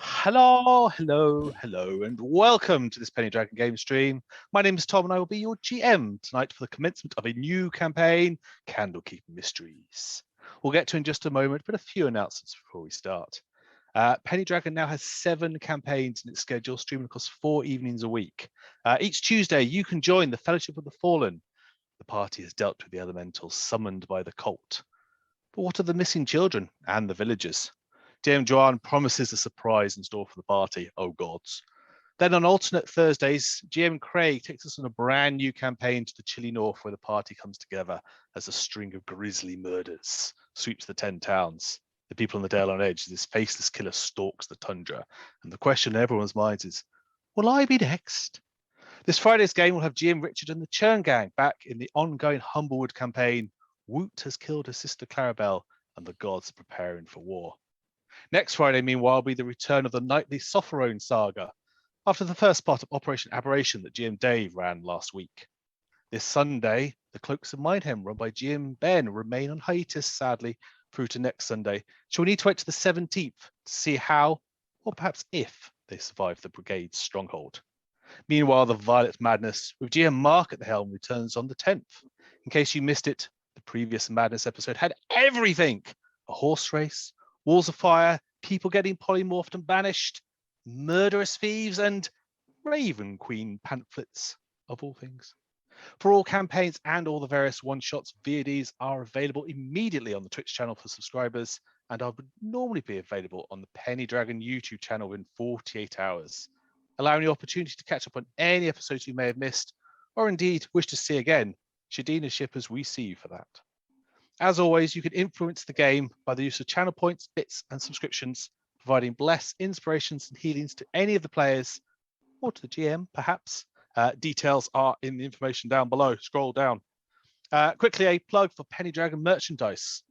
Hello, and welcome to this Penny Dragon game stream. My name is Tom, and I will be your GM tonight for the commencement of a new campaign, Candlekeep Mysteries. We'll get to in just a moment, but a few announcements before we start. Penny Dragon now has 7 campaigns in its schedule, streaming across 4 evenings a week. Each Tuesday, you can join the Fellowship of the Fallen. The party has dealt with the elementals summoned by the cult. But what are the missing children and the villagers? DM Joanne promises a surprise in store for the party. Oh gods. Then on alternate Thursdays, GM Craig takes us on a brand new campaign to the chilly north where the party comes together as a string of grisly murders sweeps the 10 towns. The people on the Dale on Edge as this faceless killer stalks the tundra. And the question in everyone's minds is, will I be next? This Friday's game will have GM Richard and the Churn Gang back in the ongoing Humblewood campaign. Woot has killed her sister Clarabelle and the gods are preparing for war. Next Friday, meanwhile, will be the return of the nightly Sophrone saga, after the first part of Operation Aberration that GM Dave ran last week. This Sunday, the Cloaks of Mindhem, run by GM Ben, remain on hiatus, sadly, through to next Sunday. So we need to wait to the 17th to see how, or perhaps if, they survive the Brigade's stronghold. Meanwhile, the Violet Madness, with GM Mark at the helm, returns on the 10th. In case you missed it, the previous Madness episode had everything: a horse race, walls of fire, people getting polymorphed and banished, murderous thieves, and Raven Queen pamphlets, of all things. For all campaigns and all the various one-shots, VODs are available immediately on the Twitch channel for subscribers, and are would normally be available on the Penny Dragon YouTube channel within 48 hours, allowing the opportunity to catch up on any episodes you may have missed, or indeed wish to see again, Shadina shippers, we see you for that. As always, you can influence the game by the use of channel points, bits, and subscriptions, providing bless, inspirations, and healings to any of the players, or to the GM, perhaps. Details are in the information down below. Scroll down. Quickly, a plug for Penny Dragon merchandise.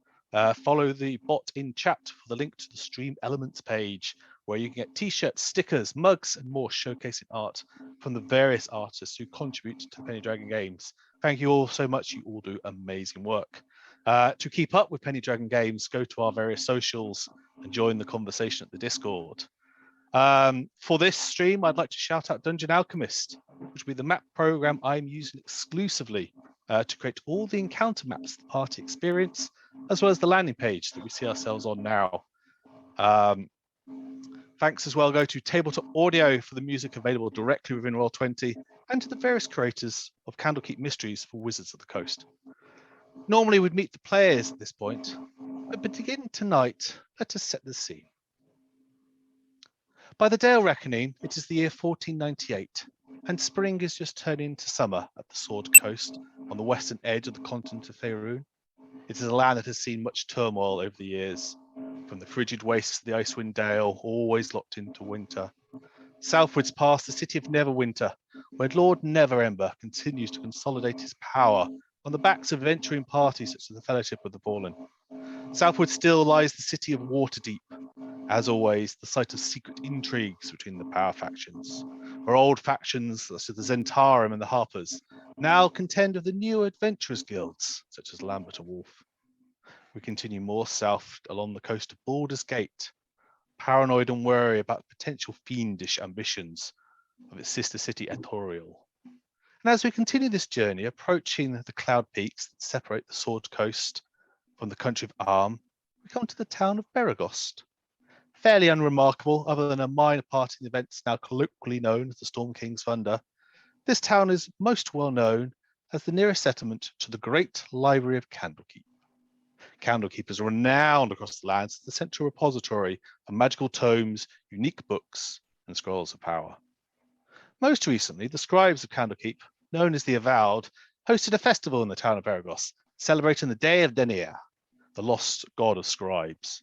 Follow the bot in chat for the link to the Stream Elements page, where you can get t-shirts, stickers, mugs, and more showcasing art from the various artists who contribute to Penny Dragon games. Thank you all so much. You all do amazing work. To keep up with Penny Dragon games, go to our various socials and join the conversation at the Discord. For this stream, I'd like to shout out Dungeon Alchemist, which will be the map program I'm using exclusively to create all the encounter maps the party experience, as well as the landing page that we see ourselves on now. Thanks as well go to Tabletop Audio for the music available directly within Roll20, and to the various creators of Candlekeep Mysteries for Wizards of the Coast. Normally we'd meet the players at this point, but beginning tonight, let us set the scene. By the Dale reckoning, it is the year 1498, and spring is just turning into summer at the Sword Coast on the western edge of the continent of Faerun. It is a land that has seen much turmoil over the years, from the frigid wastes to the Icewind Dale, always locked into winter. Southwards past the city of Neverwinter, where Lord Neverember continues to consolidate his power on the backs of adventuring parties such as the Fellowship of the Fallen. Southward still lies the city of Waterdeep, as always the site of secret intrigues between the power factions, where old factions such as the Zentarum and the Harpers now contend with the new adventurers guilds such as Lambert and Wolf. We continue more south along the coast of Baldur's Gate, paranoid and wary about potential fiendish ambitions of its sister city Etorial. And as we continue this journey, approaching the cloud peaks that separate the Sword Coast from the country of Arm, we come to the town of Beregost. Fairly unremarkable, other than a minor part in the events now colloquially known as the Storm King's Thunder, this town is most well known as the nearest settlement to the great library of Candlekeep. Candlekeep is renowned across the lands as the central repository of magical tomes, unique books, and scrolls of power. Most recently, the scribes of Candlekeep, known as the Avowed, hosted a festival in the town of Beregost, celebrating the Day of Denir, the lost god of scribes.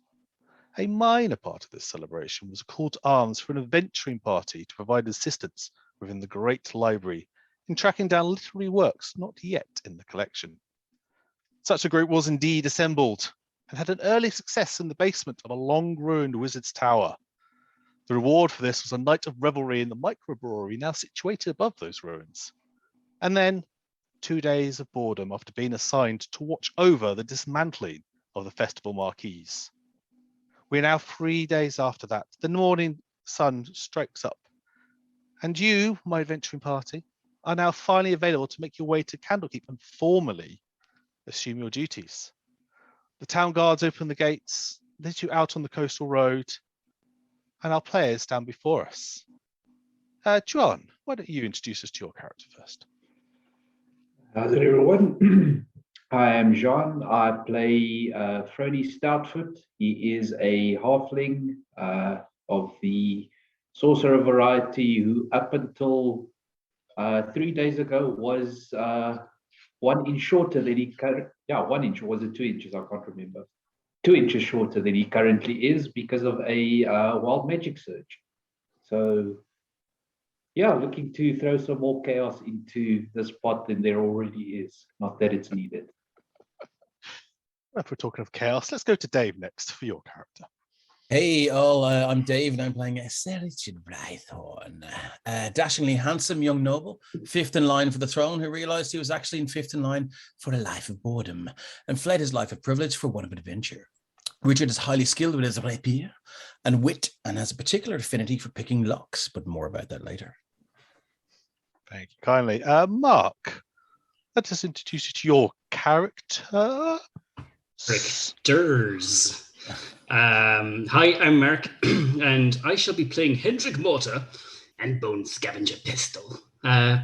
A minor part of this celebration was a call to arms for an adventuring party to provide assistance within the great library in tracking down literary works not yet in the collection. Such a group was indeed assembled and had an early success in the basement of a long-ruined wizard's tower. The reward for this was a night of revelry in the microbrewery now situated above those ruins. And then 2 days of boredom after being assigned to watch over the dismantling of the festival marquees. We are now 3 days after that, the morning sun strikes up. And you, my adventuring party, are now finally available to make your way to Candlekeep and formally assume your duties. The town guards open the gates, let you out on the coastal road, and our players stand before us. John, why don't you introduce us to your character first? How's it, everyone? I am Jean. I play Frody Stoutfoot. He is a halfling of the sorcerer variety who, up until 3 days ago, was 1 inch shorter than he currently. Yeah, 1 inch, or was it 2 inches? I can't remember. 2 inches shorter than he currently is because of a wild magic surge. So, yeah, looking to throw some more chaos into this pot than there already is. Not that it's needed. If we're talking of chaos, let's go to Dave next for your character. Hey all, I'm Dave and I'm playing Richard Blythorn, a dashingly handsome young noble, fifth in line for the throne, who realised he was actually in fifth in line for a life of boredom and fled his life of privilege for one of adventure. Richard is highly skilled with his rapier and wit and has a particular affinity for picking locks, but more about that later. Thank you kindly. Mark, let us introduce you to your character. Characters. Hi, I'm Mark, and I shall be playing Hendrik Mortar and Bone Scavenger Pistol,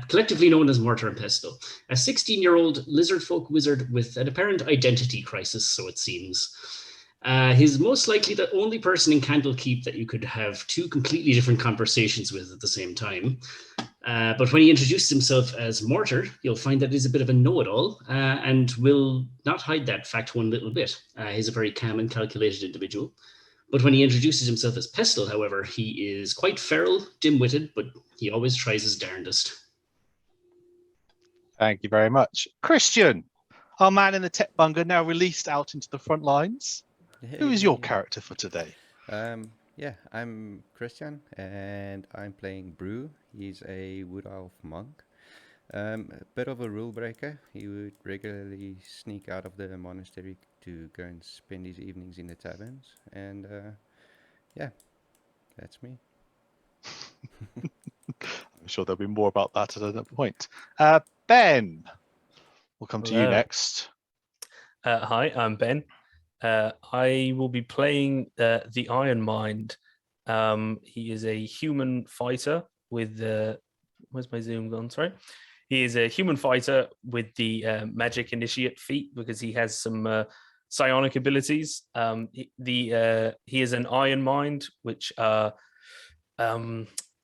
collectively known as Mortar and Pistol, a 16-year-old lizard folk wizard with an apparent identity crisis, so it seems. He's most likely the only person in Candlekeep that you could have 2 completely different conversations with at the same time. But when he introduces himself as Mortar, you'll find that he's a bit of a know-it-all and will not hide that fact one little bit. He's a very calm and calculated individual. But when he introduces himself as Pestle, however, he is quite feral, dim-witted, but he always tries his darndest. Thank you very much. Christian, our man in the tech bunker, now released out into the front lines. Hey. Who is your character for today? Yeah, I'm Christian and I'm playing Brew. He's a wood elf monk. A bit of a rule breaker. He would regularly sneak out of the monastery to go and spend his evenings in the taverns. And yeah, that's me. I'm sure there'll be more about that at another point. Ben, we'll come to you next. Hi, I'm Ben. I will be playing the Iron Mind. He is a human fighter with where's my zoom gone? Sorry. He is a human fighter with the magic initiate feat because he has some psionic abilities. He is an Iron Mind, which are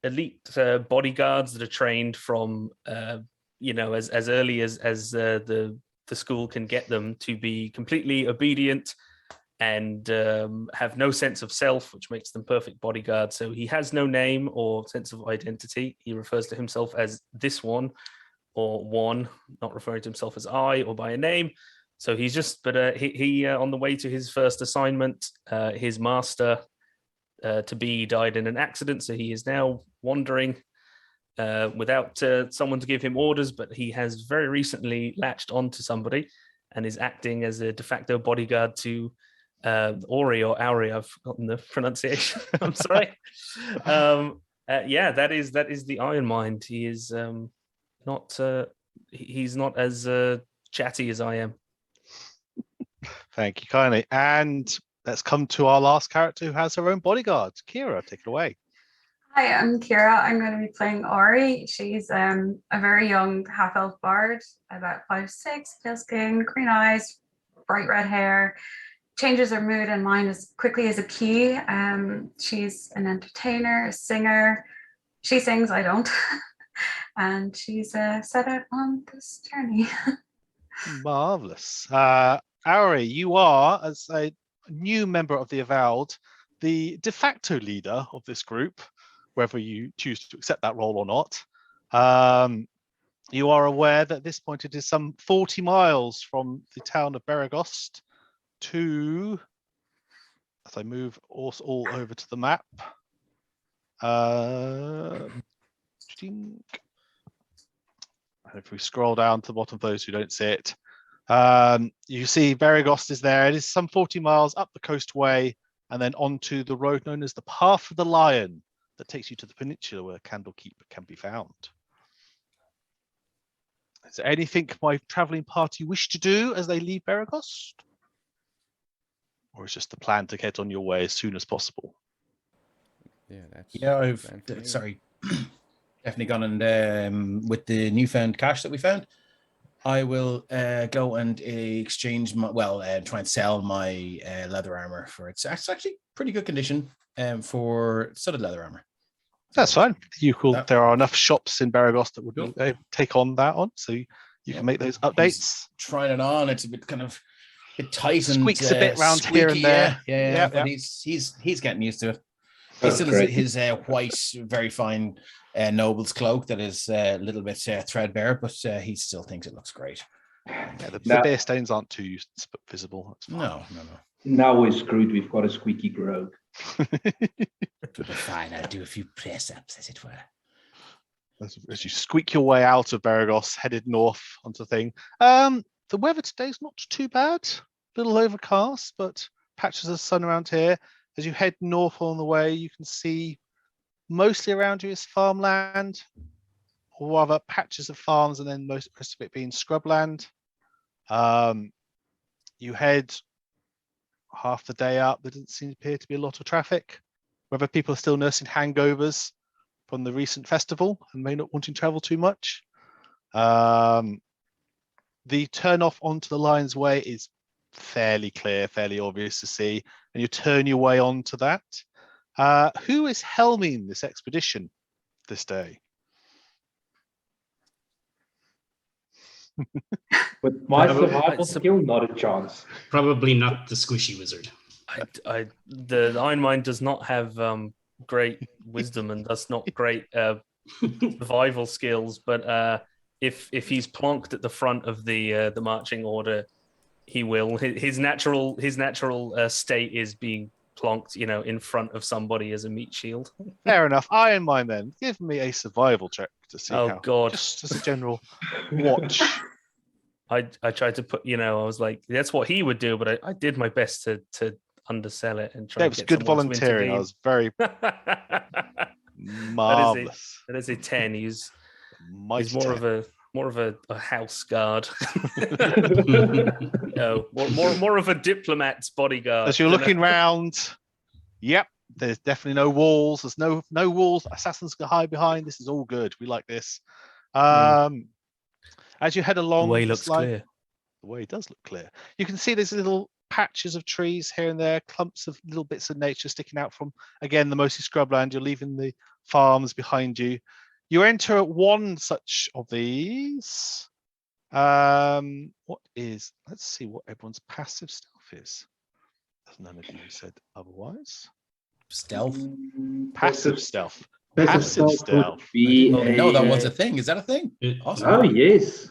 elite bodyguards that are trained from as early as the school can get them to be completely obedient and have no sense of self, which makes them perfect bodyguards. So he has no name or sense of identity. He refers to himself as this one or one, not referring to himself as I or by a name. So he's just, but he on the way to his first assignment, his master to be died in an accident. So he is now wandering without someone to give him orders, but he has very recently latched onto somebody and is acting as a de facto bodyguard to Ori or Auri. I've forgotten the pronunciation. I'm sorry. That is the Iron Mind. He is he's not as chatty as I am. Thank you kindly. And let's come to our last character who has her own bodyguard. Kira, take it away. Hi, I'm Kira. I'm going to be playing Ori. She's a very young half-elf bard, about 5'6", pale skin, green eyes, bright red hair, changes her mood and mind as quickly as a key. She's an entertainer, a singer. She sings, I don't. And she's set out on this journey. Marvellous. Auri, you are, as a new member of the Avowed, the de facto leader of this group, whether you choose to accept that role or not. You are aware that at this point it is some 40 miles from the town of Beregost to, as I move all over to the map, if we scroll down to the bottom for those who don't see it, you see Beregost is there. It is some 40 miles up the coastway and then onto the road known as the Path of the Lion that takes you to the peninsula where Candlekeep can be found. Is there anything my travelling party wish to do as they leave Beregost? Or is just the plan to get on your way as soon as possible? Yeah, that's Yeah, the I've plan for me. sorry, definitely gone and with the newfound cash that we found, I will go and exchange my try and sell my leather armor for it's actually pretty good condition for studded leather armor. That's fine. that- There are enough shops in Beregost that would take on that on, so you can make those updates. Trying it on, it's a bit kind of bit tight and Squeaks a bit round here and there. Yeah, but he's getting used to it. He That's still great. has his white, very fine noble's cloak that is a little bit threadbare, but he still thinks it looks great. Yeah, the Now- bear stains aren't too visible. That's fine. No. Now we're screwed. We've got a squeaky grog. It'll be fine. I'll do a few press ups, as it were. As you squeak your way out of Beregost, headed north onto the thing. The weather today is not too bad. A little overcast, but patches of sun around here. As you head north on the way, you can see mostly around you is farmland, or rather patches of farms, and then most of it being scrubland. You head half the day up. There doesn't appear to be a lot of traffic. Whether people are still nursing hangovers from the recent festival and may not want to travel too much. The turn off onto the Lion's Way is fairly clear, fairly obvious to see, and you turn your way onto that. Who is helming this expedition this day? With my No, survival skill, not a chance. Probably not the squishy wizard. The Iron Mind does not have great wisdom and thus not great survival skills, but if he's plonked at the front of the marching order, he will. His natural state is being plonked, in front of somebody as a meat shield. Fair enough. Iron Mind then. Give me a survival check to see Oh, how. God. Just as a general watch. I tried to put, I was like, that's what he would do, but I did my best to undersell it and try. That and was get good someone to volunteering. I intervene. was very marvelous. That is a 10. He's Mighty more 10. of a house guard. No, more of a diplomat's bodyguard. As you're looking round, yep, there's definitely no walls. There's no walls. Assassins can hide behind. This is all good. We like this. As you head The along, way this looks line- clear. The way does look clear. You can see there's little patches of trees here and there, clumps of little bits of nature sticking out from, again, the mostly scrubland. You're leaving the farms behind you. You enter one such of these. Let's see what everyone's passive stealth is. None of you said otherwise. Stealth. Passive stealth. Passive Passive stealth stealth. would be Oh, no, that was a- a thing. Is that a thing? Awesome. Oh yes.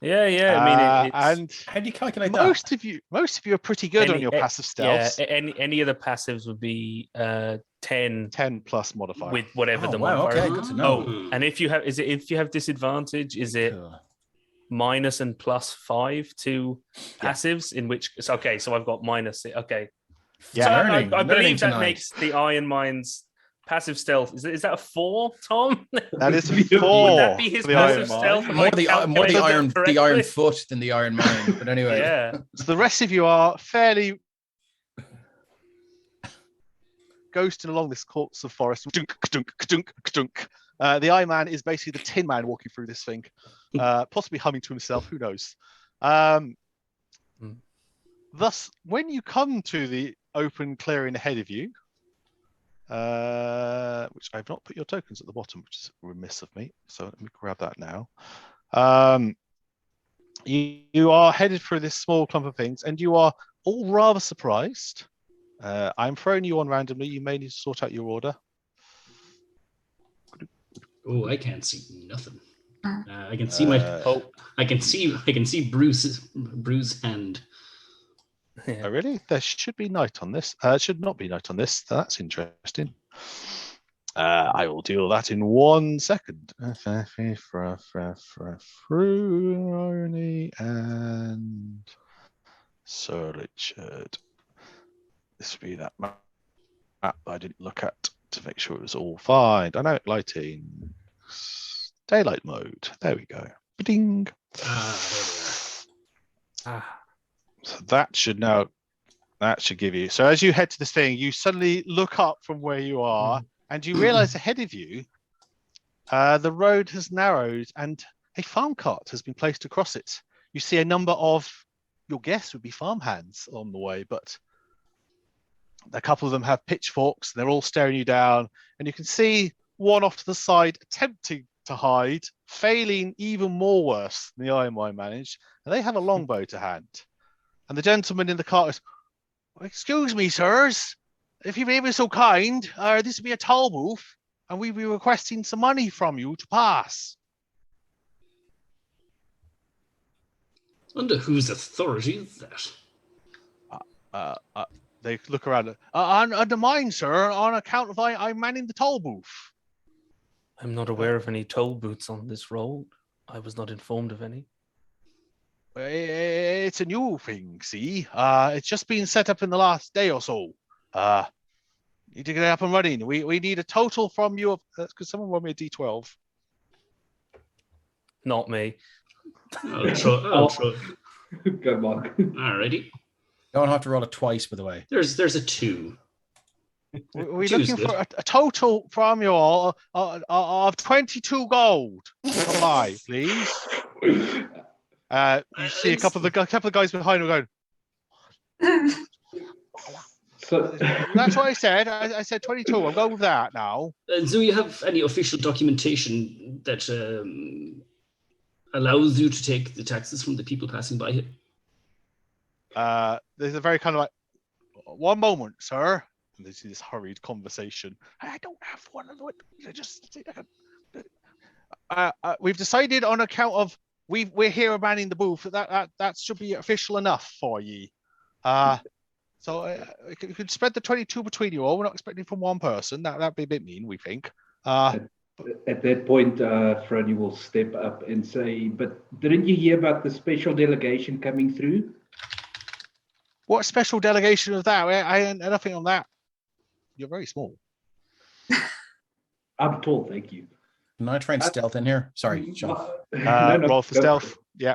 Yeah. I mean, it's And How do you calculate that? most of you are pretty good on your passive stealths. Yeah, any of the passives would be 10 10 plus modifier. with whatever the wow, modifier. okay, good to know. Oh, and if you have disadvantage, is it Cool. minus and plus 5 to Yeah. passives? In which okay, so I've got minus. Okay, Yeah. so Learning- I learning believe that tonight. makes the Iron Mind's passive stealth. Is that a 4, Tom? That is Would 4. Would that be his for the Iron passive Mind. stealth? Am More I the calculating that the iron correctly? foot than the iron mind. But anyway, Yeah. So the rest of you are fairly ghosting along this course of forest. Dunk, dunk, dunk, dunk. The Iron Man is basically the Tin Man walking through this thing, possibly humming to himself. Who knows? Thus, when you come to the open clearing ahead of you, which I've not put your tokens at the bottom, which is remiss of me. So let me grab that now. You are headed through this small clump of things, and you are all rather surprised. I'm throwing you on randomly. You may need to sort out your order. Oh, I can't see nothing. Uh. I can see I can see Bruce's hand. Oh, really? There should be night on this. It should not be night on this. That's interesting. I will deal that in 1 second. Irony and Sir Richard. This would be that map I didn't look at to make sure it was all fine. Dynamic lighting, daylight mode. There we go. Ding. There we are. So that should give you. So as you head to this thing, you suddenly look up from where you are, and you realize ahead of you, the road has narrowed, and a farm cart has been placed across it. You see a number of your guests would be farmhands on the way, but a couple of them have pitchforks, and they're all staring you down, and you can see one off to the side attempting to hide, failing even more worse than the Iron Mine managed, and they have a longbow to hand. And the gentleman in the cart is, excuse me, sirs, if you'd be so kind, this would be a toll booth, and we'd be requesting some money from you to pass. Under whose authority is that? They look around. Under mine, sir, on account of I'm manning the toll booth. I'm not aware of any toll booths on this road. I was not informed of any. It's a new thing, see? It's just been set up in the last day or so. Need to get it up and running. We need a total from you of... Could someone roll me a D12? Not me. I'll try. Good luck. Alrighty. You don't have to roll it twice, by the way. There's a 2. We're Two's looking good. for a total from you all of 22 gold. To buy, please. You see a couple of guys behind them going, So, that's what I said. I said 22. I'm going with that now. Do you have any official documentation that allows you to take the taxes from the people passing by here? There's a very kind of like, one moment, sir. And there's this hurried conversation. I don't have one. We've decided on account of we're here manning the booth that should be official enough for ye. So you could spread the 22 between you all. We're not expecting from one person. That'd be a bit mean, we think. at that point, Frony will step up and say, but didn't you hear about the special delegation coming through? What special delegation of that? I had nothing on that. You're very small. I'm tall, thank you. Can I try and stealth in here? Sorry, Sean. Roll for stealth. Yeah.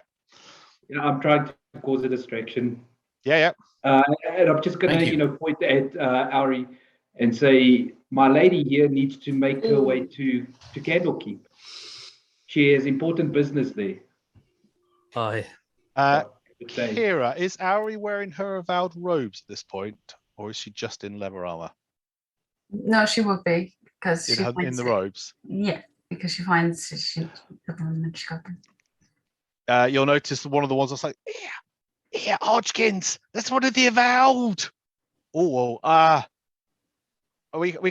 Yeah, I'm trying to cause a distraction. Yeah. And I'm just going to, point at Auri and say, my lady here needs to make her way to Candlekeep. She has important business there. Aye. Kira, is Auri wearing her avowed robes at this point, or is she just in leather armor? No, she would be because In the robes. Yeah, because she finds she got them. You'll notice one of the ones that's like, yeah, Hodgkins, that's one of the avowed. We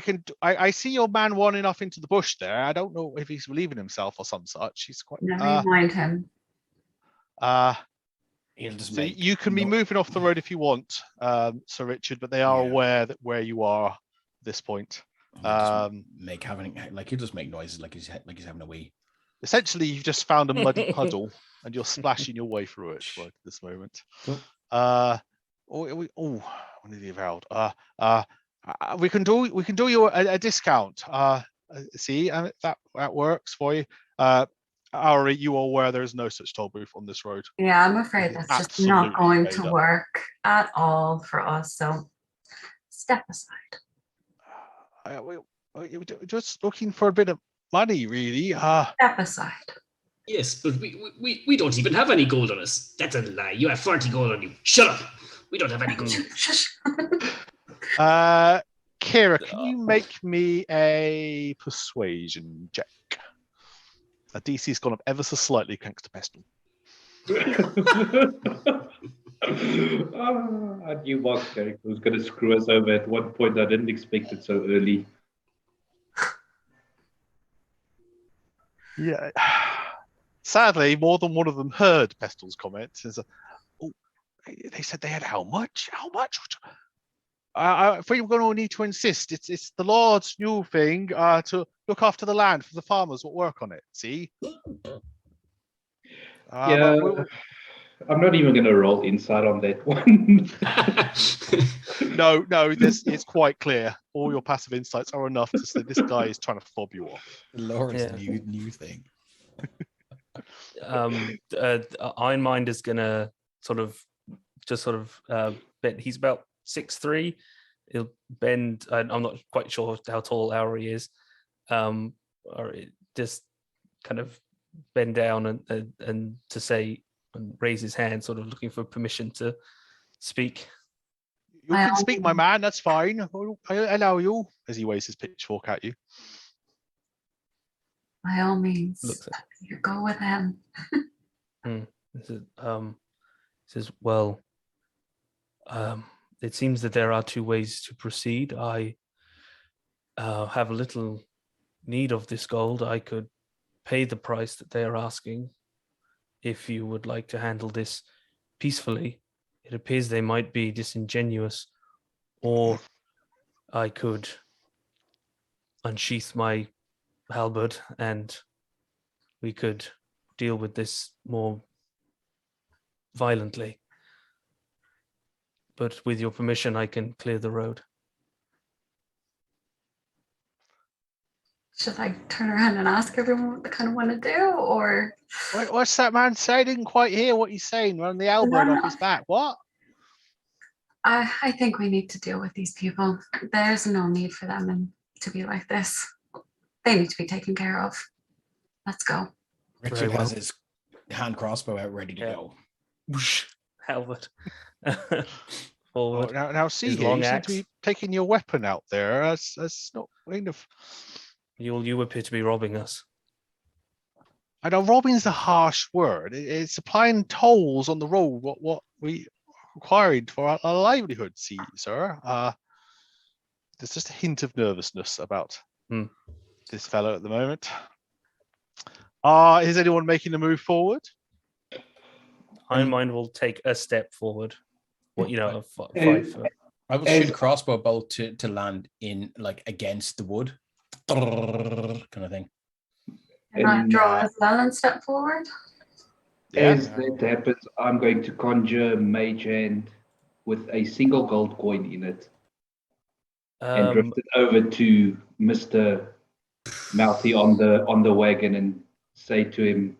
can. I see your man wandering off into the bush there. I don't know if he's relieving himself or some such. He's quite. Never mind him. He'll just So make you can be moving off the road if you want, Sir Richard, but they are aware that where you are at this point. he'll just make noises like he's having a wee. Essentially, you've just found a muddy puddle and you're splashing your way through it right at this moment. One of the avowed. We can do you a discount. See, that works for you. Auri, you are aware there is no such toll booth on this road. Yeah, I'm afraid that's just not going to work at all for us. So step aside. We're just looking for a bit of money, really. Step aside. Yes, but we don't even have any gold on us. That's a lie. You have 40 gold on you. Shut up. We don't have any gold. Kira, can you make me a persuasion check? A DC's gone up ever so slightly thanks to Pestle. I knew Mark's character was going to screw us over at one point. I didn't expect it so early. Yeah. Sadly, more than one of them heard Pestle's comments. They said they had how much? How much? If we were going to need to insist, it's the Lord's new thing to look after the land for the farmers what work on it. See? I'm not even going to roll insight on that one. No, it's quite clear. All your passive insights are enough to say this guy is trying to fob you off. Laura's Yeah. new thing. Iron Mind is gonna bend. He's about 6'3". He'll bend. I'm not quite sure how tall Auri is, or just kind of bend down and to say and raise his hand, sort of looking for permission to speak. You can speak, my man. That's fine. I allow you. As he waves his pitchfork at you. By all means, Looks at- you go with him. Says, well, it seems that there are two ways to proceed. I have a little need of this gold. I could pay the price that they are asking if you would like to handle this peacefully. It appears they might be disingenuous, or I could unsheath my halberd and we could deal with this more violently. But with your permission, I can clear the road. Should I turn around and ask everyone what they kind of want to do, or? What's that man say? I didn't quite hear what he's saying. Run the halberd off his back. What? I think we need to deal with these people. There's no need for them to be like this. They need to be taken care of. Let's go. Richard well. has his hand crossbow out ready to go. Whoosh, halberd. Oh, Forward. now see his here, long you seem axe. to be taking your weapon out there. That's not kind of. You appear to be robbing us. I know robbing's a harsh word. It's applying tolls on the road. What we required for our livelihood, see, sir. There's just a hint of nervousness about this fellow at the moment. Is anyone making a move forward? Iron Mind will take a step forward. What, a 5 foot. I will shoot a crossbow bolt to land in like against the wood. Kind of thing. And I draw as well and step forward. As that happens, I'm going to conjure Mage Hand with a single gold coin in it and drift it over to Mr. Mouthy on the wagon and say to him,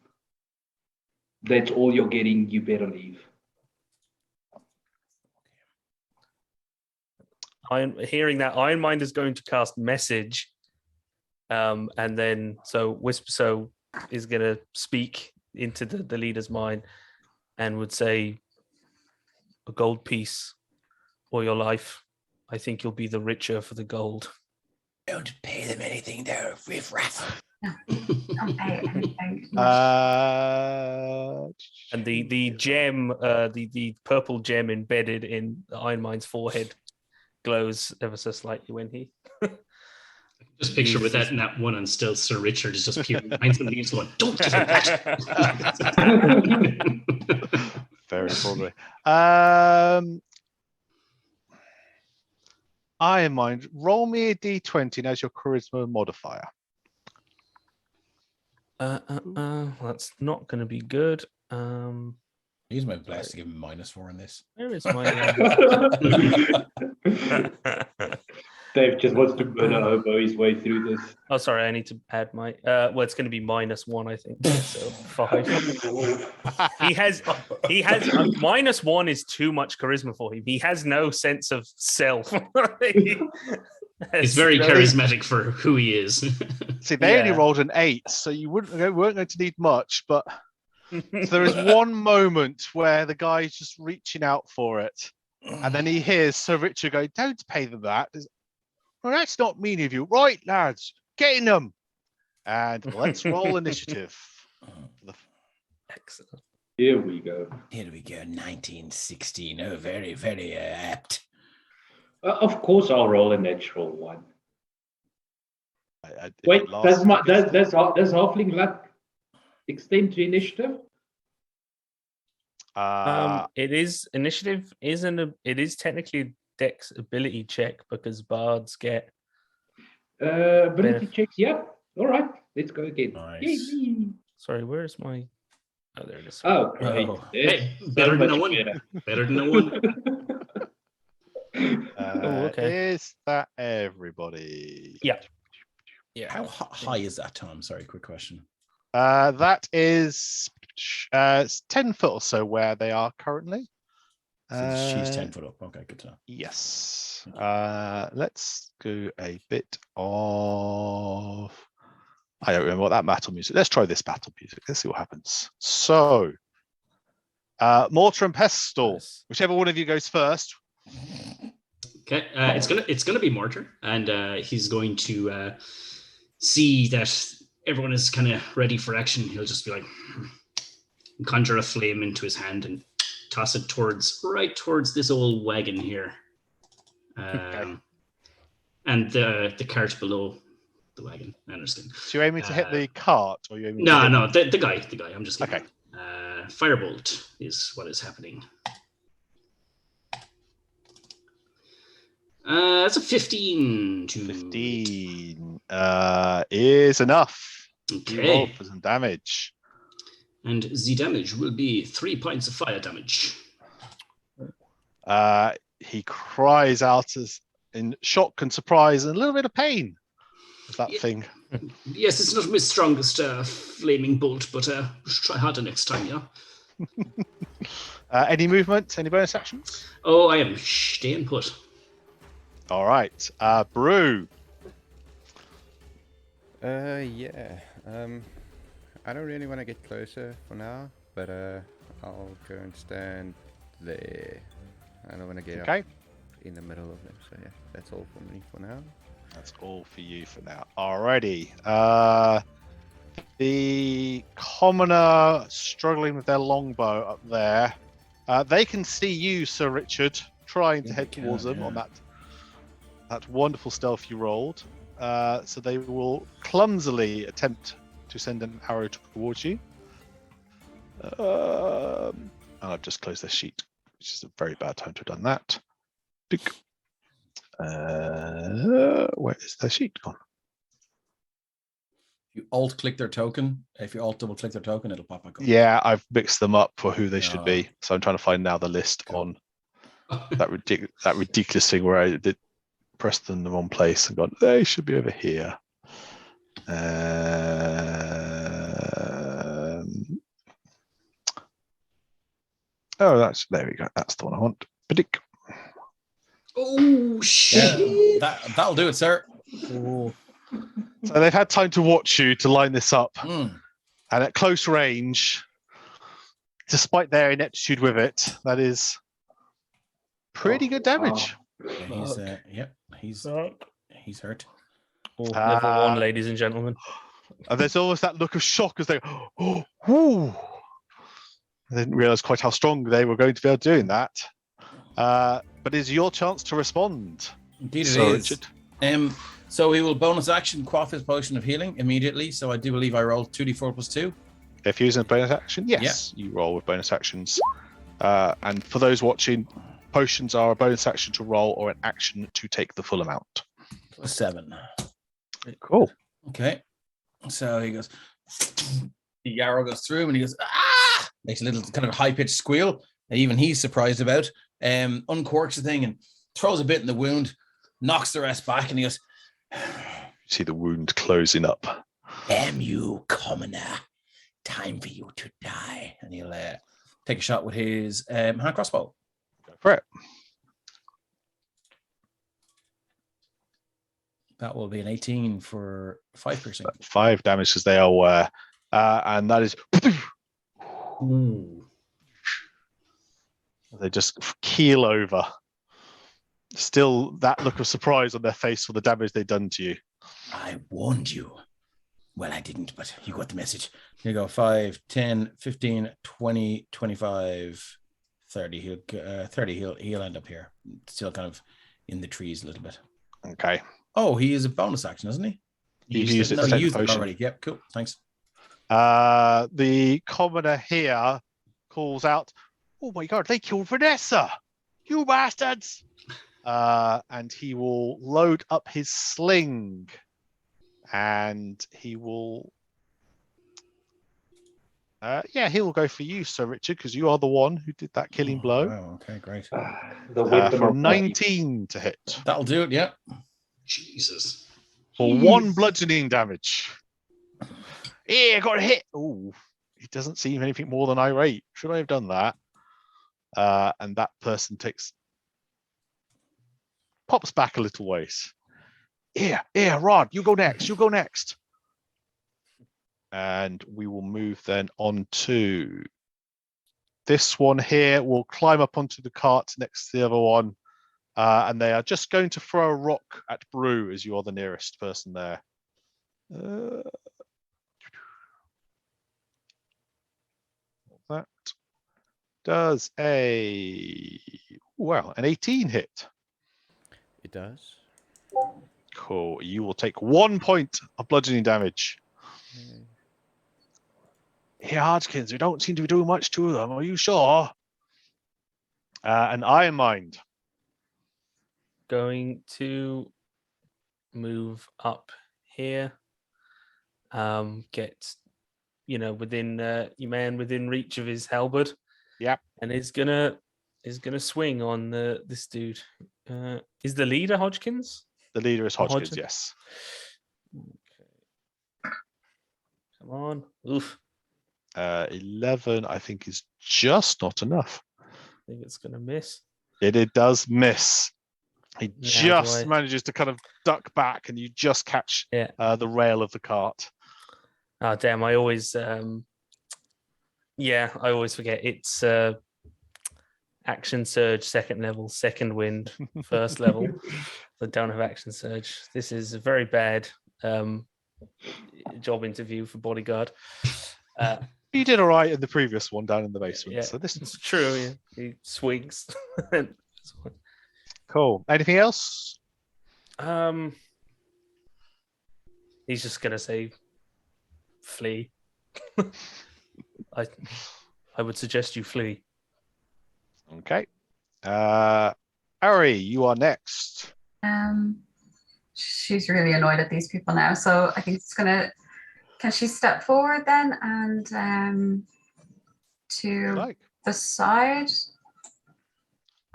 "That's all you're getting. You better leave." Hearing that, Iron Mind is going to cast message, and then Whisper is going to speak into the leader's mind and would say, "A gold piece or your life. I think you'll be the richer for the gold." Don't pay them anything, they're riffraff. Don't pay anything. And the gem, the purple gem embedded in Iron Mind's forehead glows ever so slightly when he Just picture with that nat one and still Sir Richard is just peering behind some leaves going, "Don't give him that." Very probably. Iron Mind, roll me a d20 and as your charisma modifier. That's not going to be good. Use my blast to give him -4 in this. Where is my? Dave just wants to burn a hobo his way through this. Oh, sorry. I need to add my. Well, it's going to be -1, I think. So 5. He has -1 is too much charisma for him. He has no sense of self. He's very charismatic for who he is. See, they only rolled an 8, so you weren't going to need much. But so there is one moment where the guy's just reaching out for it, and then he hears Sir Richard go, "Don't pay them that." Well, that's not mean of you. Right, lads, get in them. And let's roll initiative. Excellent. Here we go. 1916. Oh, very, very apt. Of course, I'll roll a natural one. If Wait, it lasts, does halfling luck extend to initiative? It is initiative. It is technically a Dex ability check because bards get Ability checks. Yeah. All right. Let's go again. Nice. Yay. Sorry, where is my? Oh, there it is. Oh, great. Oh. Hey, So better than much a one. better. Better than a one. Okay. Is that everybody? Yeah. Yeah. How high is that, Tom? Sorry, quick question. That is it's 10 foot or so where they are currently. So she's 10 foot up. Okay, good to know. Yes. Let's go a bit of. I don't remember what that battle music. Let's try this battle music. Let's see what happens. So, mortar and pestle. Nice. Whichever one of you goes first. Okay, it's gonna be Mortar, and he's going to see that everyone is kind of ready for action. He'll just be like, conjure a flame into his hand and toss it right towards this old wagon here, and the cart below the wagon. I understand. So you're aiming to hit the cart, or you're aiming to No, hit... no, the guy. I'm just kidding. Okay. Firebolt is what is happening. That's a 15 to 15 is enough. You roll Okay. for some damage. And the damage will be 3 points of fire damage. He cries out as in shock and surprise and a little bit of pain. Is that thing? Yes, it's not my strongest flaming bolt, but try harder next time, yeah? Any movement? Any bonus actions? Oh, I am staying put. All right. Brew. Yeah. I don't really want to get closer for now, but I'll go and stand there. I don't want to get up in the middle of them. So yeah, that's all for me for now. That's all for you for now. Alrighty. The commoner struggling with their longbow up there. They can see you, Sir Richard, trying to head towards them on that wonderful stealth you rolled. So they will clumsily attempt to send an arrow towards you. And I've just closed their sheet, which is a very bad time to have done that. Where is their sheet gone? If you alt click their token, if you alt double click their token, it'll pop back up. Yeah, I've mixed them up for who they should be. So I'm trying to find now the list on that ridiculous thing where I did press them in the wrong place and gone, they should be over here. Oh, there we go. That's the one I want. Ba-dick. Oh, shit. That'll do it, sir. So they've had time to watch you to line this up. And at close range, despite their ineptitude with it, that is pretty good damage. Yeah, he's hurt. Level 1, ladies and gentlemen. And there's always that look of shock as they go, oh, whoo. I didn't realize quite how strong they were going to be able to doing that. But it's your chance to respond. Indeed, Sir it is. Richard. So he will bonus action quaff his potion of healing immediately. So I do believe I rolled 2d4 plus 2. If you're using a bonus action, yes, you roll with bonus actions. And for those watching, potions are a bonus action to roll or an action to take the full amount. Plus 7. Cool. Okay. So he goes, the arrow goes through him and he goes, ah! Makes a little kind of high-pitched squeal that even he's surprised about. Uncorks the thing and throws a bit in the wound, knocks the rest back, and he goes, see the wound closing up. Damn you, commoner. Time for you to die. And he'll take a shot with his hand crossbow. Go for it. That will be an 18 for 5 piercing. 5 damage because they are aware. And that is... They just keel over. Still that look of surprise on their face for the damage they've done to you. I warned you. Well, I didn't, but you got the message. Here you go. 5, 10, 15, 20, 25, 30. He'll end up here. Still kind of in the trees a little bit. Okay. Oh, he is a bonus action, isn't he? You used it. No, he used it already. Yep, cool. Thanks. The commoner here calls out, oh my god, they killed Vanessa! You bastards! And he will load up his sling and he will Yeah, he will go for you, Sir Richard, because you are the one who did that killing blow. Wow, okay, great. The weapon For of 19 to hit. That'll do it, yeah. Jesus. For 1 bludgeoning damage. Yeah, got a hit. Oh, he doesn't seem anything more than irate. Should I have done that? And that person pops back a little ways. Yeah, Rod, you go next. You go next. And we will move then on to this one here. We'll climb up onto the cart next to the other one. And they are just going to throw a rock at Brew as you are the nearest person there. That does an 18 hit. It does. Cool. You will take 1 point of bludgeoning damage. Here, Hodgkins, we don't seem to be doing much to them. Are you sure? And Iron Mind. Going to move up here. Get within your man within reach of his halberd. Yep. And is gonna swing on this dude. Is the leader Hodgkins? The leader is Hodgkins, Hodgkins? yes. Okay. Come on. Oof. 11, I think, is just not enough. I think it's gonna miss. It does miss. He Now just manages to kind of duck back, and you just catch the rail of the cart. Oh damn! I always forget. It's action surge, second level, second wind, first level. I don't have action surge. This is a very bad job interview for bodyguard. You did all right in the previous one down in the basement. Yeah, So this is true. Yeah. He swings. Cool. Anything else? He's just gonna say, "Flee." I would suggest you flee. Okay. Ari, you are next. She's really annoyed at these people now, so I think it's gonna. Can she step forward then and to the side,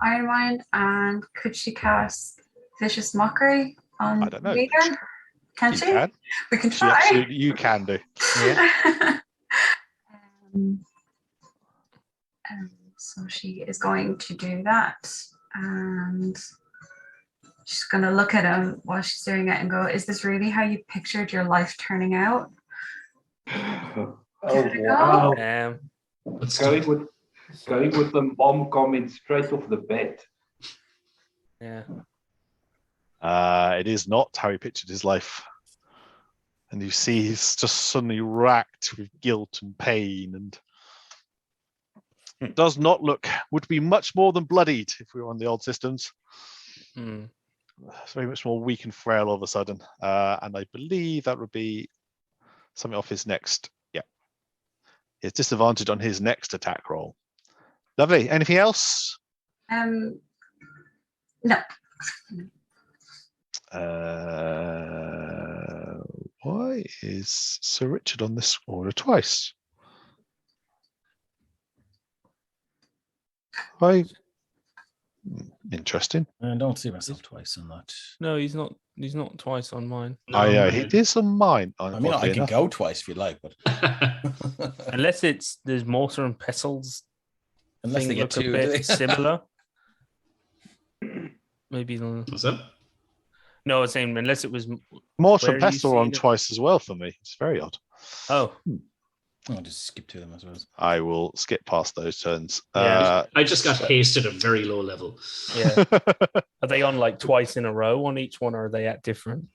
Iron Mind, and could she cast Vicious Mockery on I don't know. Leader? Can she? Can. We can She try. absolutely, you can do. Yeah. So she is going to do that, and she's going to look at him while she's doing it and go, "Is this really how you pictured your life turning out?" Oh, wow. Going with the mom comment straight off the bat. Yeah. It is not how he pictured his life. And you see he's just suddenly racked with guilt and pain, and does not would be much more than bloodied if we were on the old systems. It's very much more weak and frail all of a sudden. And I believe that would be something off his next. Yeah. His disadvantage on his next attack roll. Lovely. Anything else? No. Why is Sir Richard on this order twice? Interesting. I don't see myself twice on that. No, he's not. He's not twice on mine. No, he is on mine. I mean, I can go twice if you like, but unless there's mortar and pestles. Unless they get look two a bit similar. Maybe. What's that? No, I was saying unless it was mortar and pestle on twice as well for me. It's very odd. Oh. I'll just skip to them, I suppose. I will skip past those turns. Yeah. I just got hasted at a very low level. Yeah. Are they on like twice in a row on each one, or are they at different?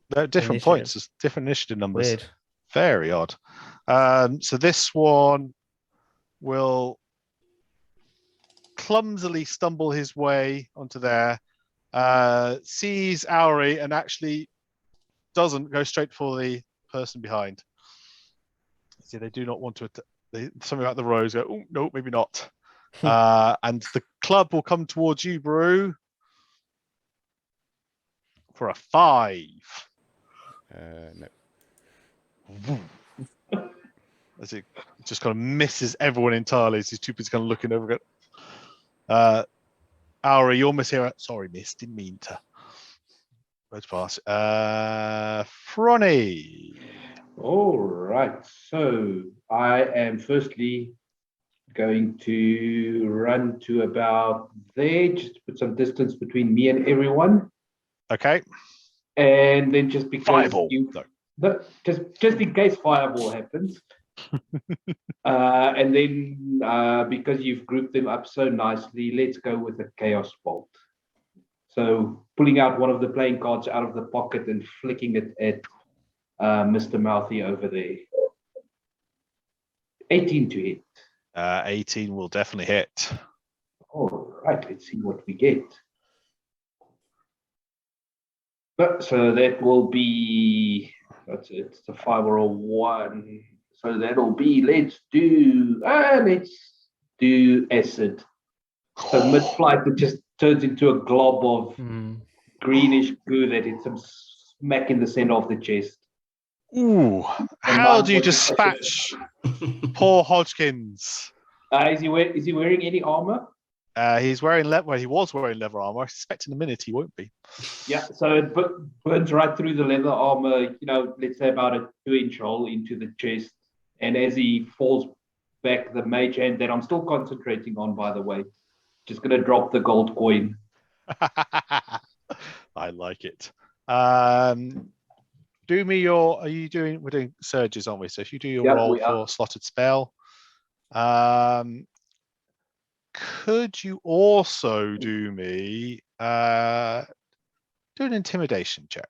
They're at different points. There's different initiative numbers. Weird. Very odd. So this one will clumsily stumble his way onto there, sees Auri, and actually doesn't go straight for the person behind. See, they do not want to. Something about the rows go, oh, no, maybe not. And the club will come towards you, Brew, for a 5. No. as it just kind of misses everyone entirely. As these two people kind of looking over it. Auri, you almost hear it. Sorry, miss. Didn't mean to. Let's pass. Fronny. All right. So I am firstly going to run to about there, just to put some distance between me and everyone. Okay. And then just because Fireball. just in case fireball happens. And then because you've grouped them up so nicely, let's go with a chaos bolt. So pulling out one of the playing cards out of the pocket and flicking it at Mr. Mouthy over there. 18 to hit. 18 will definitely hit. All right, let's see what we get. So that will be, it's a 5 or a 1. So that'll be, let's do acid. So mid-flight, it just turns into a glob of greenish goo that hits him smack in the center of the chest. Ooh, how do you dispatch poor Hodgkins? Is he wearing any armor? He's wearing he was wearing leather armor. I suspect in a minute he won't be. Yeah, so it burns right through the leather armor, let's say about a 2-inch hole into the chest. And as he falls back, the mage hand that I'm still concentrating on, by the way, just going to drop the gold coin. I like it. Do me your, we're doing surges, aren't we? So if you do your roll for slotted spell, could you also do me, do an intimidation check?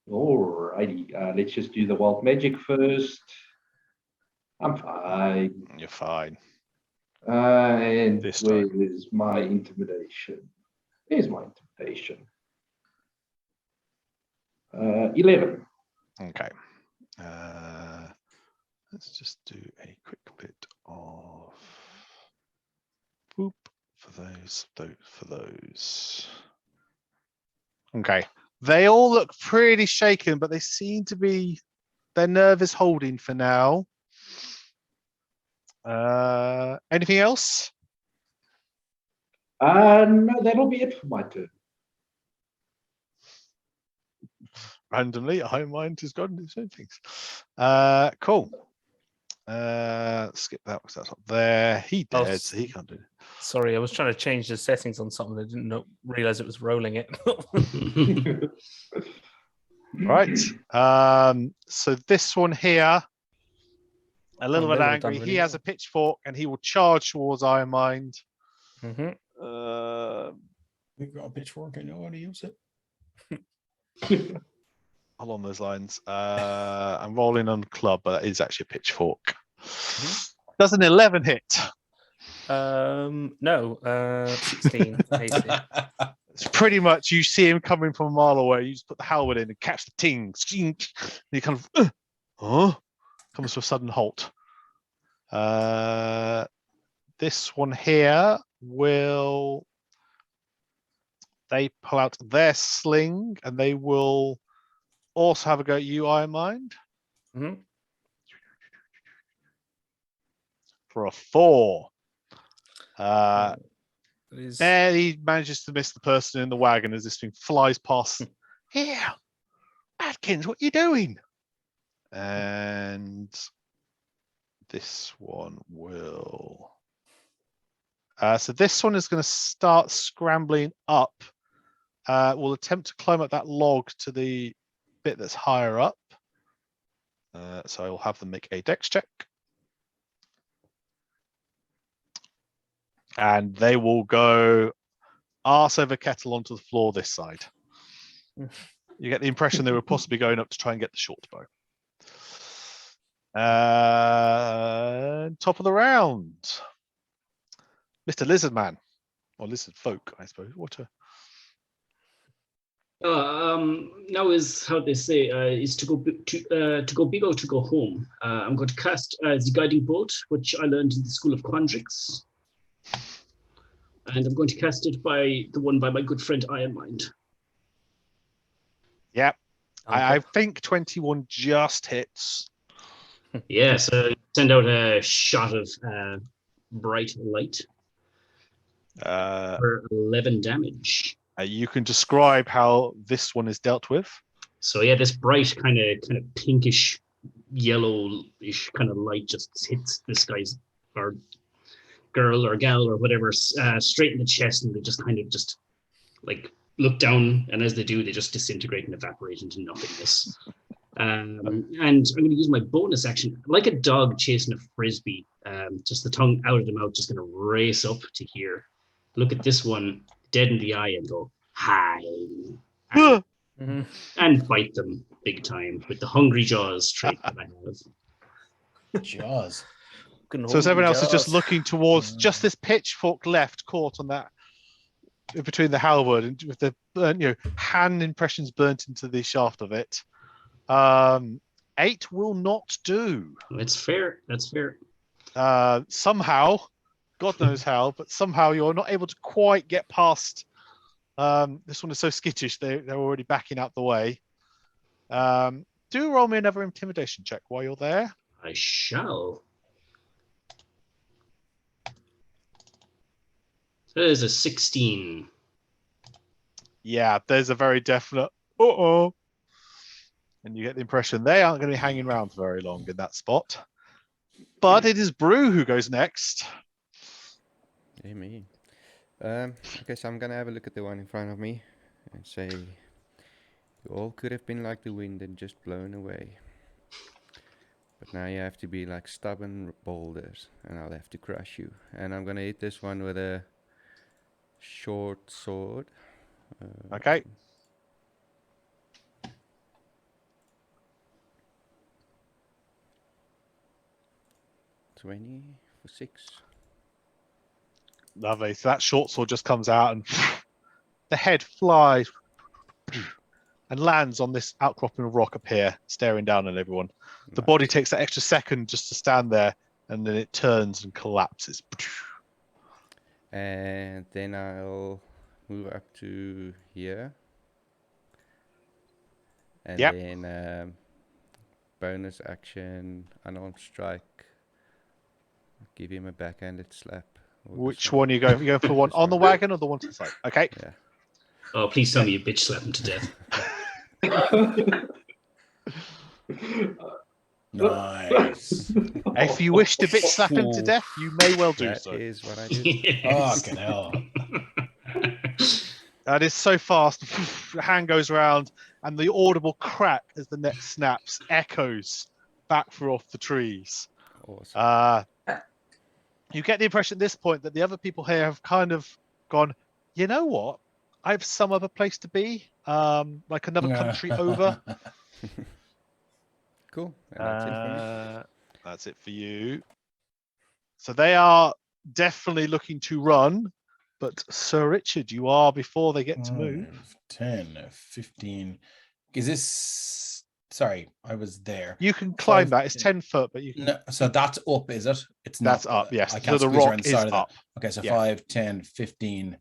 Alrighty, let's just do the wild magic first. I'm fine. You're fine. And where is my intimidation? There's my intimidation. 11. Okay. Let's just do a quick bit of whoop for those. Okay. They all look pretty shaken, but they seem to be, their nerve is holding for now. Anything else? No, that'll be it for my turn. Randomly, Iron Mind has gone to do certain things. Cool. Skip that because that's up there. He dead, so he can't do it. Sorry, I was trying to change the settings on something. I didn't realize it was rolling it. Right. So this one here, a little bit angry. He has a pitchfork and he will charge towards Iron Mind. We've got a pitchfork. I know how to use it. Along those lines. I'm rolling on club, but that is actually a pitchfork. Does an 11 hit? No, 16. It's pretty much, you see him coming from a mile away. You just put the helmet in and catch the ting. And he kind of comes to a sudden halt. This one here will, they pull out their sling and they will also have a go at you, Iron Mind. For a 4. There he manages to miss the person in the wagon as this thing flies past. Here, Atkins, what are you doing? And this one will. So this one is going to start scrambling up. We'll attempt to climb up that log to the bit that's higher up. So I'll have them make a dex check. And they will go arse over kettle onto the floor this side. You get the impression they were possibly going up to try and get the short bow. Top of the round. Mr. Lizard Man. Or Lizard Folk, I suppose. Now is how they say is to go big or to go home. I'm going to cast the guiding bolt, which I learned in the School of Quandrix, and I'm going to cast it by my good friend Iron Mind. Yep. Okay. I think 21 just hits. Yeah, so send out a shot of bright light for 11 damage. You can describe how this one is dealt with. So yeah, this bright kind of pinkish, yellowish kind of light just hits this guy's or girl or gal or whatever straight in the chest, and they just kind of just like look down, and as they do, they just disintegrate and evaporate into nothingness. And I'm going to use my bonus action, like a dog chasing a frisbee, just the tongue out of the mouth, just going to race up to here, look at this one dead in the eye, and go, hi. And bite them big time with the hungry jaws trait that I have. Jaws. So as everyone else is just looking towards just this pitchfork left caught on that between the halberd and with the hand impressions burnt into the shaft of it. 8 will not do. That's fair. That's fair. Somehow, God knows how, but somehow you're not able to quite get past. This one is so skittish; they're already backing out the way. Do roll me another intimidation check while you're there. I shall. That is a 16. Yeah, there's a very definite uh-oh. And you get the impression they aren't going to be hanging around for very long in that spot. But it is Brew who goes next. Hey, me. Okay, so I'm gonna have a look at the one in front of me and say, you all could have been like the wind and just blown away. But now you have to be like stubborn boulders, and I'll have to crush you. And I'm gonna hit this one with a short sword. Okay. $20 for 6. Lovely. So that short sword just comes out and the head flies and lands on this outcropping of rock up here, staring down at everyone. The body takes that extra second just to stand there, and then it turns and collapses. And then I'll move up to here. And then bonus action, unarmed strike. Give him a backhanded slap. Which one are you going? You going for one on the wagon or the one to the side? Okay. Yeah. Oh, please tell me you bitch slap him to death. Nice. If you wish to bitch slap him to death, you may well do That so. is what I do. Fucking hell. That is so fast. The hand goes around, and the audible crack as the net snaps echoes back through off the trees. Awesome. You get the impression at this point that the other people here have kind of gone, you know what? I have some other place to be, like another country over. Cool. And that's it for me. That's it for you. So they are definitely looking to run, but Sir Richard, you are before they get to move. 10, 15. Is this... Sorry, I was there. You can climb that. It's 10 foot, but you can... No, so that's up, is it? It's that's not up, yes. I So can't the squeeze around rock the is side of that. up. Okay, so Yeah. 5, 10, 15,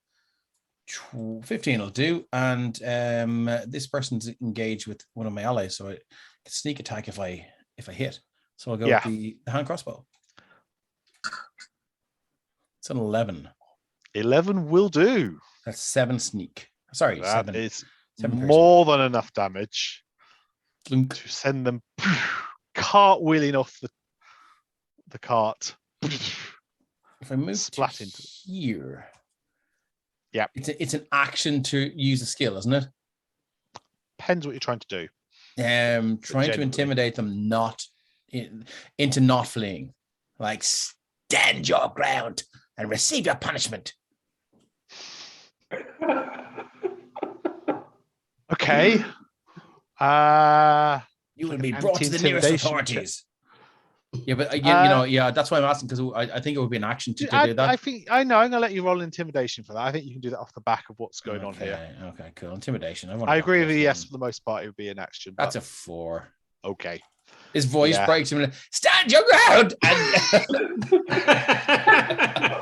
15 will do. And this person's engaged with one of my allies, so I can sneak attack if I hit. So I'll go with the hand crossbow. It's an 11. 11 will do. That's 7 sneak. Sorry, That 7. is 7 more than enough damage Clunk. to send them cartwheeling off the cart. If I move Splat to into it. here, Yeah, it's an action to use a skill, isn't it? depends what you're trying to do. Trying to generally. intimidate them into not fleeing. Like, stand your ground and receive your punishment. Okay. You will be An brought to the nearest anti-intimidation authorities. Yeah, but again, that's why I'm asking, because I think it would be an action to do that. I think I know. I'm gonna let you roll intimidation for that. I think you can do that off the back of what's going on here. Okay, cool. Intimidation. I agree with you. Yes, for the most part, it would be an action. That's a 4. Okay. His voice breaks him. Stand your ground.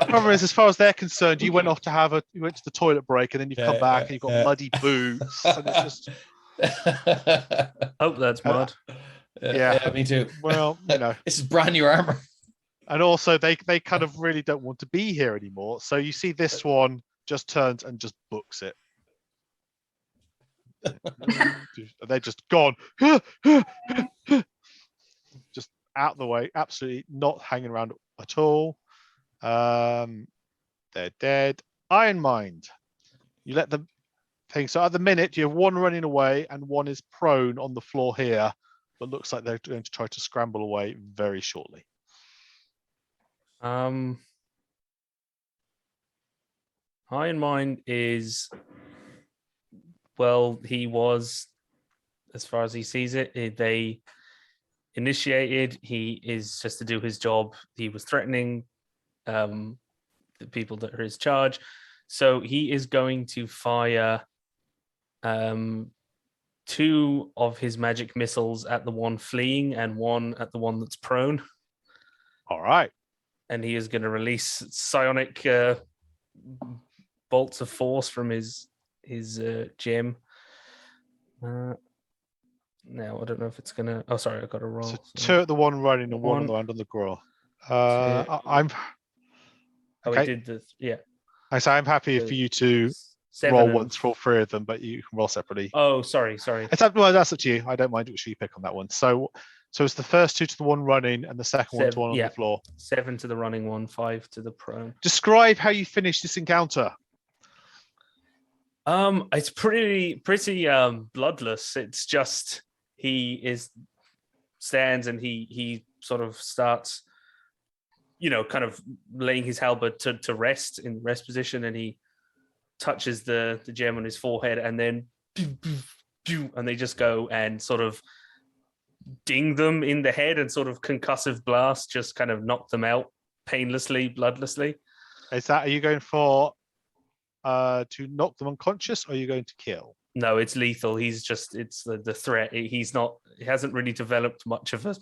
Problem is, as far as they're concerned, you went off to you went to the toilet break, and then you've come back and you've got muddy boots, and it's just. Hope that's mud. Yeah. Me too. Well, This is brand new armor. and also they kind of really don't want to be here anymore. So you see this one just turns and just books it. They're just gone. Just out the way, absolutely not hanging around at all. They're dead. Iron Mind. You let them think. So at the minute, you have one running away and one is prone on the floor here, but looks like they're going to try to scramble away very shortly. Iron Mind is, well, he was, as far as he sees it, they initiated. He is just to do his job. He was threatening the people that are his charge. So he is going to fire 2 of his magic missiles at the one fleeing and 1 at the one that's prone. All right. And he is going to release psionic bolts of force from his gem. Now I don't know if it's gonna. Oh, sorry, I got a roll. So 2 at the one running and 1 on One. the round on the grow. Two. I'm. Oh, Okay. I did this. Yeah. I say I'm happy for you to 7 roll and- once for all 3 of them, but you can roll separately. Oh, sorry. It's up, well, that's up to you. I don't mind which you pick on that one. So it's the first 2 to the one running and the second one to 7, one on yeah. the floor. 7 to the running one, 5 to the prone. Describe how you finish this encounter. It's pretty bloodless. It's just he stands and he sort of starts, kind of laying his halberd to rest in rest position, and he touches the gem on his forehead, and then and they just go and sort of ding them in the head, and sort of concussive blast just kind of knock them out painlessly, bloodlessly. Are you going for to knock them unconscious, or are you going to kill? No, it's lethal. It's the threat. He hasn't really developed much of a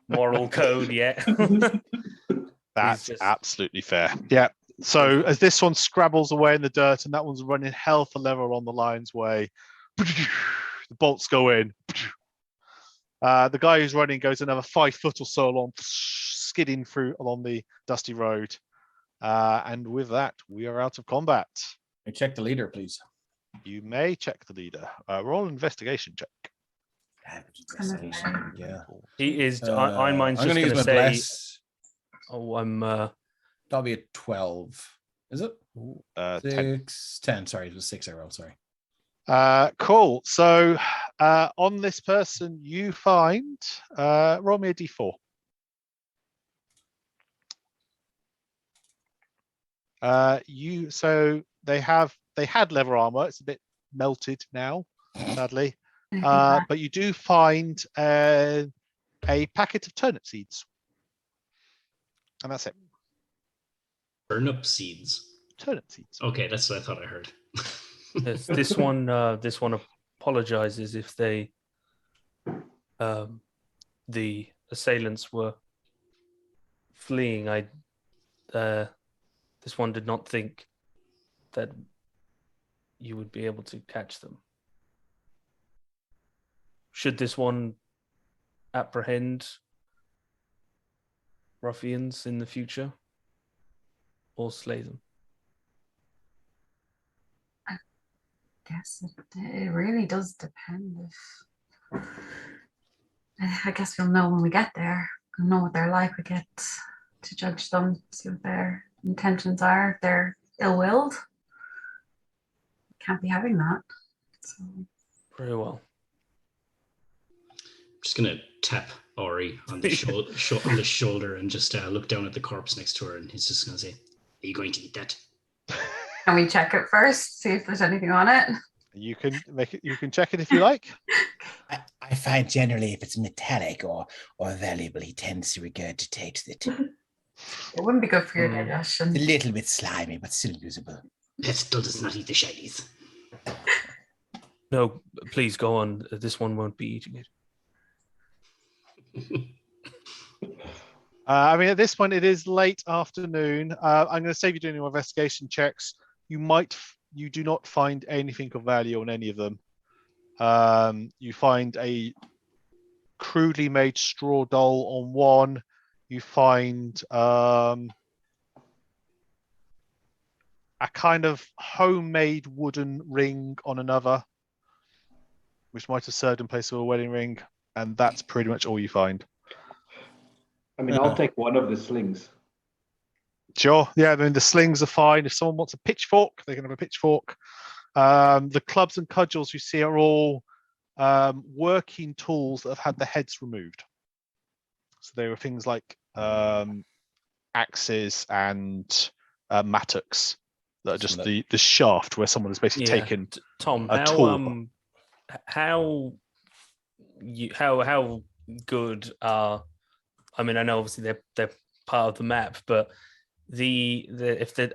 moral code yet. That's absolutely fair. Yeah. So as this one scrabbles away in the dirt and that one's running hell for leather on the lion's way, the bolts go in. The guy who's running goes another 5 foot or so along, skidding through along the dusty road. And with that, we are out of combat. Check the leader, please. You may check the leader. Roll an investigation check. Yeah. He is. Iron Mind's I'm just going to use going to my say. bless. Oh, I'm. That'll be a 12. Is it? 10. 10. Sorry, it was 6 I rolled. Sorry. Cool. So on this person, you find roll me a d4. So they had leather armor. It's a bit melted now, sadly. But you do find a packet of turnip seeds, and that's it. Turnip seeds. Turnip seeds. Okay, that's what I thought I heard. this one apologizes if they, the assailants were fleeing. This one did not think that you would be able to catch them. Should this one apprehend ruffians in the future, or slay them? I guess it really does depend. I guess we'll know when we get there. We'll know what they're like. We get to judge them, see what their intentions are. If they're ill-willed, can't be having that. So. Very well. I'm just gonna tap Ori on the shoulder and just look down at the corpse next to her, and he's just gonna say, "Are you going to eat that?" Can we check it first? See if there's anything on it. You can make it. You can check it if you like. I find generally if it's metallic or valuable, he tends to regurgitate it. It wouldn't be good for your digestion. It's a little bit slimy, but still usable. Pestle does not eat the shinies. No, please go on. This one won't be eating it. I mean, at this point, it is late afternoon. I'm going to save you doing your investigation checks. You do not find anything of value on any of them. You find a crudely made straw doll on one. You find a kind of homemade wooden ring on another, which might have served in place of a wedding ring, and that's pretty much all you find. I mean, I'll take one of the slings. Sure. Yeah, I mean, the slings are fine. If someone wants a pitchfork, they can have a pitchfork. The clubs and cudgels you see are all working tools that have had the heads removed. So they were things like axes and mattocks that are just the shaft where someone has basically taken Tom, a tool. how good are? I mean, I know obviously they're part of the map, but are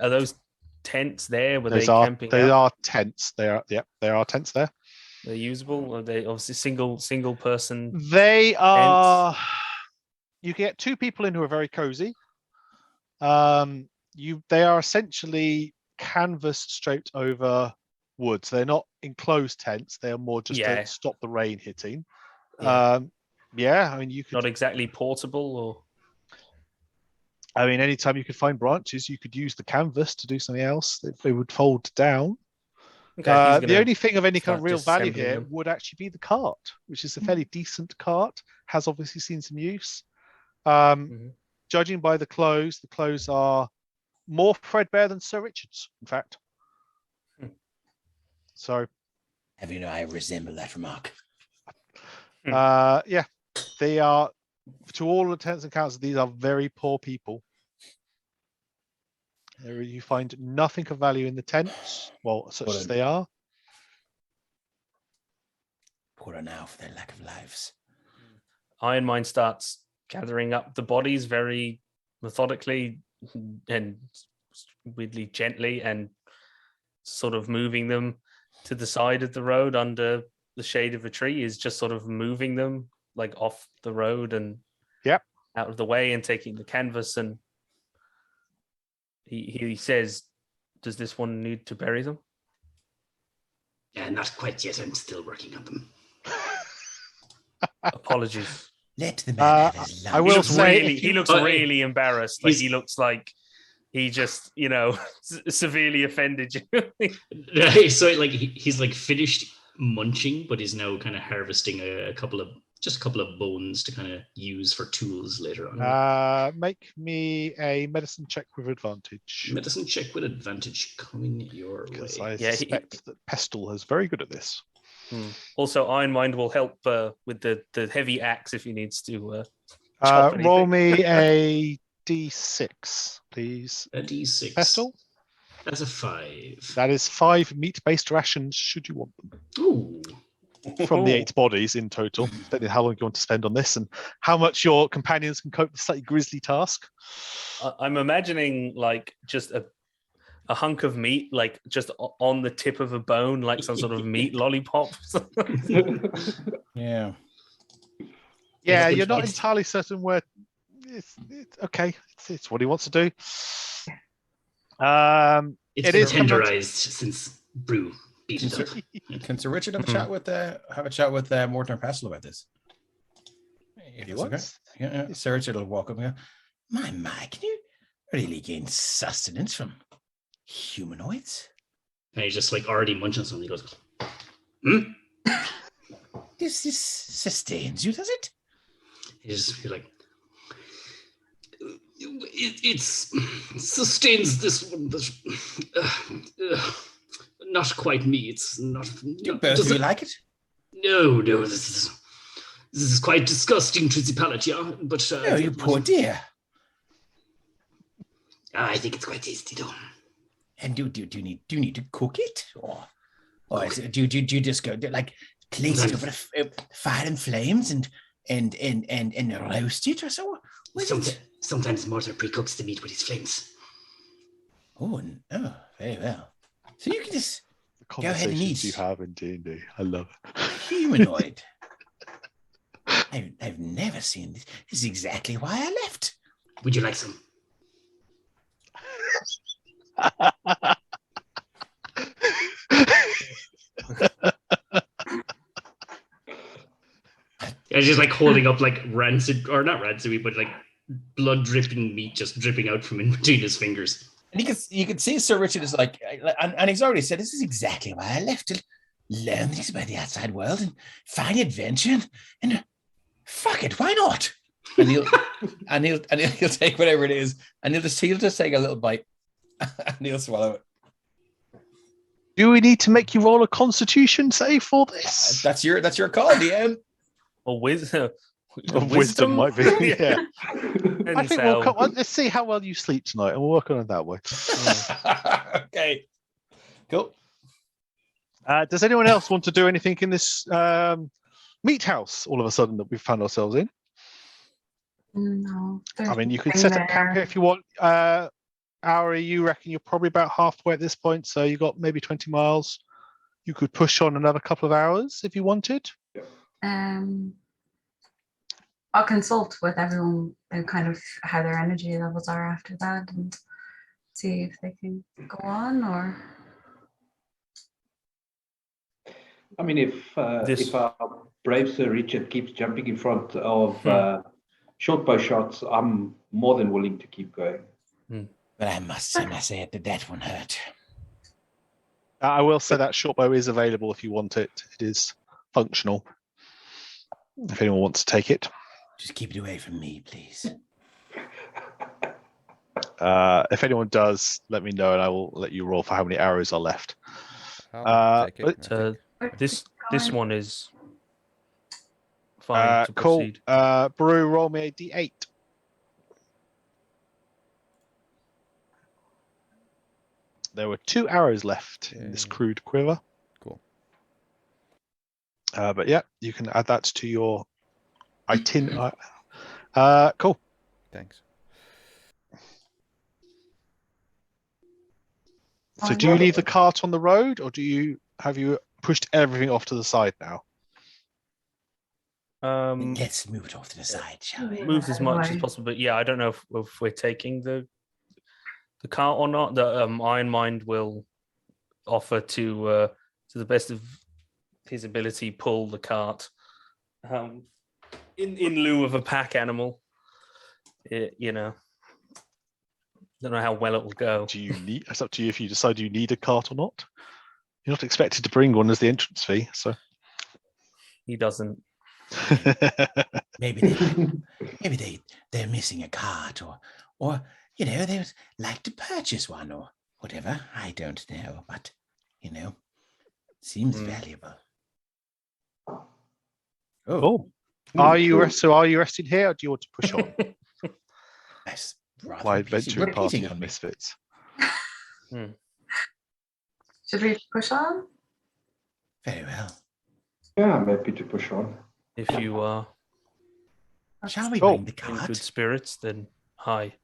those tents there? Were they camping? They are tents. There are tents there. They're usable. Are they obviously single person? They are. You get two people in who are very cozy. They are essentially canvas straight over woods. They're not enclosed tents. They are more just to stop the rain hitting. I mean, you could not exactly portable, or I mean, anytime you could find branches, you could use the canvas to do something else. They would fold down. Okay, the only thing of any kind of real value disassembling here them. would actually be the cart, which is a fairly decent cart. Has obviously seen some use. Judging by the clothes are more threadbare than Sir Richard's, in fact. So, Have you know, I resemble that remark. yeah, they are, to all intents and counts, these are very poor people. You find nothing of value in the tents, well, such as they are. Poor now for their lack of lives. Iron Mine starts gathering up the bodies very methodically and weirdly gently, and sort of moving them to the side of the road under the shade of a tree. Is just sort of moving them like off the road and out of the way, and taking the canvas. And he says, does this one need to bury them? Yeah, not quite yet. I'm still working on them. Apologies. Let the man have his lunch. I will say he looks really embarrassed. Like he looks like he just, severely offended you. So like he's like finished munching, but he's now kind of harvesting a couple of bones to kind of use for tools later on. Make me a medicine check with advantage. Medicine check with advantage coming your way. Because I suspect that Pestle is very good at this. Also, Iron Mind will help with the heavy axe if he needs to. Roll me a d6, please. A d6. Pestle? That's a 5. That is 5 meat-based rations, should you want them. Ooh. From the 8 bodies in total. Depending on how long you want to spend on this and how much your companions can cope with a slightly grisly task. I'm imagining like just a hunk of meat, like just on the tip of a bone, like some sort of meat lollipop. Yeah. Yeah, you're not entirely certain where. It's okay. It's what he wants to do. It's been tenderized since Brew beat it up. Can Sir Richard have a chat with Morton or Pestle about this? If he wants. Okay. Yeah. Sir Richard will walk up and go, my, can you really gain sustenance from humanoids? And he's just like already munching something. He goes, This sustains you, does it? He's like, it sustains this one. Not quite me. It's not. Do both of you like it? No. This is quite disgusting, Principality. But no, you poor dear. I think it's quite tasty, though. And do you need to cook it, or do you just go like place it over the fire and flames and roast it or so? Sometimes Mortar pre-cooks the meat with his flames. Oh, very well. So you can just the go ahead and eat. You have in D&D, I love it. Humanoid. I've never seen this. This is exactly why I left. Would you like some? As he's like holding up like rancid, or not rancid meat, but like blood dripping meat just dripping out from in between his fingers. And you can see Sir Richard is like, and he's already said, this is exactly why I left, to learn things about the outside world and find adventure and fuck it, why not? And he'll take whatever it is, and he'll just take a little bite, and he'll swallow it. Do we need to make you roll a Constitution save for this? That's your call, DM. Or wisdom. Wisdom might be. Yeah. I think how- let's see how well you sleep tonight, and we'll work on it that way. Okay. Cool. Does anyone else want to do anything in this meat house all of a sudden that we've found ourselves in? No. I mean, you could set up camp here if you want. Ari, you reckon you're probably about halfway at this point, so you got maybe 20 miles. You could push on another couple of hours if you wanted. I'll consult with everyone and kind of how their energy levels are after that, and see if they can go on or. I mean, if our brave Sir Richard keeps jumping in front of short bow shots, I'm more than willing to keep going. But I must say that one hurt. I will say that short bow is available if you want it. It is functional. If anyone wants to take it. Just keep it away from me, please. If anyone does, let me know, and I will let you roll for how many arrows are left. I'll take it, I think. This one is fine to cool. proceed. Brew, roll me a d8. There were 2 arrows left in this crude quiver. Cool. But yeah, you can add that to your itinerary. Cool. Thanks. So do you leave the cart on the road, or have you pushed everything off to the side now? Let's move it off to the side, shall we? Moved as much as possible, but yeah, I don't know if we're taking the cart or not. The Iron Mind will offer to the best of his ability pull the cart in lieu of a pack animal. Don't know how well it will go. It's up to you if you decide you need a cart or not. You're not expected to bring one as the entrance fee, so He doesn't. Maybe they're missing a cart, or they would like to purchase one or whatever. I don't know, but seems valuable. Oh, are you resting here, or do you want to push on? That's My adventuring party repeating of on me. misfits. Should we push on? Very well. Yeah, I'm happy to push on. If you are Shall we Cool. bring the in cart? good spirits, then hi.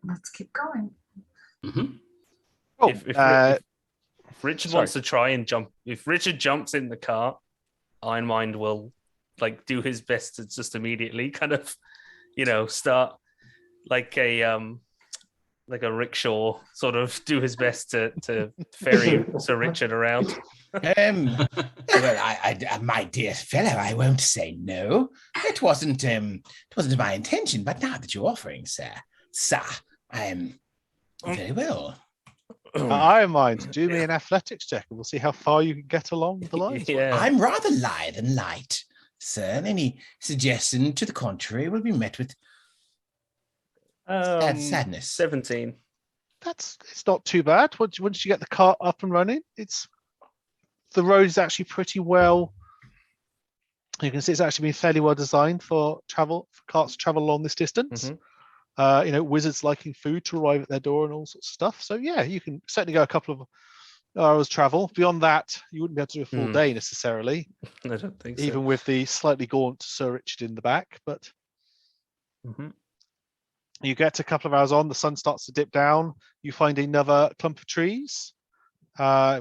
Let's keep going. Oh, If Richard sorry. wants to try and jump, if Richard jumps in the cart, Iron Mind will do his best to just immediately kind of, start like a rickshaw, sort of do his best to ferry Sir Richard around. Well, I, my dear fellow, I won't say no. It wasn't my intention, but now that you're offering, sir, very well. Iron Mind, do me an athletics check, and we'll see how far you can get along the lines. Yeah. I'm rather lithe and light, sir. And any suggestion to the contrary will be met with sadness. 17. It's not too bad. Once you get the cart up and running, the road is actually pretty well. You can see it's actually been fairly well designed for carts to travel along this distance. Wizards liking food to arrive at their door and all sorts of stuff. So yeah, you can certainly go a couple of hours travel. Beyond that, you wouldn't be able to do a full day necessarily, I don't think so. even with the slightly gaunt Sir Richard in the back. But you get a couple of hours on, the sun starts to dip down. You find another clump of trees,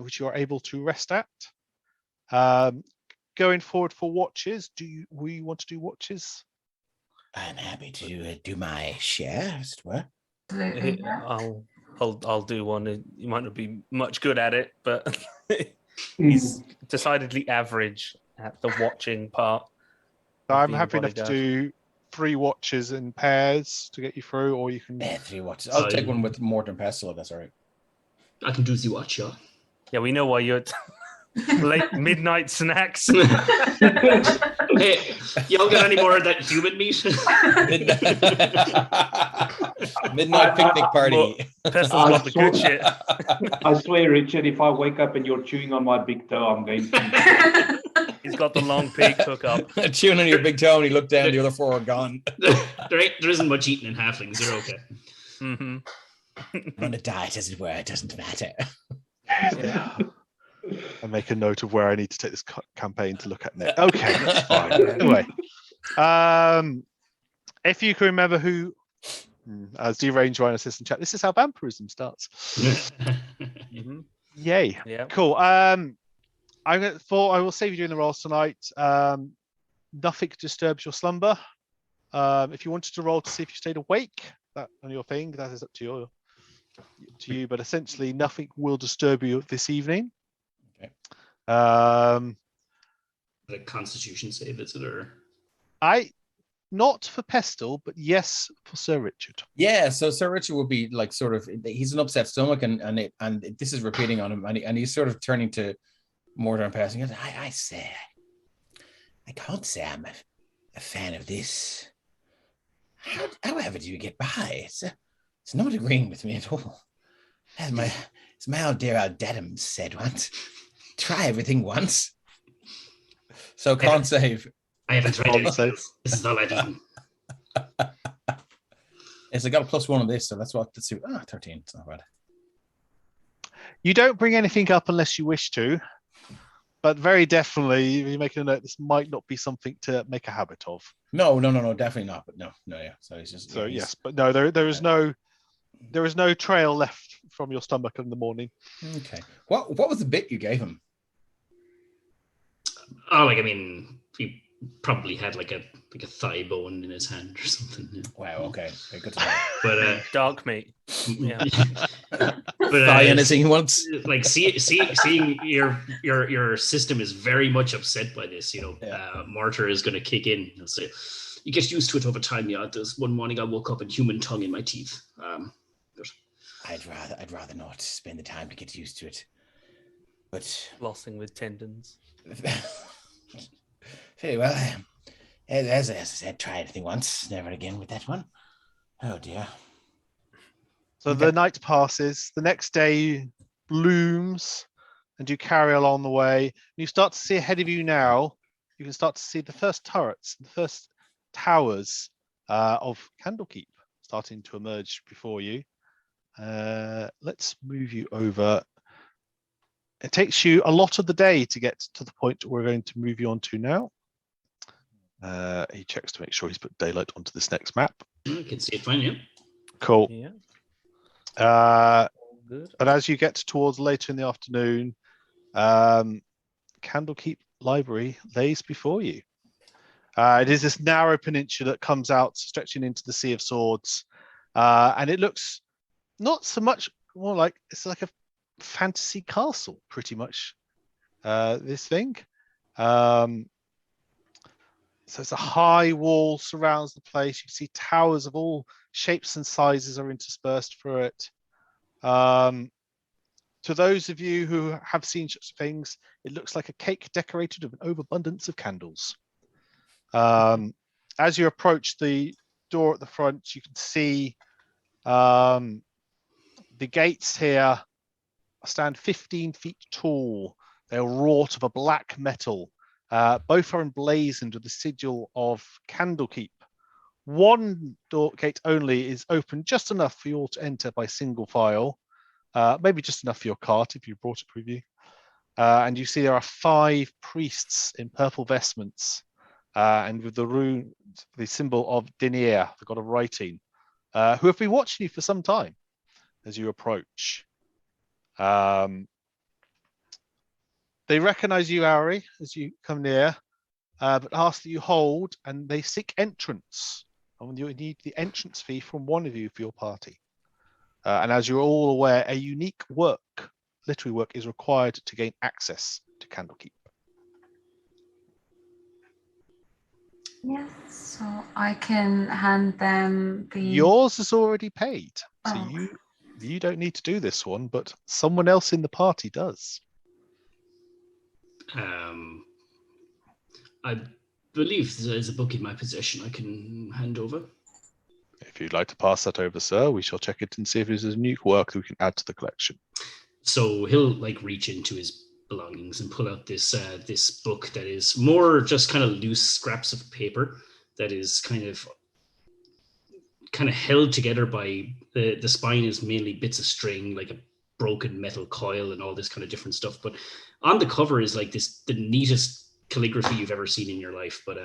which you are able to rest at. Going forward for watches, we want to do watches? I'm happy to do my share, as it were. Absolutely, yeah. I'll do one. You might not be much good at it, but he's decidedly average the watching part. So of I'm being happy enough to bodyguard. do 3 watches in pairs to get you through, or you can. 3 watches. I'll take one with mortar and pestle, if that's all right. I can do the watch, yeah. Yeah, we know why you're late midnight snacks. Hey, y'all got any more of that human meat? Midnight picnic party. Pestle's got the good shit. I swear, Richard, if I wake up and you're chewing on my big toe, I'm going to. He's got the long pig hookup. Chewing on your big toe, and you look down, the other 4 are gone. There isn't much eating in halflings. They're okay. Mm-hmm. On a diet, as it were, it doesn't matter. Yeah. I make a note of where I need to take this campaign to look at next. Okay, that's fine. Anyway, if you can remember who, as deranged Rhino Assistant chat, this is how vampirism starts. Mm-hmm. Yay! Yeah. Cool. I will save you doing the rolls tonight. Nothing disturbs your slumber. If you wanted to roll to see if you stayed awake, that on your thing, that is up to you. But essentially, nothing will disturb you this evening. Okay. The Constitution save, is it, or? Not for Pestle, but yes for Sir Richard. Yeah, so Sir Richard would be like sort of, he's an upset stomach, and this is repeating on him, and he's sort of turning to Mortar and Pestle. I say, I can't say I'm a fan of this. However do you get by? It's not agreeing with me at all. As my old dear Aldedum said once, try everything once. So can't save. I haven't tried Can't anything save. else. This is all I've eaten. Yes, I got a +1 on this, so that's what. Let's see. 13. It's not bad. You don't bring anything up unless you wish to, but very definitely, you're making a note. This might not be something to make a habit of. No, definitely not. But no, yeah. So he's just. So yeah, yes, but no, there is no trail left from your stomach in the morning. Okay. What was the bit you gave him? Oh, I mean, he probably had like a thigh bone in his hand or something. Yeah. Wow. Okay. Good to know. But Dark meat. Yeah. Thigh anything he wants. Like seeing your system is very much upset by this. Mortar is going to kick in. He'll say, "You get used to it over time." Yeah. There's one morning I woke up and human tongue in my teeth. I'd rather not spend the time to get used to it. But Flossing with tendons. very well. As I said, try anything once, never again with that one. Oh dear. So the night passes. The next day looms, and you carry along the way. You start to see ahead of you now. You can start to see the first turrets, the first towers of Candlekeep starting to emerge before you. Let's move you over. It takes you a lot of the day to get to the point we're going to move you on to now. He checks to make sure he's put daylight onto this next map. I can see it fine, yeah. Cool. Yeah. Good. But as you get towards later in the afternoon, Candlekeep Library lays before you. It is this narrow peninsula that comes out, stretching into the Sea of Swords, and it looks not so much more like it's like a fantasy castle, pretty much. This thing. So it's a high wall surrounds the place. You can see towers of all shapes and sizes are interspersed through it. To those of you who have seen such things, it looks like a cake decorated with an overabundance of candles. As you approach the door at the front, you can see the gates here stand 15 feet tall. They are wrought of a black metal. Both are emblazoned with the sigil of Candlekeep. One door gate only is open just enough for you all to enter by single file, maybe just enough for your cart if you brought it with you. And you see there are 5 priests in purple vestments and with the symbol of Denier, the god of writing, who have been watching you for some time as you approach. They recognize you, Ari, as you come near, but ask that you hold, and they seek entrance. And you need the entrance fee from one of you for your party. And as you're all aware, a unique literary work, is required to gain access to Candlekeep. Yes, so I can hand them the. Yours is already paid, so Oh. you don't need to do this one, but someone else in the party does. I believe there's a book in my possession I can hand over. If you'd like to pass that over, sir, we shall check it and see if there's a unique work that we can add to the collection. So he'll like reach into his belongings and pull out this this book that is more just kind of loose scraps of paper that is kind of held together by the spine is mainly bits of string, like a broken metal coil and all this kind of different stuff. But on the cover is like the neatest calligraphy you've ever seen in your life. But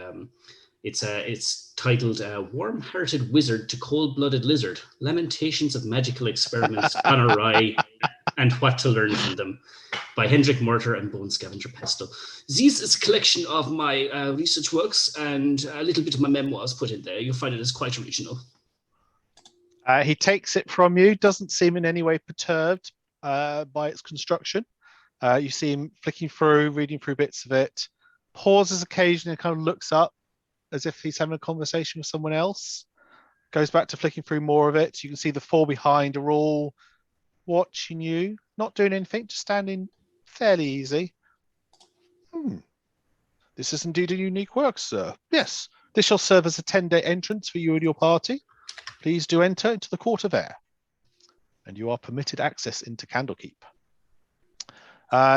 it's titled "Warm-Hearted Wizard to Cold-Blooded Lizard: Lamentations of Magical Experiments Gone Awry and What to Learn from Them," by Hendrik Mortar and Bone Scavenger Pestle. This is a collection of my research works and a little bit of my memoirs put in there. You'll find it is quite original. He takes it from you, doesn't seem in any way perturbed by its construction. You see him flicking through, reading through bits of it, pauses occasionally and kind of looks up as if he's having a conversation with someone else, goes back to flicking through more of it. You can see the four behind are all watching you, not doing anything, just standing fairly easy. This is indeed a unique work, sir. Yes, this shall serve as a 10-day entrance for you and your party. Please do enter into the Court of Air, and you are permitted access into Candlekeep.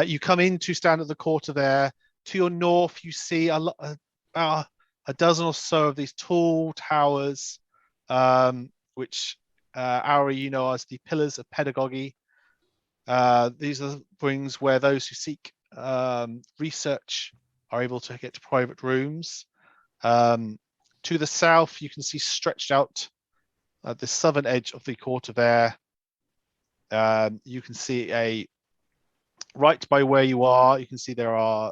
You come in to stand at the Court of Air. To your north, you see about a dozen or so of these tall towers, which Auri, you know, as the pillars of pedagogy. These are rings where those who seek research are able to get to private rooms. To the south, you can see stretched out at the southern edge of the Court of Air. You can see right by where you are, you can see there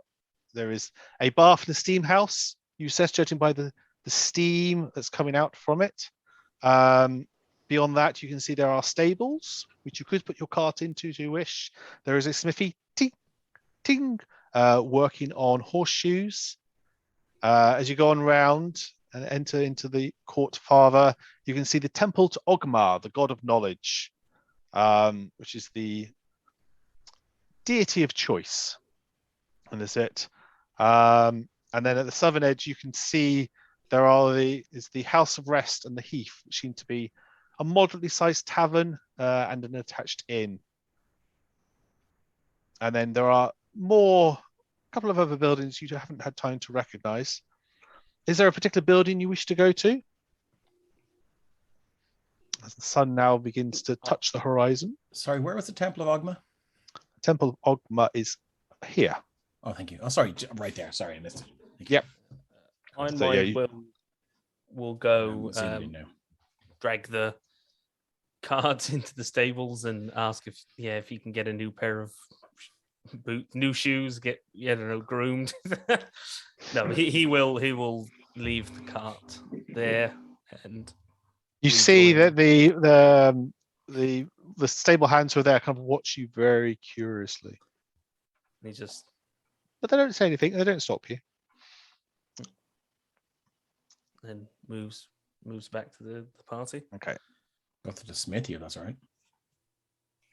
is a bath and a steam house. You said, judging by the steam that's coming out from it. Beyond that, you can see there are stables, which you could put your cart into if you wish. There is a smithy, ting, ting, working on horseshoes. As you go on round and enter into the court farther, you can see the temple to Ogmar, the god of knowledge, which is the deity of choice. And that's it. And then at the southern edge, you can see there is the House of Rest and the Heath, which seem to be a moderately sized tavern and an attached inn. And then there are a couple of other buildings you haven't had time to recognize. Is there a particular building you wish to go to? As the sun now begins to touch the horizon. Sorry, where was the Temple of Ogma? Temple of Ogma is here. Oh, thank you. Oh, sorry, right there. Sorry, I missed it. Yep. We'll go drag the cards into the stables and ask if he can get a new pair of new shoes, get groomed. No, he will leave the cart there, and you see that the stable hands who are there kind of watch you very curiously. But they don't say anything. They don't stop you. Then moves back to the party. Okay. Go to the smithy, if that's all right.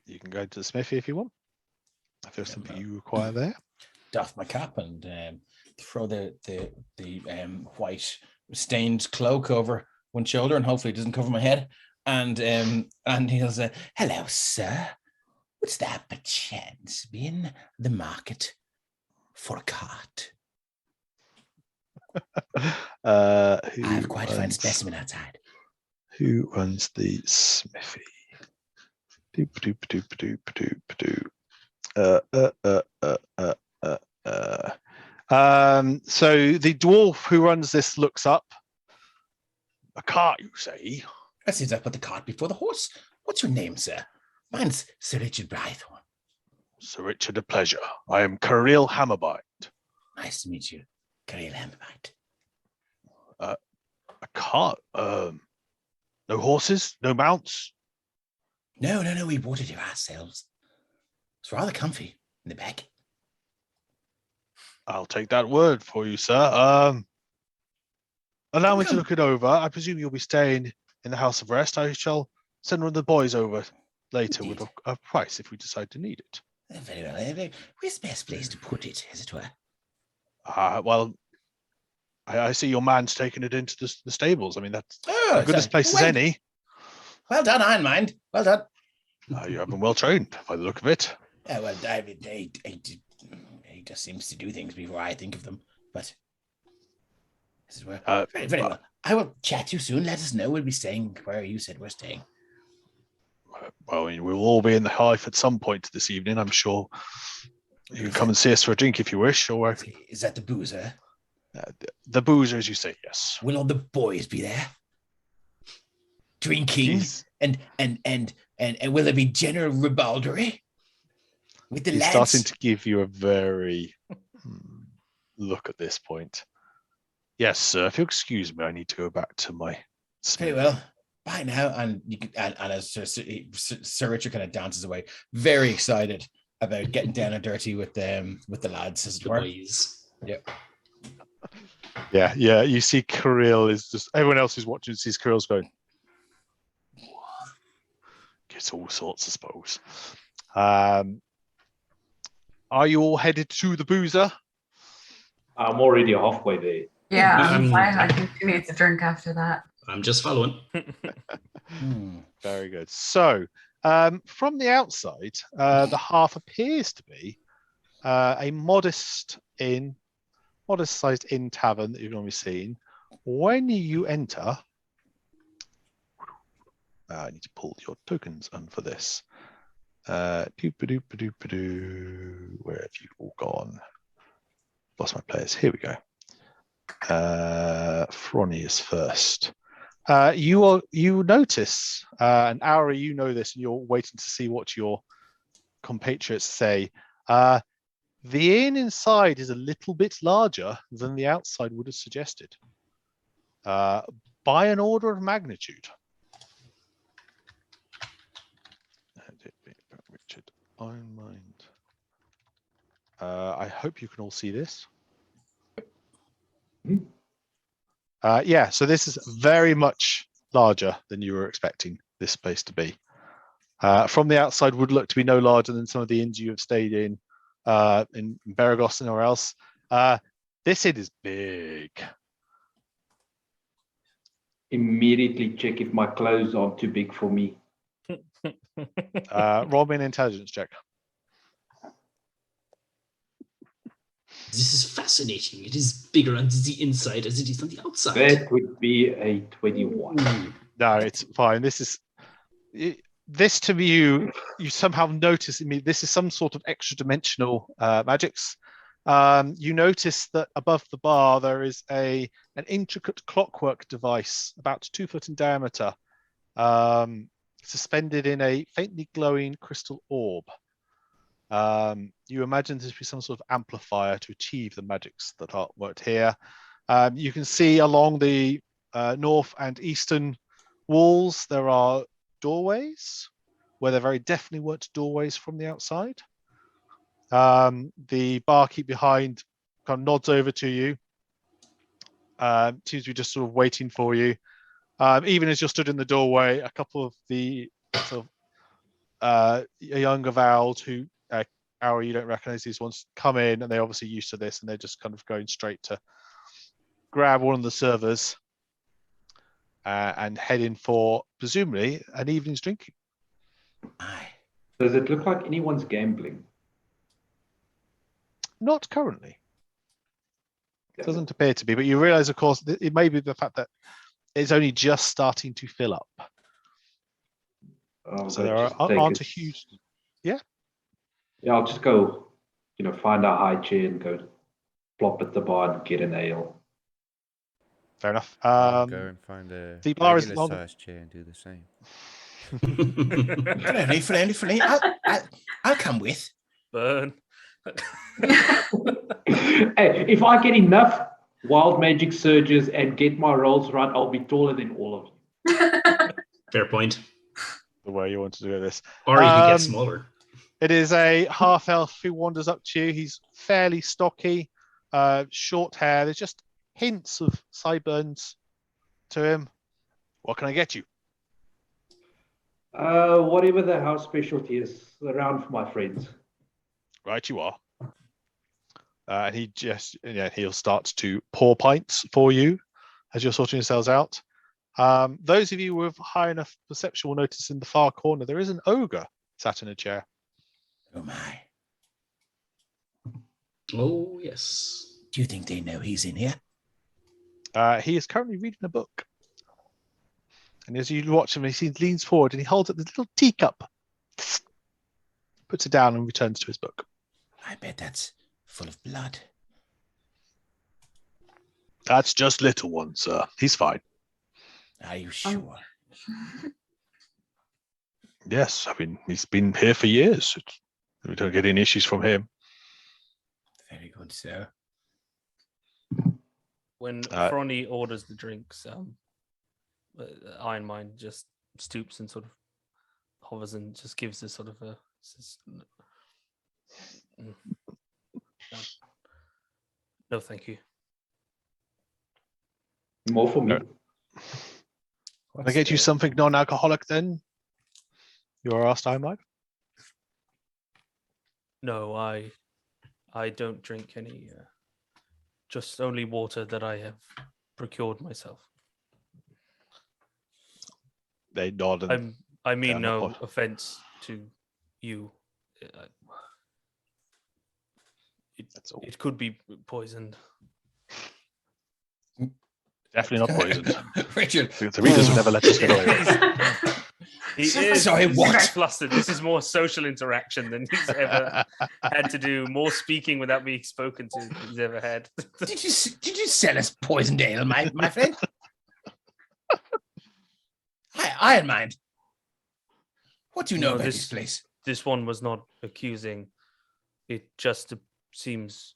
You can go to the smithy if you want. If there's something you require there. Doff my cap and throw the white stained cloak over one shoulder, and hopefully it doesn't cover my head. And he'll say, "Hello, sir. Would that perchance be in the market for a cart? I have quite a fine specimen outside." Who runs the smithy? So the dwarf who runs this looks up. A cart, you say? I see that put the cart before the horse. What's your name, sir? Mine's Sir Richard Brythorn. Sir Richard, a pleasure. I am Caril Hammerbite. Nice to meet you, Caril Hammerbite. A cart? No horses? No mounts? No, we bought it ourselves. It's rather comfy in the back. I'll take that word for you, sir. Allow me to look it over. I presume you'll be staying in the house of rest. I shall send one of the boys over later with a price if we decide to need it. Very well. Where's the best place to put it, as it were? Well, I see your man's taken it into the stables. I mean, that's Oh, as good a place as any. Well done, Iron Mind. Well done. You have been well trained by the look of it. Well, he just seems to do things before I think of them. But as it were, very, very well. I will chat to you soon. Let us know. We'll be staying where you said we're staying. Well, we'll all be in the Hive at some point this evening, I'm sure. You can come and see us for a drink if you wish. Or is that the boozer? The boozer, as you say, yes. Will all the boys be there? Drinking and will there be general ribaldry with the He's lads? starting to give you a very look at this point. Yes, sir. If you'll excuse me, I need to go back to my. Very well. Bye now, and you can, and as Sir Richard kind of dances away, very excited about getting down and dirty with the lads, as it were. Boys. Yep. Yeah. You see, Kirill is just everyone else who's watching sees Kirill's going. Gets all sorts, I suppose. Are you all headed to the boozer? I'm already halfway there. Yeah, I'm fine. I think you need to drink after that. I'm just following. Very good. So, from the outside, the Hearth appears to be a modest-sized inn tavern that you've normally seen. When you enter, I need to pull your tokens on for this. Where have you all gone? Lost my players. Here we go. Fronny is first. You notice, and Auri, you know this, and you're waiting to see what your compatriots say. The inn inside is a little bit larger than the outside would have suggested, by an order of magnitude. Richard, Iron Mind. I hope you can all see this. So this is very much larger than you were expecting this place to be. From the outside would look to be no larger than some of the inns you have stayed in Beragos and or else. This inn is big. Immediately check if my clothes aren't too big for me. Roll me an intelligence check. This is fascinating. It is bigger on the inside as it is on the outside. That would be a 21. No, it's fine. This to me, you somehow notice. I mean, this is some sort of extra dimensional magics. You notice that above the bar there is an intricate clockwork device about 2 foot in diameter, suspended in a faintly glowing crystal orb. You imagine this to be some sort of amplifier to achieve the magics that are worked here. You can see along the north and eastern walls there are doorways where there very definitely weren't doorways from the outside. The barkeep behind kind of nods over to you. Seems to be just sort of waiting for you. Even as you're stood in the doorway, a couple of the sort of younger Vowels who Auri, you don't recognize these ones, come in, and they're obviously used to this, and they're just kind of going straight to grab one of the servers and head in for presumably an evening's drinking. Does it look like anyone's gambling? Not currently. It doesn't appear to be, but you realize, of course, it may be the fact that it's only just starting to fill up. So there aren't a huge. Yeah, I'll just go, find a high chair and go plop at the bar and get an ale. Fair enough. I'll go and find a the bar is regular long. sized chair and do the same. Friendly. I'll come with. Burn. Hey, if I get enough wild magic surges and get my rolls right, I'll be taller than all of you. Fair point. The way you want to do this. Or you can get smaller. It is a half elf who wanders up to you. He's fairly stocky, short hair. There's just hints of sideburns to him. What can I get you? Whatever the house specialty is, around for my friends. Right, you are. And he'll start to pour pints for you as you're sorting yourselves out. Those of you with high enough perception will notice in the far corner there is an ogre sat in a chair. Oh my. Oh, yes. Do you think they know he's in here? He is currently reading a book. And as you watch him, he leans forward and he holds up this little teacup, puts it down and returns to his book. I bet that's full of blood. That's just little one, sir. He's fine. Are you sure? Yes, I mean, he's been here for years. We don't get any issues from him. Very good, sir. When Fronny orders the drinks, Iron Mind just stoops and sort of hovers and just gives a sort of a. No, thank you. More for me. Can I get you something non-alcoholic then? You are asked, Iron Mind? No, I don't drink any. Just only water that I have procured myself. They nod. And I mean no not- offense to you. That's all. It could be poisoned. Definitely not poisoned. Richard. The readers would never let us get away with it. He is Sorry, what? he's flustered. This is more social interaction than he's ever had to do. More speaking without being spoken to than he's ever had. Did you sell us poisoned ale, my friend? Hi, Iron Mind. What do you know about this place? This one was not accusing. It just seems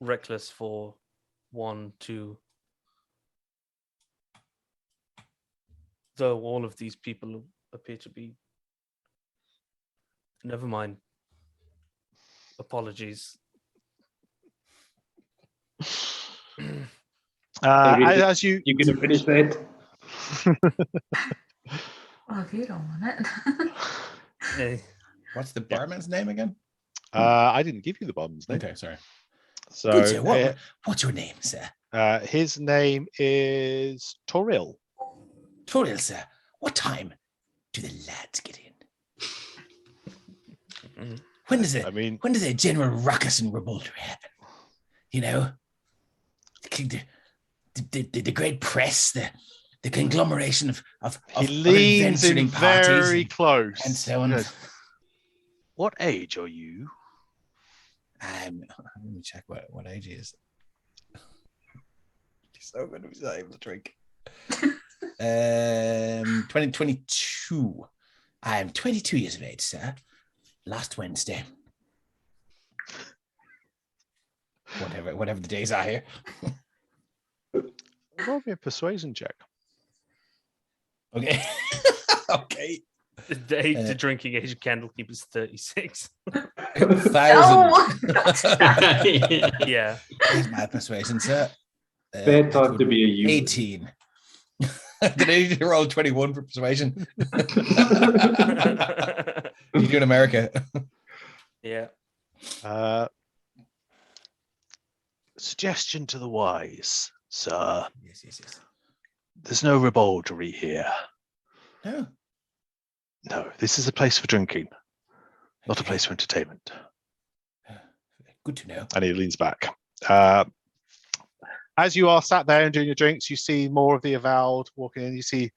reckless for one to. Though all of these people appear to be. Never mind. Apologies. As you gonna finish that? Well, if you don't want it. What's the barman's name again? I didn't give you the bomb's name. Okay, sorry. So Good, sir. What's your name, sir? His name is Toril. Toriel, sir. What time do the lads get in? When does it? I mean, When does a general ruckus and revoltery happen? You know, the great press, the conglomeration of he leans in adventuring parties very close and so on. He goes, what age are you? Let me check what age he is. He's so good he's not able to drink. 2022. I am 22 years of age, sir. Last Wednesday. Whatever the days are here. Roll me a persuasion check. Okay. Okay. The drinking age of Candlekeep is 36. 1,000. No! Yeah. Here's my persuasion, sir. Bad time to be a youth. 18. Did I need to roll 21 for persuasion? You do in America. Yeah. Suggestion to the wise, sir. Yes. There's no ribaldry here. No. No, this is a place for drinking, not a Okay. place for entertainment. Good to know. And he leans back. As you are sat there and doing your drinks, you see more of the avowed walking in. You see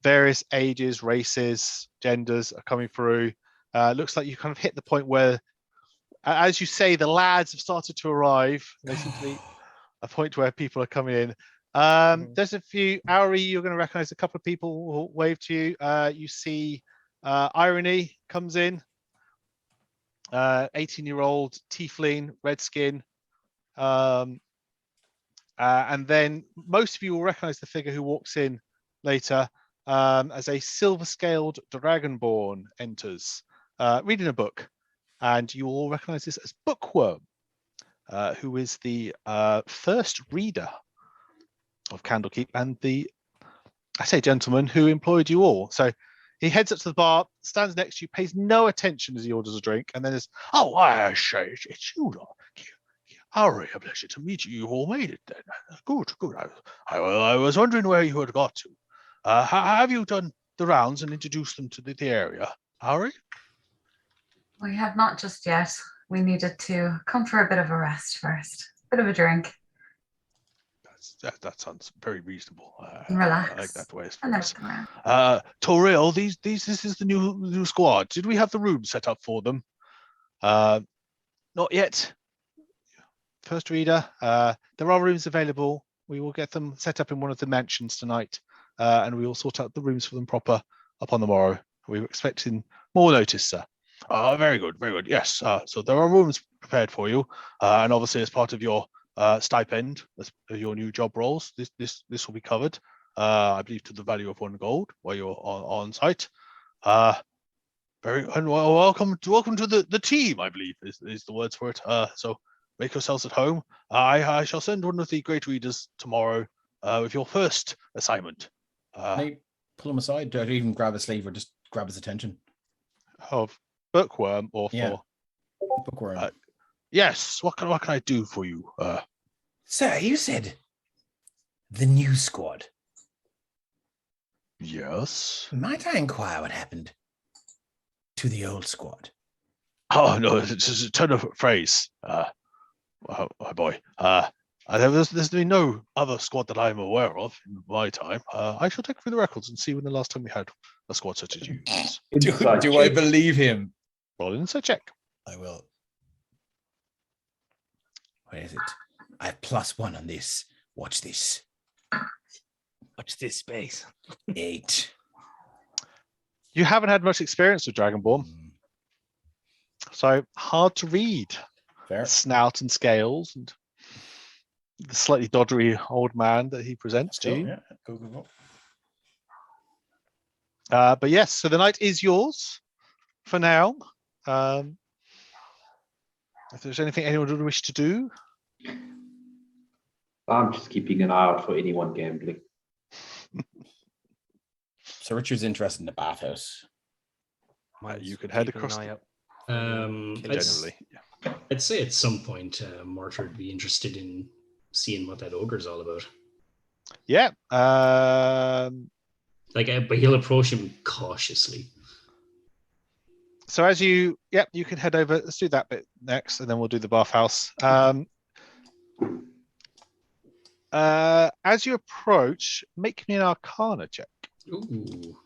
various ages, races, genders are coming through. Looks like you kind of hit the point where, as you say, the lads have started to arrive. They seem to be a point where people are coming in. There's a few. Auri, you're going to recognize a couple of people who wave to you. You see Irony comes in. 18-year-old tiefling, red skin. And then most of you will recognize the figure who walks in later as a silver-scaled dragonborn enters, reading a book. And you all recognize this as Bookworm, who is the first reader of Candlekeep and the, I say, gentleman who employed you all. So he heads up to the bar, stands next to you, pays no attention as he orders a drink, and then is, oh, I say, it's you lot. Harry, a pleasure to meet you. You all made it then. Good, good. I was wondering where you had got to. Have you done the rounds and introduced them to the area, Harry? We have not just yet. We needed to come for a bit of a rest first. Bit of a drink. That sounds very reasonable. Relax. I like that way. And then come around. Toriel, this is the new squad. Did we have the room set up for them? Not yet. First reader, there are rooms available. We will get them set up in one of the mansions tonight, and we will sort out the rooms for them proper upon the morrow. We were expecting more notice, sir. Very good, very good. Yes, so there are rooms prepared for you, and obviously as part of your stipend, as your new job roles, this will be covered. I believe to the value of 1 gold while you're on site. Very and welcome to the team. I believe is the words for it. So make yourselves at home. I shall send one of the great readers tomorrow with your first assignment. Can I pull him aside? Do I even grab his sleeve or just grab his attention? Of bookworm or Yeah. for Bookworm. yes. What can I do for you? Sir, you said the new squad. Yes. Might I inquire what happened to the old squad? Oh no, it's just a turn of phrase. Oh boy. There's been no other squad that I'm aware of in my time. I shall take through the records and see when the last time we had a squad such as you. Do I believe him? Roll an insight check. I will. Where is it? I have +1 on this. Watch this. Watch this space. 8. You haven't had much experience with Dragonborn, so hard to read. Fair. Snout and scales and the slightly doddery old man that he presents to you. Yeah. Go. But yes, so the night is yours for now. If there's anything anyone would wish to do. I'm just keeping an eye out for anyone gambling. So Richard's interested in the bathhouse. You could head Keeping an across eye the- out. generally. I'd say at some point, Mortar would be interested in seeing what that ogre's all about. Yeah. But he'll approach him cautiously. So as you can head over. Let's do that bit next, and then we'll do the bathhouse. As you approach, make me an Arcana check. Ooh.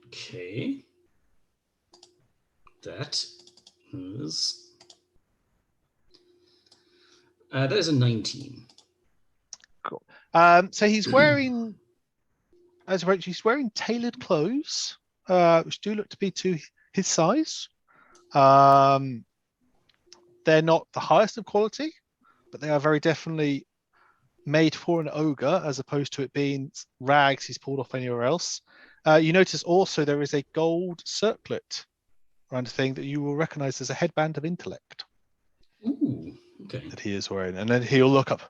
Okay. That is a 19. Cool. So he's wearing, as you approach, he's wearing tailored clothes, which do look to be to his size. They're not the highest of quality, but they are very definitely made for an ogre, as opposed to it being rags he's pulled off anywhere else. You notice also there is a gold circlet around the thing that you will recognize as a headband of intellect. Ooh, okay. That he is wearing. And then he'll look up.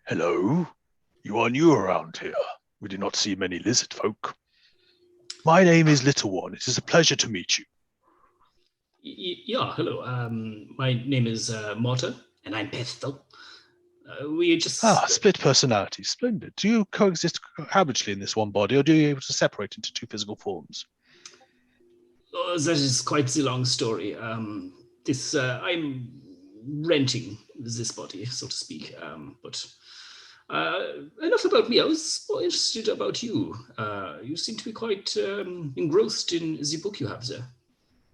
Hello, you are new around here. We do not see many lizard folk. My name is Little One. It is a pleasure to meet you. Yeah, hello. My name is Mortar, and I'm Pistol. We just... Split personality. Splendid. Do you coexist habitually in this one body, or do you able to separate into 2 physical forms? Oh, that is quite the long story. I'm renting this body, so to speak. But enough about me. I was more interested about you. You seem to be quite engrossed in the book you have there.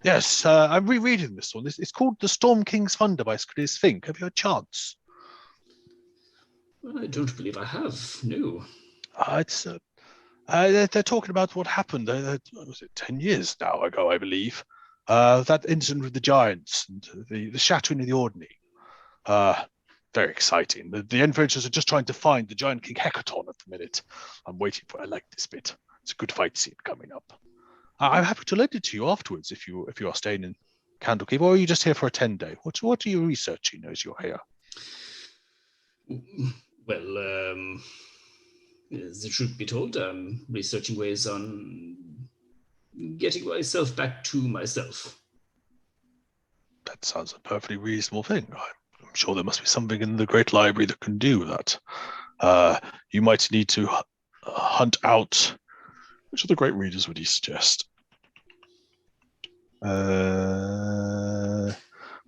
Yes, I'm rereading this one. It's called The Storm King's Thunder by Chris Fink. Have you had a chance? I don't believe I have. No. They're talking about what happened. Was it 10 years now ago, I believe? That incident with the giants and the shattering of the ordinary. Very exciting. The adventurers are just trying to find the giant king Hecaton at the minute. I like this bit. It's a good fight scene coming up. I'm happy to lend it to you afterwards if you are staying in Candlekeep, or are you just here for a 10-day? What are you researching as you're here? Well, the truth be told, I'm researching ways on getting myself back to myself. That sounds a perfectly reasonable thing. I'm sure there must be something in the Great Library that can do that. You might need to hunt out. Which of the great readers would you suggest?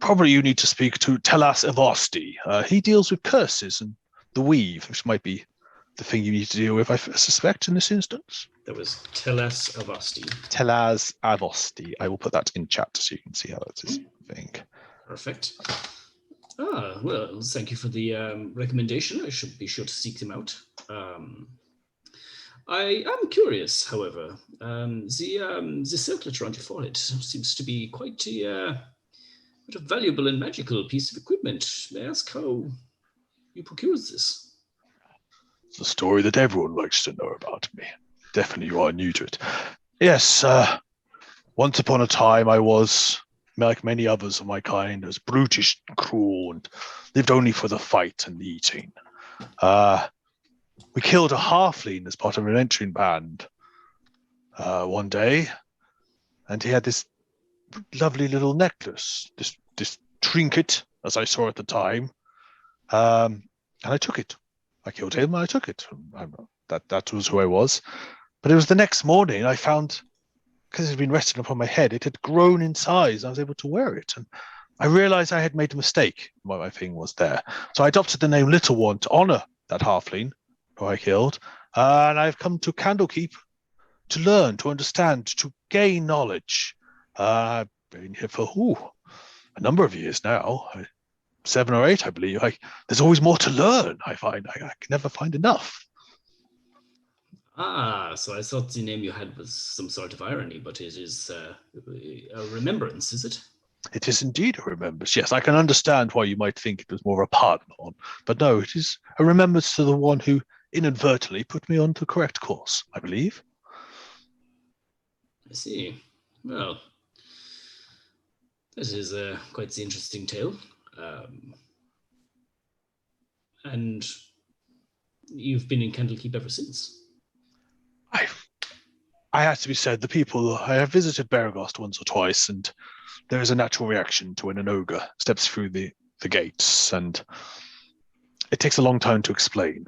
Probably you need to speak to Telas Evosti. He deals with curses and the weave, which might be the thing you need to deal with, I suspect, in this instance. That was Telas Avasti. Telas Avosti. I will put that in chat so you can see how that is thing. Perfect. Well, thank you for the recommendation. I should be sure to seek them out. I am curious, however. The circlet around your forehead seems to be quite a valuable and magical piece of equipment. May I ask how you procured this? It's a story that everyone likes to know about me. Definitely you are new to it. Yes, once upon a time I was, like many others of my kind, as brutish and cruel and lived only for the fight and the eating. We killed a halfling as part of an entering band one day, and he had this lovely little necklace, this trinket, as I saw at the time, and I took it. I killed him and I took it. That was who I was. But it was the next morning I found, because it had been resting upon my head, it had grown in size. I was able to wear it. And I realized I had made a mistake while my thing was there. So I adopted the name Little One to honor that halfling who I killed. And I've come to Candlekeep to learn, to understand, to gain knowledge. I've been here for a number of years now. 7 or 8, I believe. There's always more to learn, I find. I can never find enough. So I thought the name you had was some sort of irony, but it is a remembrance, is it? It is indeed a remembrance. Yes, I can understand why you might think it was more of a pardon on, but no, it is a remembrance to the one who inadvertently put me on the correct course, I believe. I see. Well, this is quite the interesting tale. And you've been in Candlekeep ever since? I have to be said, the people, I have visited Beregost once or twice, and there is a natural reaction to when an ogre steps through the gates, and it takes a long time to explain.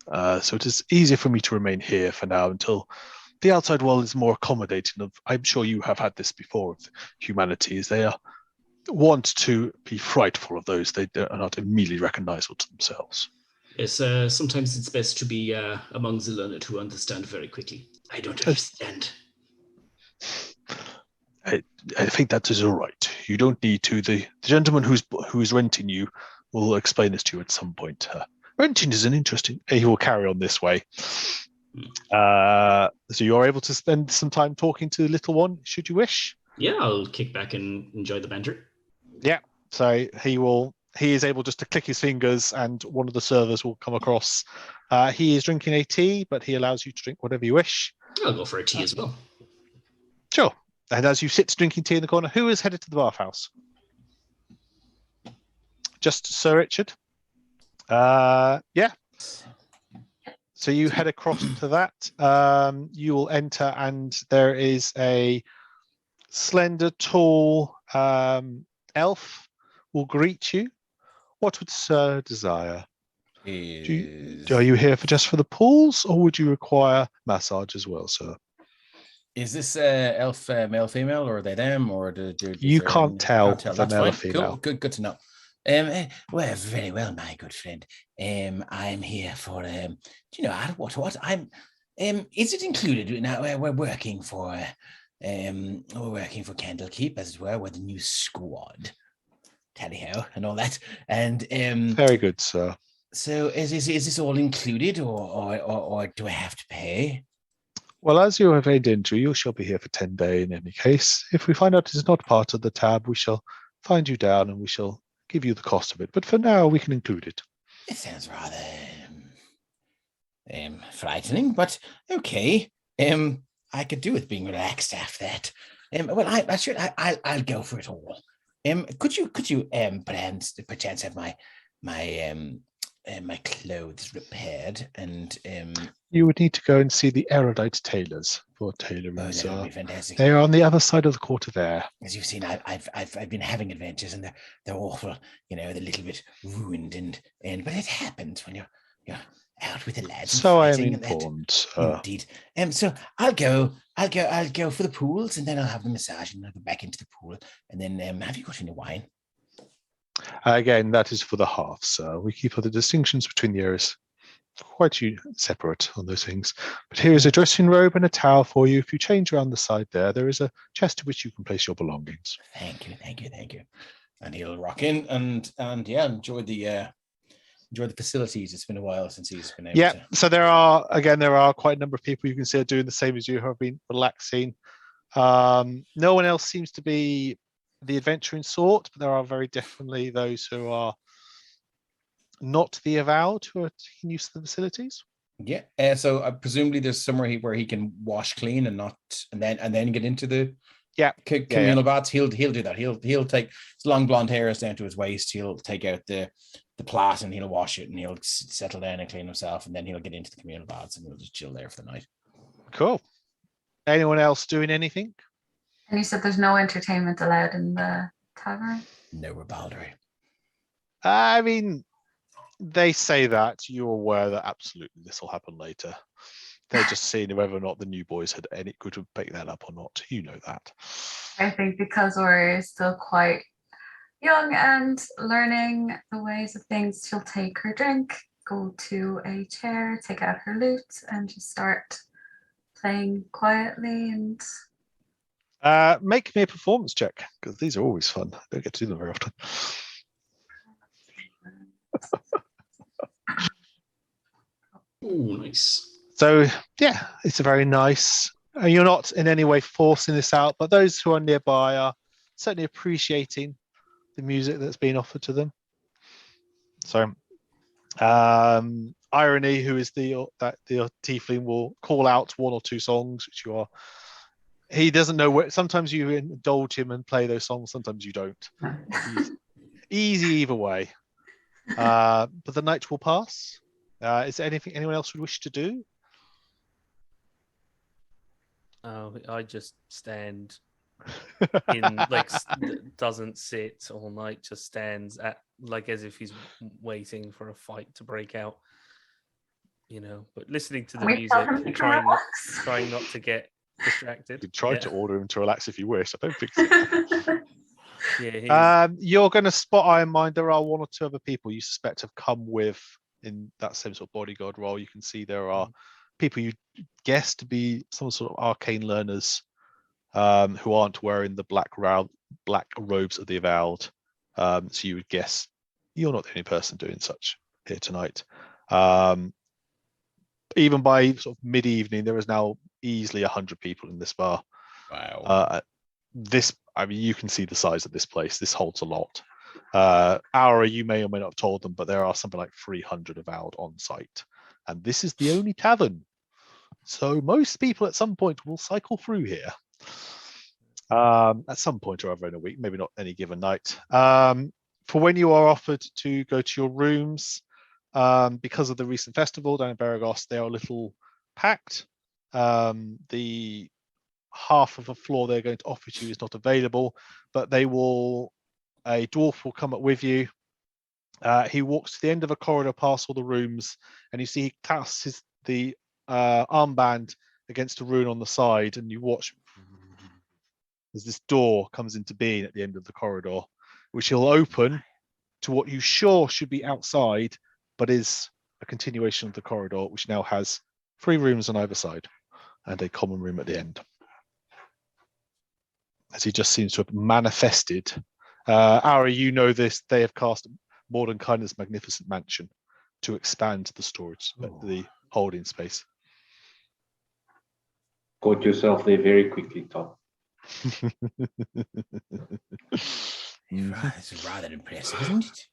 So it is easier for me to remain here for now until the outside world is more accommodating of, I'm sure you have had this before, of humanities. They want to be frightful of those they are not immediately recognizable to themselves. Yes, sometimes it's best to be among the learned who understand very quickly. I don't understand. I think that is all right. You don't need to. The gentleman who is renting you will explain this to you at some point. Renting is an interesting. He will carry on this way. So you are able to spend some time talking to the little one, should you wish. Yeah, I'll kick back and enjoy the banter. Yeah. So he is able just to click his fingers, and one of the servers will come across. He is drinking a tea, but he allows you to drink whatever you wish. I'll go for a tea as well. Sure. And as you sit drinking tea in the corner, who is headed to the bathhouse? Just Sir Richard? Yeah. So you head across to that. You will enter, and there is a slender, tall elf will greet you. What would Sir desire? Are you here just for the pools, or would you require massage as well, sir? Is this elf male, female, or are they them, or you can't tell the That's male fine. or female. Cool. Good to know. Well, very well, my good friend. I'm here for do you know what I'm? Is it included now? We're working for Candlekeep, as it were. We're the new squad, tally-ho, and all that. And very good, sir. So is this all included, or do I have to pay? Well, as you have entered into, you shall be here for 10 days in any case. If we find out it is not part of the tab, we shall find you down and we shall give you the cost of it. But for now, we can include it. It sounds rather frightening, but okay. I could do with being relaxed after that. Well, I'll go for it all. Could you perchance have my my clothes repaired, and You would need to go and see the erudite tailors for tailoring, that would sir. be fantastic. They are on the other side of the quarter there. As you've seen, I've been having adventures, and they're awful. They're a little bit ruined, but it happens when you're out with the lads. So I am fighting and that. informed, sir. Indeed. So I'll go for the pools, and then I'll have the massage, and I'll go back into the pool, and then have you got any wine? Again, that is for the half, sir. We keep the distinctions between the areas quite separate on those things. But here is a dressing robe and a towel for you. If you change around the side there is a chest to which you can place your belongings. Thank you. And he'll rock in and enjoy the facilities. It's been a while since he's been able to. So there are quite a number of people you can see are doing the same as you, who have been relaxing. No one else seems to be the adventuring sort, but there are very definitely those who are not the avowed who are taking use of the facilities. Yeah. So presumably there's somewhere where he can wash clean and then get into the communal baths. He'll do that. He'll take his long blonde hair is down to his waist. He'll take out the plait and he'll wash it, and he'll settle down and clean himself, and then he'll get into the communal baths and he'll just chill there for the night. Cool. Anyone else doing anything? And you said there's no entertainment allowed in the tavern? No ribaldry. I mean, they say that. You're aware that absolutely this will happen later. They're just seeing whether or not the new boys had any good to pick that up or not. You know that. I think because Ori is still quite young and learning the ways of things, she'll take her drink, go to a chair, take out her lute, and just start playing quietly. And make me a performance check, because these are always fun. I don't get to do them very often. Oh, nice. So yeah, it's a very nice. You're not in any way forcing this out, but those who are nearby are certainly appreciating the music that's being offered to them. So Irony, who is the tiefling, will call out one or two songs which you are. He doesn't know where. Sometimes you indulge him and play those songs, sometimes you don't. Easy either way. But the night will pass. Is there anything anyone else would wish to do? I just stand in doesn't sit all night, just stands at as if he's waiting for a fight to break out, but listening to the music and trying not to get distracted. You could try to order him to relax if you wish. I don't think so. Yeah, you're going to spot, I in mind, there are one or two other people you suspect have come with in that same sort of bodyguard role. You can see there are people you guess to be some sort of arcane learners who aren't wearing the black robes of the avowed. So you would guess you're not the only person doing such here tonight. Even by sort of mid-evening, there is now easily 100 people in this bar. Wow. You can see the size of this place. This holds a lot. Aura, you may or may not have told them, but there are something like 300 avowed on site. And this is the only tavern. So most people at some point will cycle through here. At some point or other in a week, maybe not any given night. For when you are offered to go to your rooms, because of the recent festival down in Beragos, they are a little packed. The half of a floor they're going to offer to you is not available, but a dwarf will come up with you. He walks to the end of a corridor past all the rooms, and you see he casts the armband against a rune on the side, and you watch as this door comes into being at the end of the corridor, which he'll open to what you sure should be outside, but is a continuation of the corridor, which now has 3 rooms on either side and a common room at the end. As he just seems to have manifested. Ari, you know this, they have cast Mordenkainen's magnificent mansion to expand the storage, the holding space. Got yourself there very quickly, Tom. It's rather impressive, isn't it?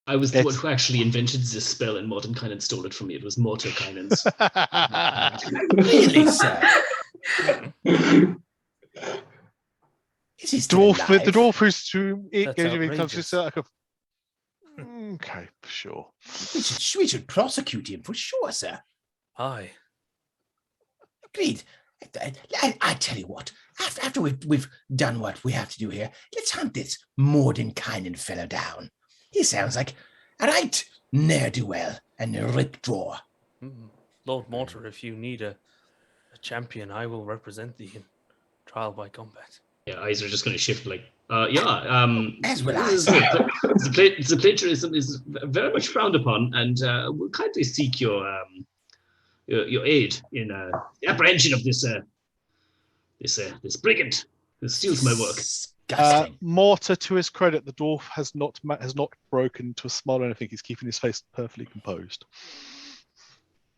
I was the one who actually invented this spell, and Mordenkainen stole it from me. It was Mordenkainen's. Really, sir? The dwarf who's to That's engaging comes just like a Okay, sure. We should prosecute him for sure, sir. Aye. Agreed. I tell you what, after we've done what we have to do here, let's hunt this Mordenkainen fellow down. He sounds like a right ne'er-do-well and a rip drawer. Lord Mortar, if you need a champion, I will represent thee in trial by combat. Yeah, eyes are just going to shift like, As will this I. is the plagiarism is very much frowned upon, and we'll kindly seek your aid in the apprehension of this brigand who steals my work. Disgusting. Mortar, to his credit, the dwarf has not broken into a smile or anything. He's keeping his face perfectly composed.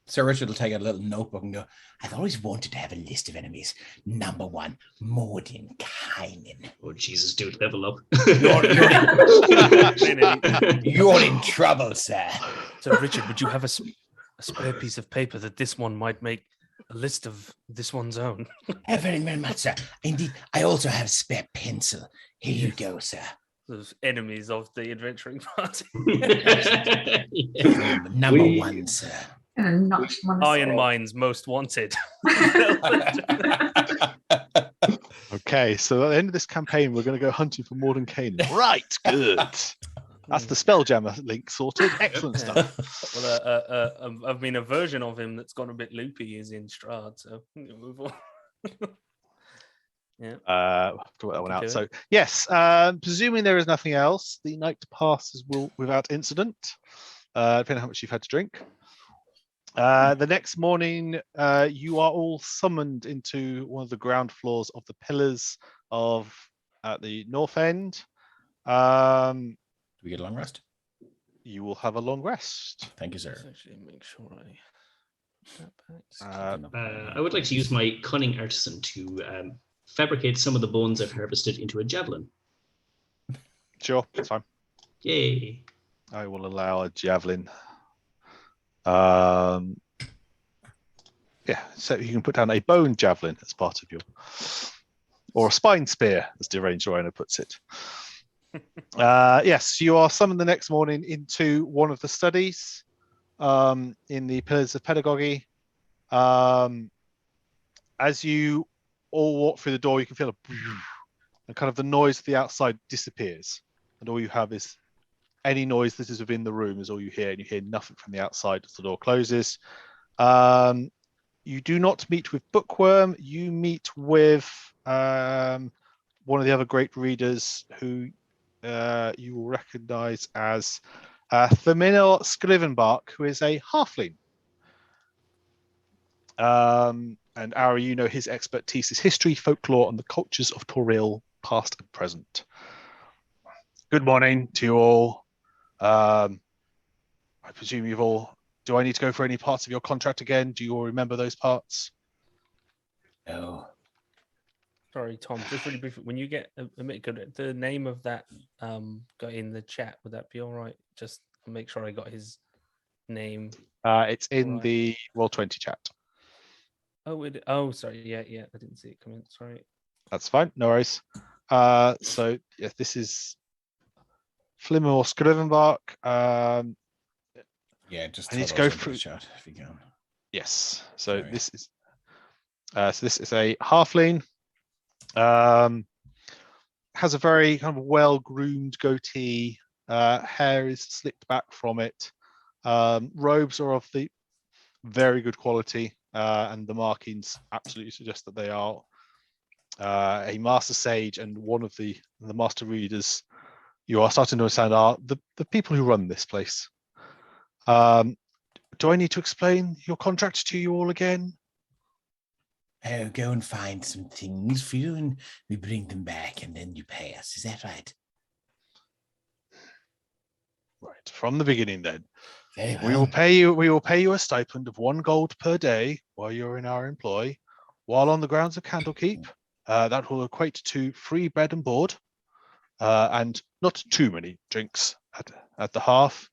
Sir Richard will take out a little notebook and go, I've always wanted to have a list of enemies. Number 1, Mordenkainen. Oh Jesus, dude, level up. You're in trouble, sir. So, Richard, would you have a spare piece of paper that this one might make a list of this one's own? Very, very much, sir. Indeed, I also have a spare pencil. Here you go, sir. Those enemies of the adventuring party. Number 1, sir. Iron Mines most wanted. Okay, so at the end of this campaign, we're going to go hunting for Mordenkainen. Right, good. That's the Spelljammer link sorted. Excellent stuff. Well, I mean, a version of him that's gone a bit loopy is in Strahd, so move on. Yeah. We'll have to work that one out. So yes, presuming there is nothing else, the night passes without incident, depending on how much you've had to drink. The next morning, you are all summoned into one of the ground floors of the pillars at the north end. Do we get a long rest? You will have a long rest. Thank you, sir. Let's actually make sure I would like to use my cunning artisan to fabricate some of the bones I've harvested into a javelin. Sure, that's fine. Yay. I will allow a javelin. Yeah, so you can put down a bone javelin as part of or a spine spear, as Deranged Rhino puts it. Yes, you are summoned the next morning into one of the studies in the Pillars of Pedagogy. As you all walk through the door, you can feel and kind of the noise of the outside disappears, and all you have is any noise that is within the room is all you hear, and you hear nothing from the outside as the door closes. You do not meet with Bookworm. You meet with one of the other great readers who you will recognize as Therminor Skrivenbach, who is a halfling. And Ari, you know his expertise is history, folklore, and the cultures of Toril, past and present. Good morning to you all. I presume you've all... Do I need to go for any parts of your contract again? Do you all remember those parts? No. Sorry, Tom, just really briefly, when you get the name of that guy in the chat, would that be all right? Just make sure I got his name. It's in Right. the Roll20 chat. Oh, sorry. Yeah, I didn't see it come in. Sorry. That's fine, no worries. So, yes, this is Flimmer Skrivenbach. Yeah, just I need to go through the chat if you can. Yes, so Sorry. this is a halfling. Has a very kind of well-groomed goatee. Hair is slicked back from it. Robes are of the very good quality, and the markings absolutely suggest that they are a master sage and one of the master readers. You are starting to understand are the people who run this place. Do I need to explain your contract to you all again? Oh, go and find some things for you, and we bring them back, and then you pay us. Is that right? Right, from the beginning then. Very well. We will pay you a stipend of 1 gold per day while you're in our employ. While on the grounds of Candlekeep, that will equate to free bread and board, and not too many drinks at the hearth.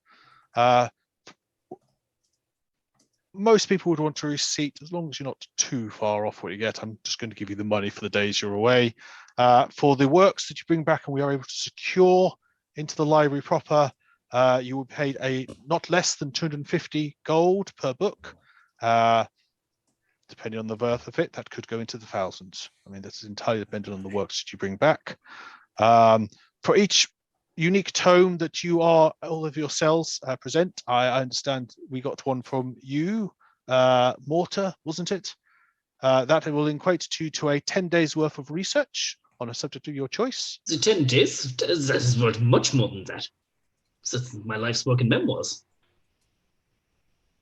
Most people would want a receipt as long as you're not too far off what you get. I'm just going to give you the money for the days you're away. For the works that you bring back and we are able to secure into the library proper, you will be paid a not less than 250 gold per book. Depending on the worth of it, that could go into the thousands. I mean, that's entirely dependent on the works that you bring back. For each unique tome that you are, all of your cells present, I understand we got one from you, Mortar, wasn't it? That will equate to a 10 days worth of research on a subject of your choice. The 10 days? That is worth much more than that. That's my life's work in memoirs.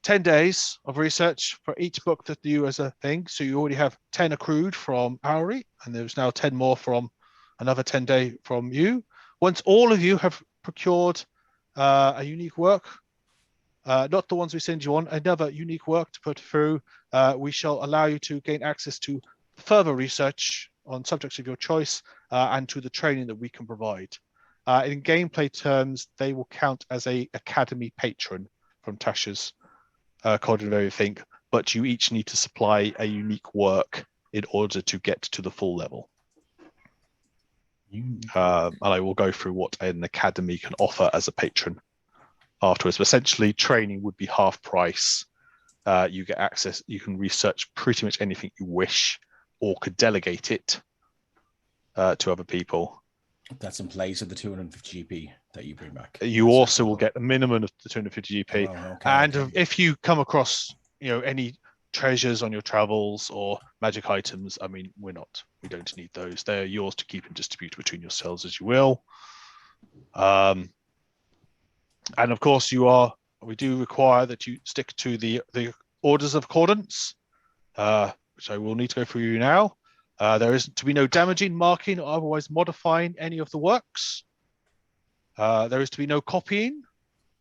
10 days of research for each book that you as a thing. So you already have 10 accrued from Auri, and there's now 10 more from another 10 day from you. Once all of you have procured a unique work, not the ones we send you on, another unique work to put through, we shall allow you to gain access to further research on subjects of your choice and to the training that we can provide. In gameplay terms, they will count as a academy patron from Tasha's cognitive thing, but you each need to supply a unique work in order to get to the full level. And I will go through what an academy can offer as a patron afterwards. But essentially, training would be half price. You get access. You can research pretty much anything you wish, or could delegate it to other people. That's in place of the 250 GP that you bring back. You also will get a minimum of the 250 GP. Oh, okay, And okay. if you come across, any treasures on your travels or magic items, I mean, we don't need those. They're yours to keep and distribute between yourselves as you will. And of course, we do require that you stick to the orders of accordance, which I will need to go through you now. There is to be no damaging, marking, or otherwise modifying any of the works. There is to be no copying.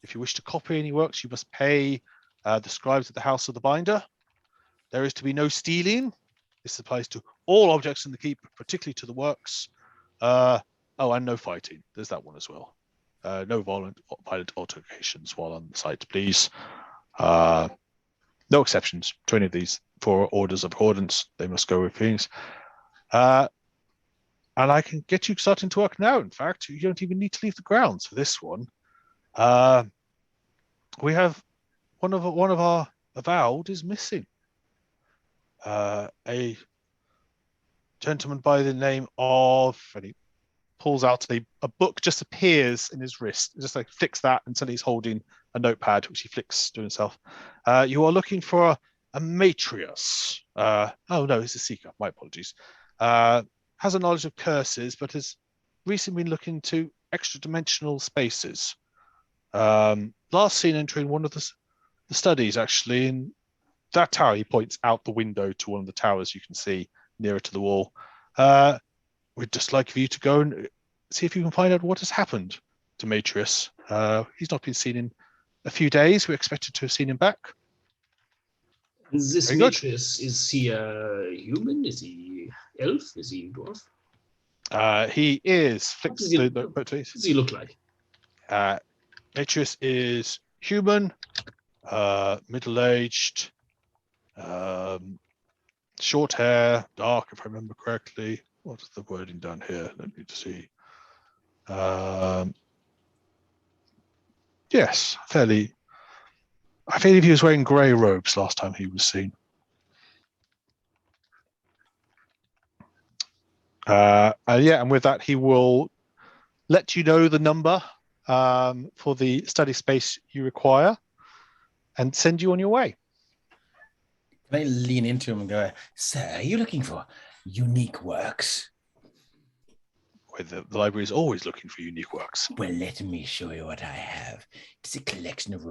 If you wish to copy any works, you must pay the scribes at the house of the binder. There is to be no stealing. This applies to all objects in the keep, particularly to the works. And no fighting. There's that one as well. No violent altercations while on the site, please. No exceptions to any of these 4 orders of accordance. They must go with things. And I can get you starting to work now. In fact, you don't even need to leave the grounds for this one. We have one of our avowed is missing. A gentleman by the name of, and he pulls out a book, just appears in his wrist, just like flicks that until he's holding a notepad, which he flicks to himself. You are looking for a matrius. Oh no, he's a seeker. My apologies. Has a knowledge of curses, but has recently been looking into extra-dimensional spaces. Last seen entering one of the studies, actually, in that tower. He points out the window to one of the towers you can see nearer to the wall. We'd just like for you to go and see if you can find out what has happened to Matrius. He's not been seen in a few days. We expected to have seen him back. This Very good. Matrius, is he a human? Is he elf? Is he dwarf? He is. What does he look like? Matrius is human, middle-aged, short hair, dark, if I remember correctly. What is the wording down here? Let me see. Yes, fairly. I believe he was wearing grey robes last time he was seen. And with that, he will let you know the number for the study space you require and send you on your way. Can I lean into him and go, "Sir, are you looking for unique works?" The library is always looking for unique works. Well, let me show you what I have. It's a collection of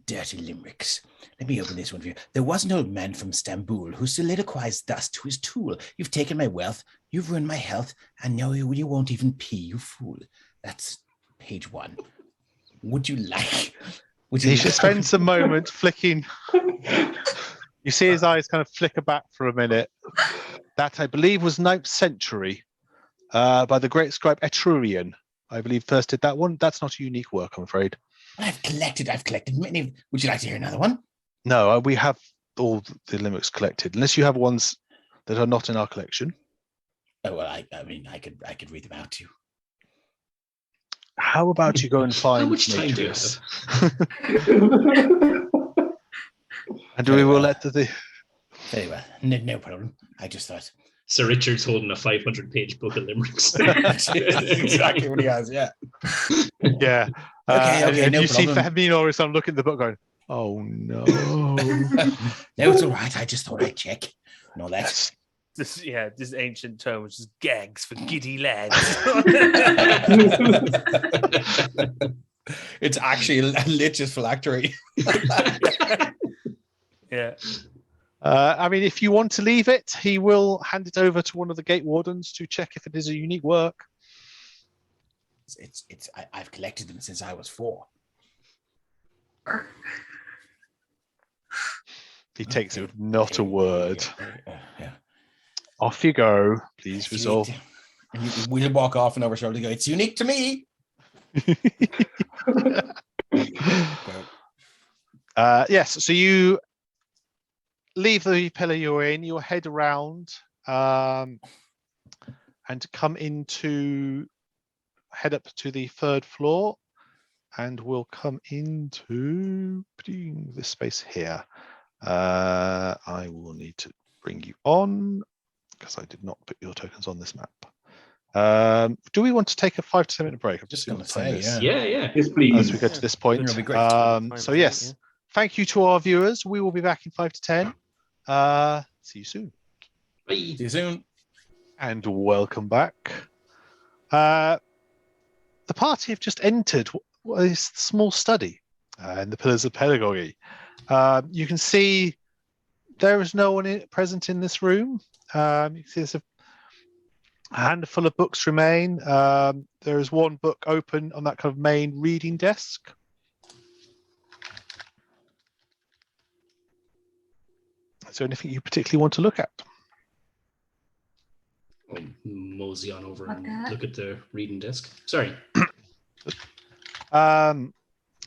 dirty limericks. Let me open this one for you. There was an old man from Istanbul who soliloquized thus to his tool: "You've taken my wealth, you've ruined my health, and now you won't even pee, you fool." That's page 1. Would you like? He spends a moment flicking. You see his eyes kind of flicker back for a minute. That, I believe, was 9th century by the great scribe Etrurian. I believe first did that one. That's not a unique work, I'm afraid. I've collected many. Would you like to hear another one? No, we have all the limericks collected, unless you have ones that are not in our collection. Oh well, I mean, I could read them out to you. How about you go and How find much time do you Demetrius? have? And Very we will well. let the Very well. No problem. I just thought. Sir Richard's holding a 500-page book of limericks. That's exactly what he has, yeah. yeah. Okay, and no you see problem. Femino is looking at the book going, oh no. No, it's all right. I just thought I'd check. And all that. Yes. This ancient term, which is gags for giddy lads. It's actually a Lich's phylactery. Yeah. I mean, if you want to leave it, he will hand it over to one of the gate wardens to check if it is a unique work. I've collected them since I was 4. He takes it with not a word. Yeah. Off you go. Please resolve. And we'll walk off and over shoulder go, it's unique to me. Yes, so you leave the pillar you're in, you'll head around and head up to the 3rd floor, and we'll come into this space here. I will need to bring you on because I did not put your tokens on this map. Do we want to take a 5 to 10 minute break? I'm Just seeing gonna what time it say, is Yeah. Yes, please. as we get to this point. That'll be great. So yes, thank you to our viewers. We will be back in 5 to 10. See you soon. Bye. See you soon. And welcome back. The party have just entered what is a small study in the Pillars of Pedagogy. You can see there is no one present in this room. You can see there's a handful of books remain. There is one book open on that kind of main reading desk. Is there anything you particularly want to look at? I'll mosey on over and Okay. look at the reading desk. Sorry.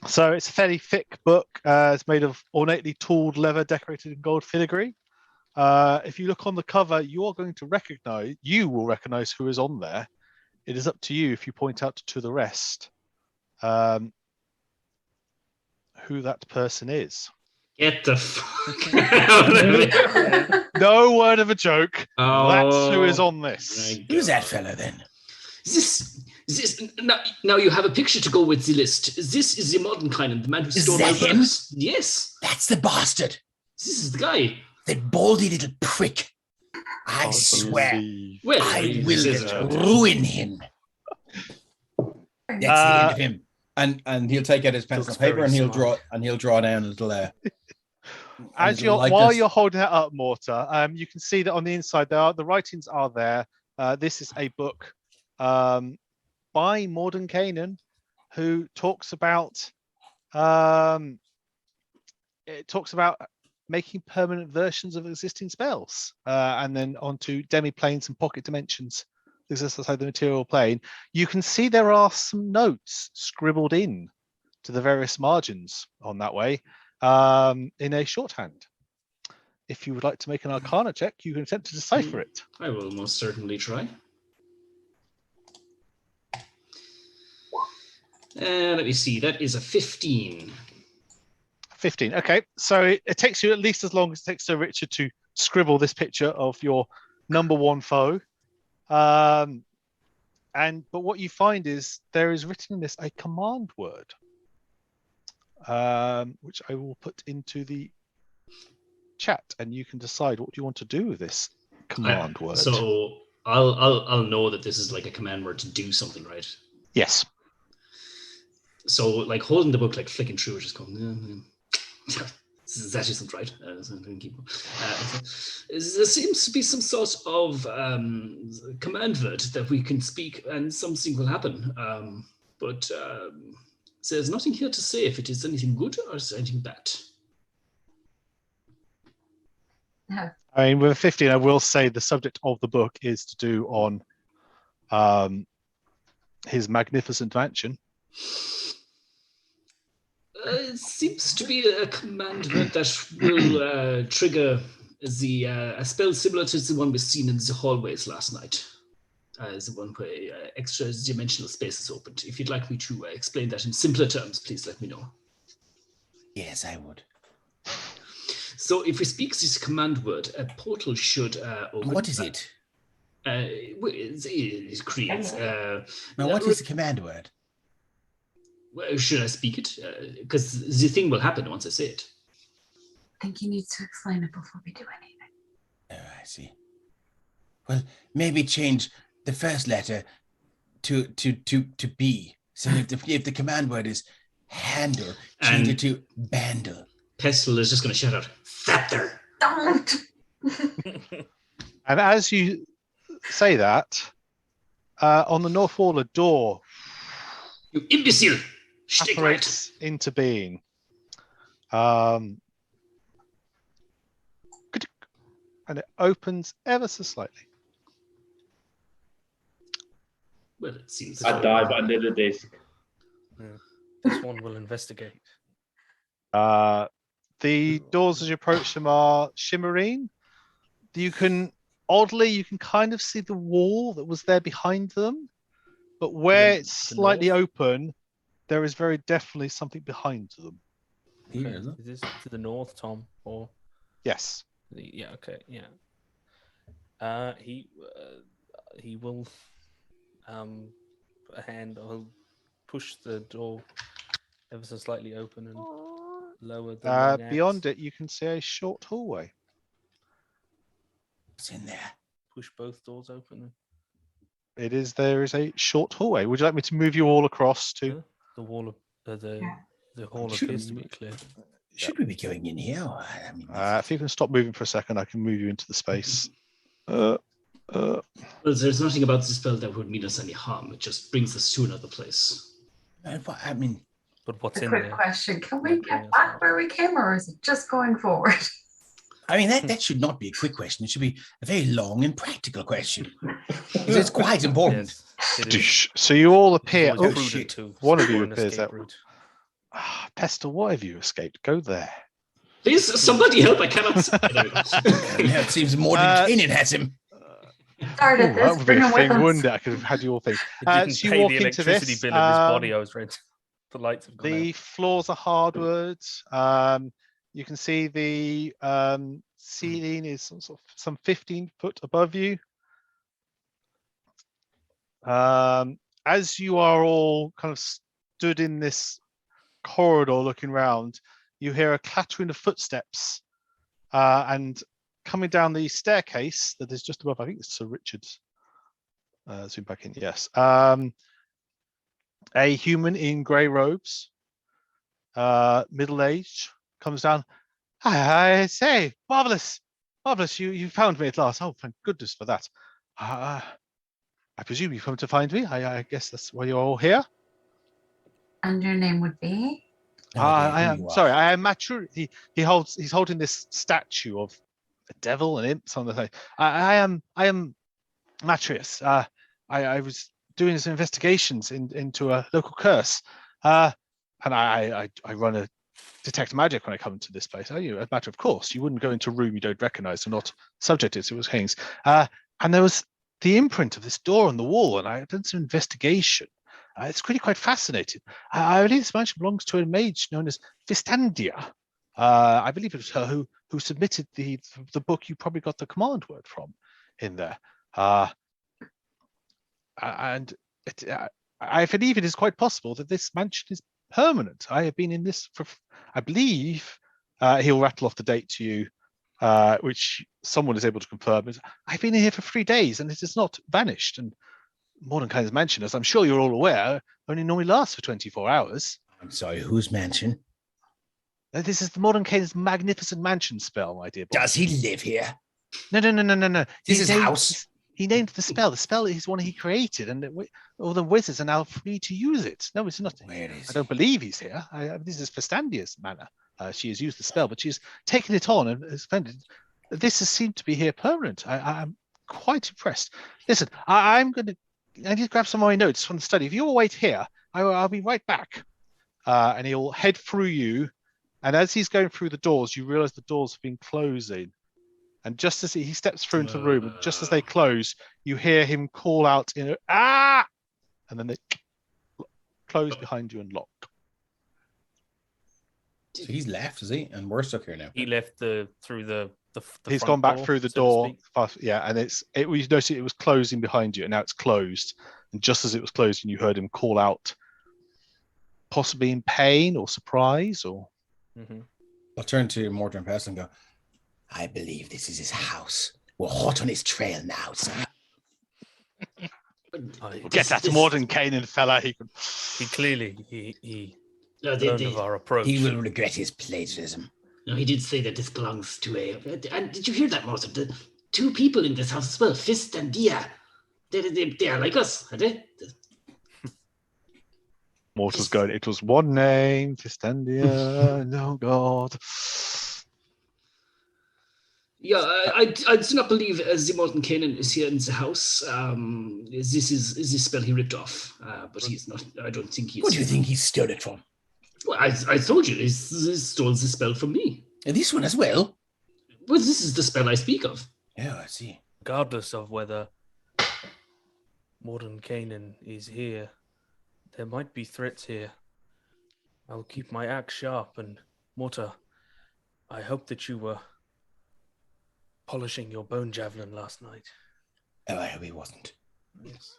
So it's a fairly thick book. It's made of ornately tooled leather decorated in gold filigree. If you look on the cover, you will recognize who is on there. It is up to you if you point out to the rest who that person is. Get the fuck out of here. No word of a joke. That's who is Oh, on this. my Who's that God. fella then? Is this now you have a picture to go with the list. This is the modern kind of the man who Is stole my that him? books. Yes, That's the bastard. this is the guy. The baldy little prick. I swear, Well, I he will says just it. ruin him. That's the end of him. And he'll take out his pencil Looks and paper very and smart. he'll draw down a little While you're holding that up, Mortar, you can see that on the inside the writings are there. This is a book by Morden Kanan, who talks about making permanent versions of existing spells, and then onto demi-planes and pocket dimensions exist outside the material plane. You can see there are some notes scribbled in to the various margins on that way in a shorthand. If you would like to make an Arcana check, you can attempt to decipher it. I will most certainly try. Let me see. That is a 15. 15. Okay, so it takes you at least as long as it takes Sir Richard to scribble this picture of your number one foe. But what you find is there is written in this a command word, which I will put into the chat, and you can decide what you want to do with this command word. So I'll know that this is like a command word to do something, right? Yes. So like holding the book, like flicking through it, just going. That isn't right. There seems to be some sort of command word that we can speak and something will happen. But there's nothing here to say if it is anything good or is anything bad. No. I mean, with a 15, I will say the subject of the book is to do on his magnificent mansion. It seems to be a command word that will trigger a spell similar to the one we've seen in the hallways last night. is the one where extra dimensional space is opened. If you'd like me to explain that in simpler terms, please let me know. Yes, I would. So if we speak this command word, a portal should open. What is it? It creates... Now, what is the command word? Well, should I speak it? Because the thing will happen once I say it. I think you need to explain it before we do anything. Oh, I see. Well, maybe change the first letter to B. So if the command word is handle, change it to bandle. Pestle is just going to shout out, "Scepter!" Don't! And as you say that, on the north wall, a door You imbecile! Stick right. operates into being. And it opens ever so slightly. Well, it seems... I dive under the desk. This one will investigate. The doors as you approach them are shimmering. You can kind of see the wall that was there behind them, but where it's slightly open, there is very definitely something behind them. Here, Okay. is it? Is this to the north, Tom? Or Yes. yeah, okay, yeah. He will put a hand. He'll push the door ever so slightly open and lower the long Beyond axe. it, you can see a short hallway. What's in there? Push both doors open. There is a short hallway. Would you like me to move you all across to? The wall of the hall Should appears to be clear. Should we be going in here? I mean, If you can stop moving for a second, I can move you into the space. Well, there's nothing about this spell that would mean us any harm. It just brings us to another place. I mean, But what's A in quick there? question. Can we Might bring get us back out. where we came, or is it just going forward? that should not be a quick question. It should be a very long and practical question. It's quite important. Yes, it is. So you all It's appear. always Oh, prudent shit. to One of explore you an appears escape out. route. Pestle, why have you escaped? Go there. Please, somebody help! I cannot. Now it seems more than Kanan has him. Started That this, would be bring a him with thing, us. wouldn't it? I could have had you all think. It didn't So you pay walk the into electricity this. bill of his body I was renting. The lights have gone The out. floors are hardwood. You can see the ceiling is some 15 foot above you. As you are all kind of stood in this corridor looking round, you hear a clattering of footsteps, and coming down the staircase that is just above, I think it's Sir Richard's. Zoom back in, yes. A human in grey robes, middle-aged, comes down. I say, marvelous, you found me at last. Oh, thank goodness for that. I presume you've come to find me. I guess that's why you're all here. And your name would be? I am sorry. I am Matru. He's holding this statue of a devil and imps on the thing. I am Matrius. I was doing some investigations into a local curse, and I run a detect magic when I come to this place. Are you? A matter of course. You wouldn't go into a room you don't recognise or not subjected to things. And there was the imprint of this door on the wall, and I had done some investigation. It's really quite fascinating. I believe this mansion belongs to a mage known as Fistandia. I believe it was her who submitted the book you probably got the command word from in there. And I believe it is quite possible that this mansion is permanent. I have been in this for, I believe, he'll rattle off the date to you, which someone is able to confirm. I've been in here for 3 days and it has not vanished. And Mordenkainen's mansion, as I'm sure you're all aware, only normally lasts for 24 hours. I'm sorry, whose mansion? This is the Mordenkainen's magnificent mansion spell, my dear boy. Does he live here? No. This is his house? He named the spell. The spell is one he created, and all the wizards are now free to use it. No, it's not. Where is I don't believe he's here. This is Fistandia's manor. She has used the spell, but she's taken it on and expended. This has seemed to be here permanent. I'm quite impressed. Listen, I need to grab some of my notes from the study. If you'll wait here, I'll be right back. And he'll head through you. And as he's going through the doors, you realize the doors have been closing. And just as he steps through into the room, and just as they close, you hear him call out in "Ah!" and then they close behind you and lock. So he's left, is he? And we're stuck here now. He left through the He's front gone back door, through the so to door. speak. Yeah, and you noticed it was closing behind you, and now it's closed. And just as it was closing, you heard him call out, possibly in pain or surprise, or. I'll turn to Mortar and Pestle and go, I believe this is his house. We're hot on his trail now, sir. Get that Morton Canaan fella. He Clearly he No, learned of our approach. He will regret his plagiarism. No, he did say that this belongs to a. And did you hear that, Morton? The two people in this house as well, Fist and Dia. They are like us, are they? Mortar's going, it was one name, Fistandia, no God. Yeah, I do not believe the Morton Canaan is here in the house. This is this spell he ripped off, but he's not. I don't think he is. What do you think he stole it from? Well, I told you, he stole the spell from me. And this one as well? Well, this is the spell I speak of. Yeah, I see. Regardless of whether Morton Canaan is here, there might be threats here. I will keep my axe sharp, and Mortar, I hope that you were polishing your bone javelin last night. Oh, I hope he wasn't. Yes.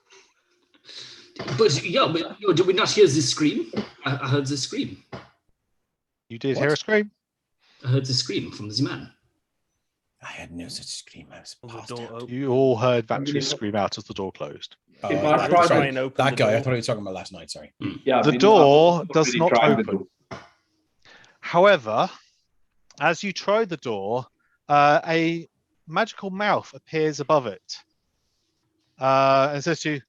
But yeah, did we not hear this scream? I heard the scream. You did hear a scream? I heard the scream from the man. I had no such scream. I was The passed door out. open. You all heard Vactry scream out as the door closed. If I that, try sorry, and open that the guy, I door. thought he was talking about last night, sorry. Yeah, The then door I've does already not tried the open. door. However, as you try the door, a magical mouth appears above it. And says to you,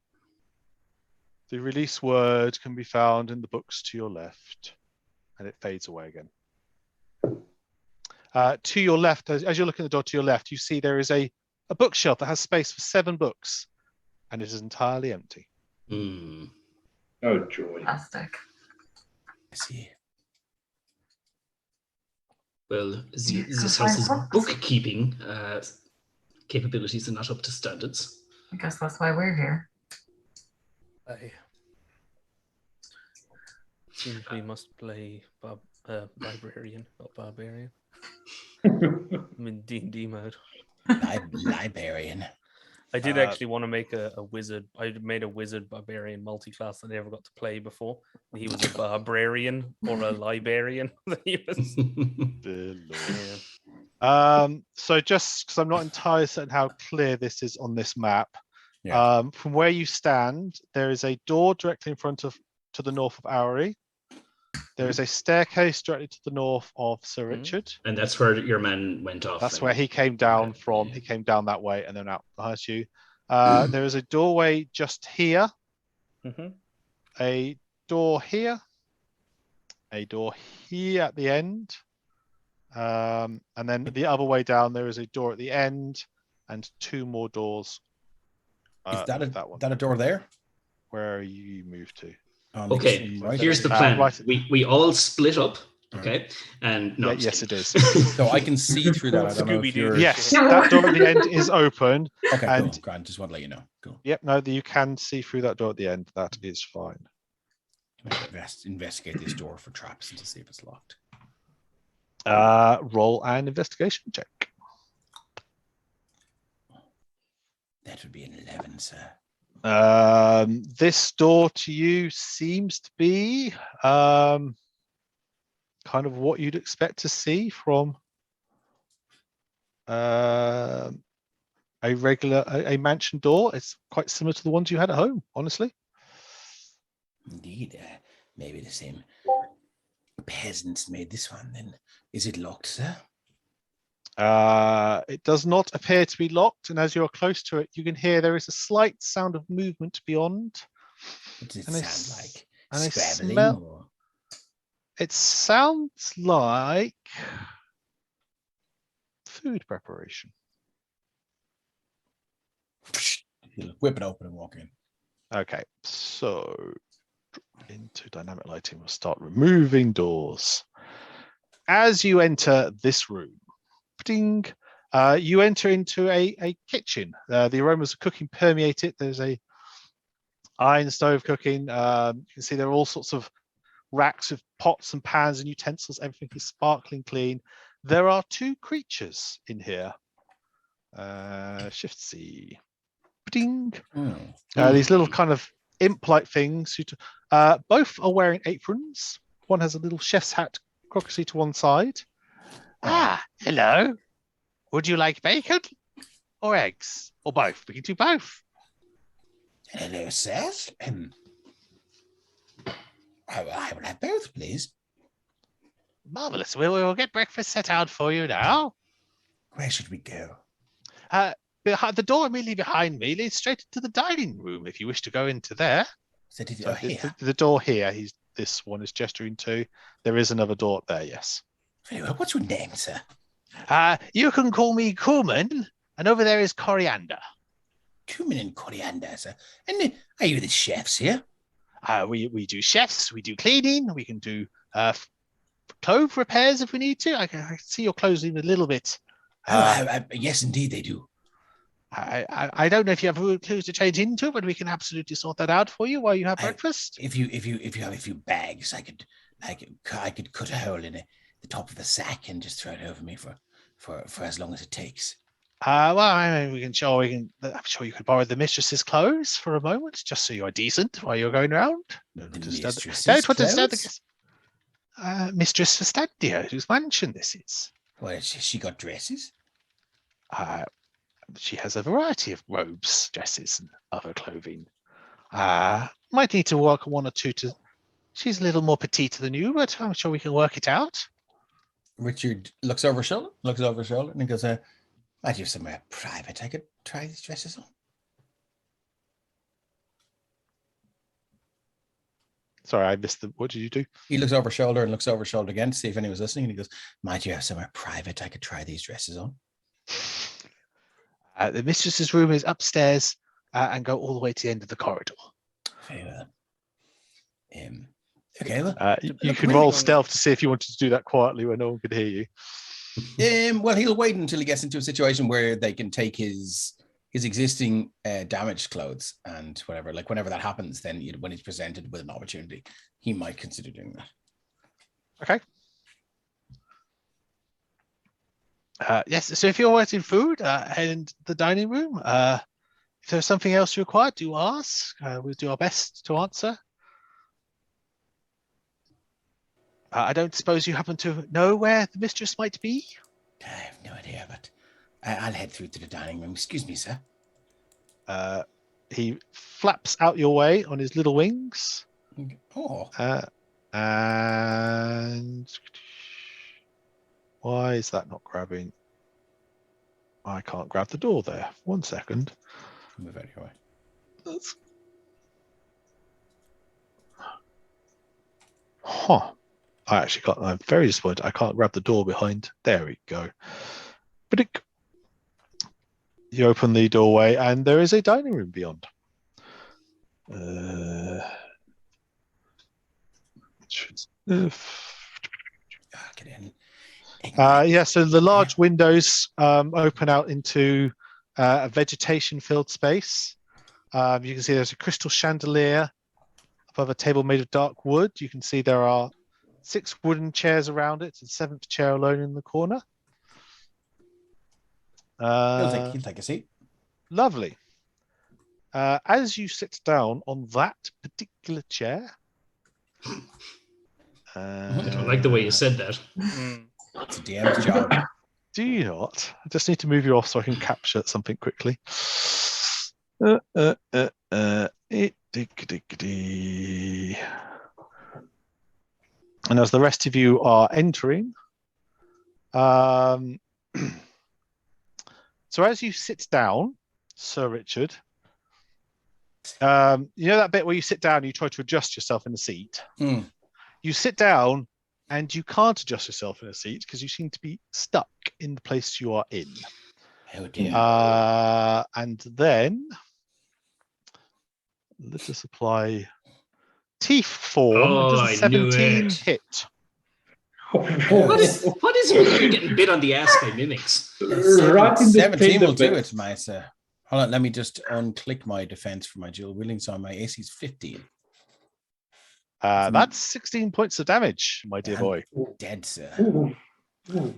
the release word can be found in the books to your left. And it fades away again. To your left, as you're looking at the door to your left, you see there is a bookshelf that has space for 7 books. And it is entirely empty. Oh, joy. Fantastic. I see. Well, this house's bookkeeping capabilities are not up to standards. I guess that's why we're here. Seems we must play librarian, not barbarian. I'm in D&D mode. Librarian. I did actually want to make a wizard. I made a wizard barbarian multi-class that I never got to play before. He was a barbarian or a librarian. He was. So just because I'm not entirely certain how clear this is on this map, from where you stand, there is a door directly in front of to the north of Auri. There is a staircase directly to the north of Sir Richard. And that's where your man went off. That's where he came down from. He came down that way and then out behind you. There is a doorway just here. A door here. A door here at the end. And then the other way down, there is a door at the end and 2 more doors. Is that that one? that a door there? Where you moved to? Okay, right. here's the plan. Right. We all split up, okay? And no, Yes, it is. So I can see through that. I don't know if you're... Yes, that door at the end is open. Okay, and cool. Grant, just want to let you know. Cool. Yep, no, you can see through that door at the end. That is fine. Investigate this door for traps and to see if it's locked. Roll an investigation check. That would be an 11, sir. This door to you seems to be kind of what you'd expect to see from a mansion door. It's quite similar to the ones you had at home, honestly. Indeed. Maybe the same peasants made this one then. Is it locked, sir? It does not appear to be locked, and as you're close to it, you can hear there is a slight sound of movement beyond. What does it And sound like? and I Scrabbling? smell- Or... It sounds like food preparation. He'll whip it open and walk in. Okay, so into dynamic lighting, we'll start removing doors. As you enter this room, ding, You enter into a kitchen. The aromas of cooking permeate it. There's a iron stove cooking. You can see there are all sorts of racks with pots and pans and utensils. Everything is sparkling clean. There are 2 creatures in here. Shift C. Ding. These little kind of imp-like things. Both are wearing aprons. One has a little chef's hat, crockery to one side. Hello. Would you like bacon or eggs or both? We can do both. Hello, sir. I will have both, please. Marvelous. We'll get breakfast set out for you now. Where should we go? Behind the door immediately behind me leads straight into the dining room. If you wish to go into there. So did you, So here? the door here. This one is gesturing to. There is another door up there. Yes. Very well. What's your name, sir? You can call me Cumin, and over there is Coriander. Cumin and coriander, sir. And are you the chefs here? We do chefs. We do cleaning. We can do clothes repairs if we need to. I can see your clothes even a little bit. Yes, indeed, they do. I don't know if you have clothes to change into, but we can absolutely sort that out for you while you have breakfast. If you have a few bags, I could cut a hole in the top of the sack and just throw it over me for as long as it takes. Well, I mean, I'm sure you could borrow the mistress's clothes for a moment, just so you are decent while you're going around. Mistress Fastandia, whose mansion this is. Well, she got dresses? She has a variety of robes, dresses, and other clothing. Might need to work on 1 or 2 to. She's a little more petite than you, but I'm sure we can work it out. Richard looks over his shoulder, and he goes, I'd have somewhere private I could try these dresses on. Sorry, I missed what did you do? He looks over his shoulder and looks over his shoulder again to see if anyone's listening, and he goes, might you have somewhere private I could try these dresses on? The mistress's room is upstairs and go all the way to the end of the corridor. Very well. Okay, well, you can roll stealth to see if you wanted to do that quietly where no one could hear you. Well, he'll wait until he gets into a situation where they can take his existing damaged clothes and whatever. Like whenever that happens, then when he's presented with an opportunity, he might consider doing that. Okay. Yes. So if you're wanting food, head into the dining room. If there's something else you require, do ask. We'll do our best to answer. I don't suppose you happen to know where the mistress might be? I have no idea, but I'll head through to the dining room. Excuse me, sir. He flaps out your way on his little wings. Oh. And why is that not grabbing? I can't grab the door there. 1 second. Move out of your way. Huh. I'm very disappointed. I can't grab the door behind. There we go. But you open the doorway and there is a dining room beyond. Get in. So the large windows open out into a vegetation-filled space. You can see there's a crystal chandelier above a table made of dark wood. You can see there are 6 wooden chairs around it, and 7th chair alone in the corner. He'll take a seat. Lovely. As you sit down on that particular chair, I don't like the way you said that. It's a DM's job. Do you not? I just need to move you off so I can capture something quickly. And as the rest of you are entering, so as you sit down, Sir Richard, you know that bit where you sit down and you try to adjust yourself in the seat? You sit down and you can't adjust yourself in a seat because you seem to be stuck in the place you are in. Oh dear. And then let us apply teeth form. Oh, Does a I knew 17 it. hit? What is it with you getting bit on the ass by mimics? Right in the 17 will tender do bit. it, my sir. Hold on, let me just unclick my defense for my dual wielding. So my AC is 15. That's 16 points of damage, my dear I'm boy. dead, sir. Ooh, ooh.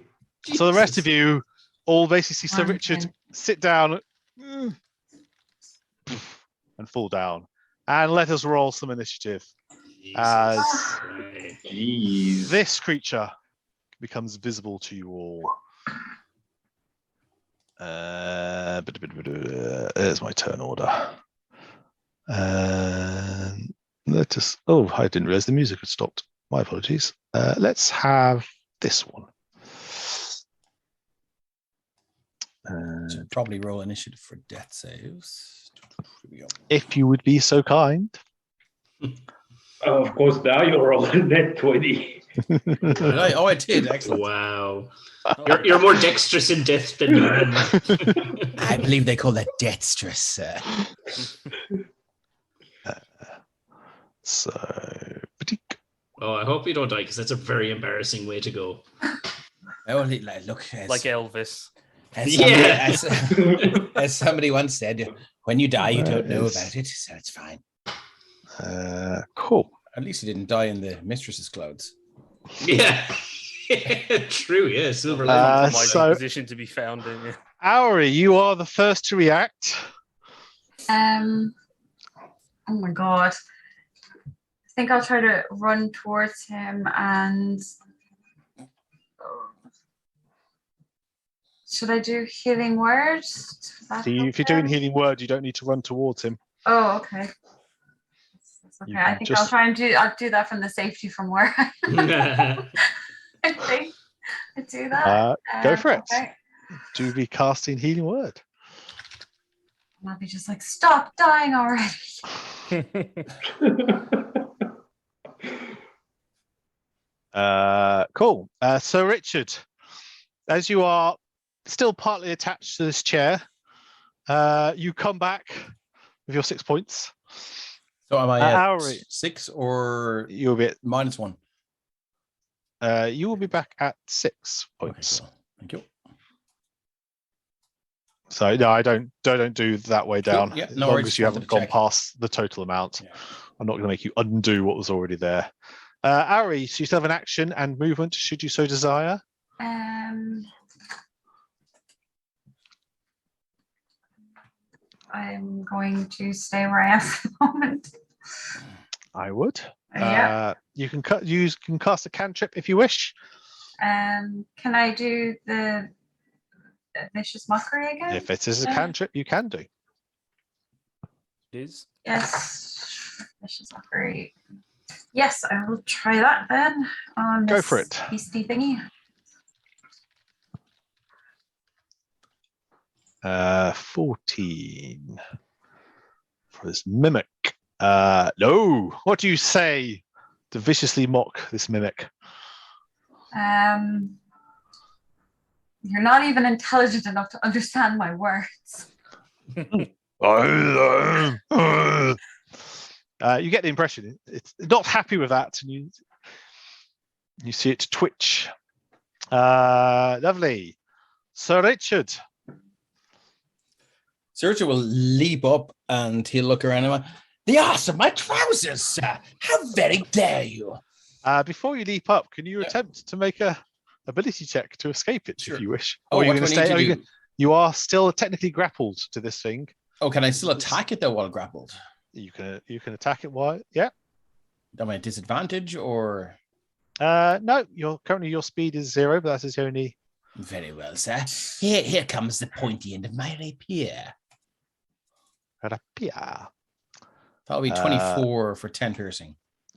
So the rest of Jesus. you all basically see Sir One Richard ten. sit down and fall down. And let us roll some initiative. As Right. Jeez. this creature becomes visible to you all. There's my turn order. Let us. Oh, I didn't realize the music had stopped. My apologies. Let's have this one. Should probably roll initiative for death saves. Here we go. If you would be so kind. Oh, of course, now you're rolling that 20. Did I? Oh, I did. Excellent. Wow. You're more dexterous in death than you. I believe they call that deathstress, sir. So, Oh, I hope you don't die, because that's a very embarrassing way to go. Oh, look, Like Elvis. as somebody once said, when you die, you don't know about it, so it's fine. cool. At least you didn't die in the mistress's clothes. Yeah. True, yeah. Silver Uh, lining. Compromising so- position to be found in. Yeah. Auri, you are the first to react. Oh my god. I think I'll try to run towards him and should I do healing words? Does that So help if you're doing him? healing word, you don't need to run towards him. Oh, okay. That's okay. You I can think just- I'll do that from the safety from where I think I do that. Go for it. Okay. Do be casting healing word. And I'll be just like, stop dying already. Cool. So Richard, as you are still partly attached to this chair, you come back with your 6 points. So am I at Auri, 6 or you'll be -1? you will be back at 6 Okay, points. cool. Thank you. So no, I don't do that way down. yeah, As no long worries, as you just haven't wanted to gone check. past the total amount. Yeah. I'm not going to make you undo what was already there. Auri, so you still have an action and movement should you so desire. I'm going to stay where I am for the moment. I would. Yeah. You can cast a cantrip if you wish. Can I do the vicious mockery again? If it is a cantrip, you can do. It is. Yes. Vicious mockery. Yes, I will try that then on Go this for it. beastie thingy. 14 for this mimic. No. What do you say to viciously mock this mimic? You're not even intelligent enough to understand my words. You get the impression it's not happy with that, and you see it twitch. Lovely. Sir Richard. Sir Richard will leap up and he'll look around him. The arse of my trousers, sir. How very dare you? Before you leap up, can you attempt to make a ability check to escape it Sure. if you wish? Oh, Or are you what going do to I need stay? to do? You are still technically grappled to this thing. Oh, can I still attack it though while grappled? You can attack it while Am I at disadvantage or? no, your speed is 0, but that is the only. Very well, sir. Here comes the pointy end of my rapier. Rapier. That'll be 24 for 10 piercing.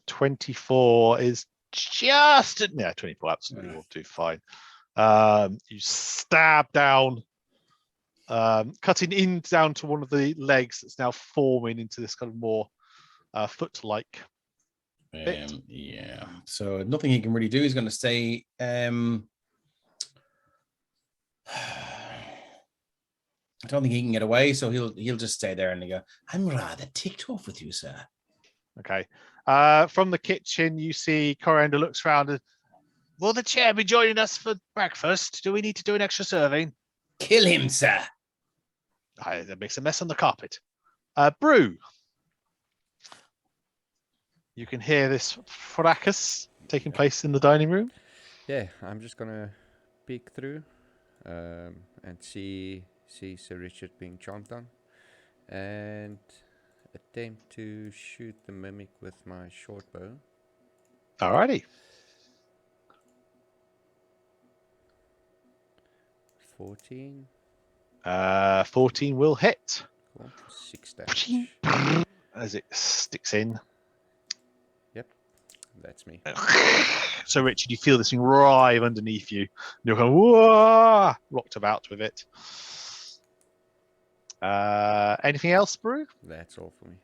24 is just 24 absolutely will do fine. You stab down, cutting in down to one of the legs that's now forming into this kind of more foot-like. Yeah. So nothing he can really do. He's going to stay. I don't think he can get away, so he'll just stay there and go. I'm rather ticked off with you, sir. Okay. From the kitchen, you see Coriander looks around and Will the chair be joining us for breakfast? Do we need to do an extra serving? Kill him, sir. That makes a mess on the carpet. Brew. You can hear this fracas taking place in the dining room. Yeah, I'm just gonna peek through and see Sir Richard being chomped on, and attempt to shoot the mimic with my short bow. Alrighty. 14. 14 will hit. Cool. 6 damage. As it sticks in. Yep, that's me. So, Richard, you feel this thing writhe underneath you. You're kind of whoa, rocked about with it. Anything else, Brew? That's all for me.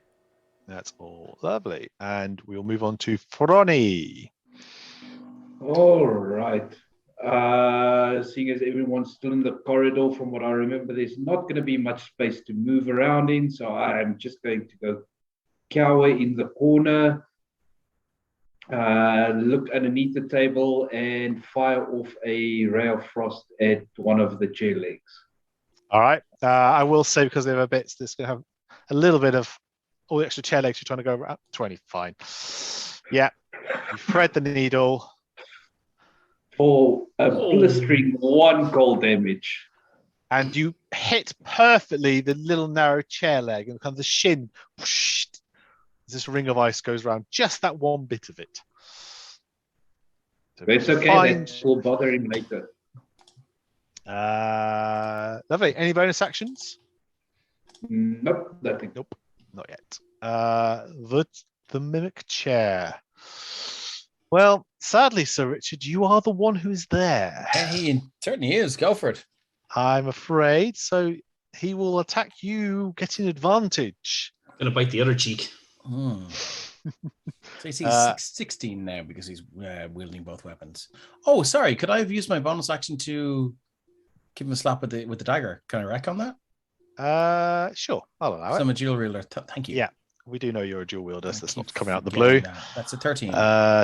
That's all. Lovely. And we'll move on to Frony. All right. Seeing as everyone's still in the corridor, from what I remember, there's not going to be much space to move around in. So I'm just going to go cower in the corner, look underneath the table, and fire off a ray of frost at one of the chair legs. All right. I will say, because there are bits, this going to have a little bit of all the extra chair legs you're trying to go around. 20, fine. Yeah. You thread the needle. For a blistering 1 cold damage. And you hit perfectly the little narrow chair leg, and kind of the shin. Whoosh, as this ring of ice goes around just that one bit of it. So It's okay, that will bother him later. Lovely. Any bonus actions? Nope, nothing. Nope, not yet. The mimic chair. Well, sadly, Sir Richard, you are the one who is there. He certainly is. Go for it. I'm afraid. So he will attack you, getting advantage. Gonna bite the other cheek. So he's 16 now because he's wielding both weapons. Oh, sorry. Could I have used my bonus action to give him a slap with the dagger? Can I wreck on that? Sure. I'll allow So it. I'm a dual wielder. Thank you. Yeah. We do know you're a dual wielder, so that's not coming out of the Forgetting blue. that. That's a 13.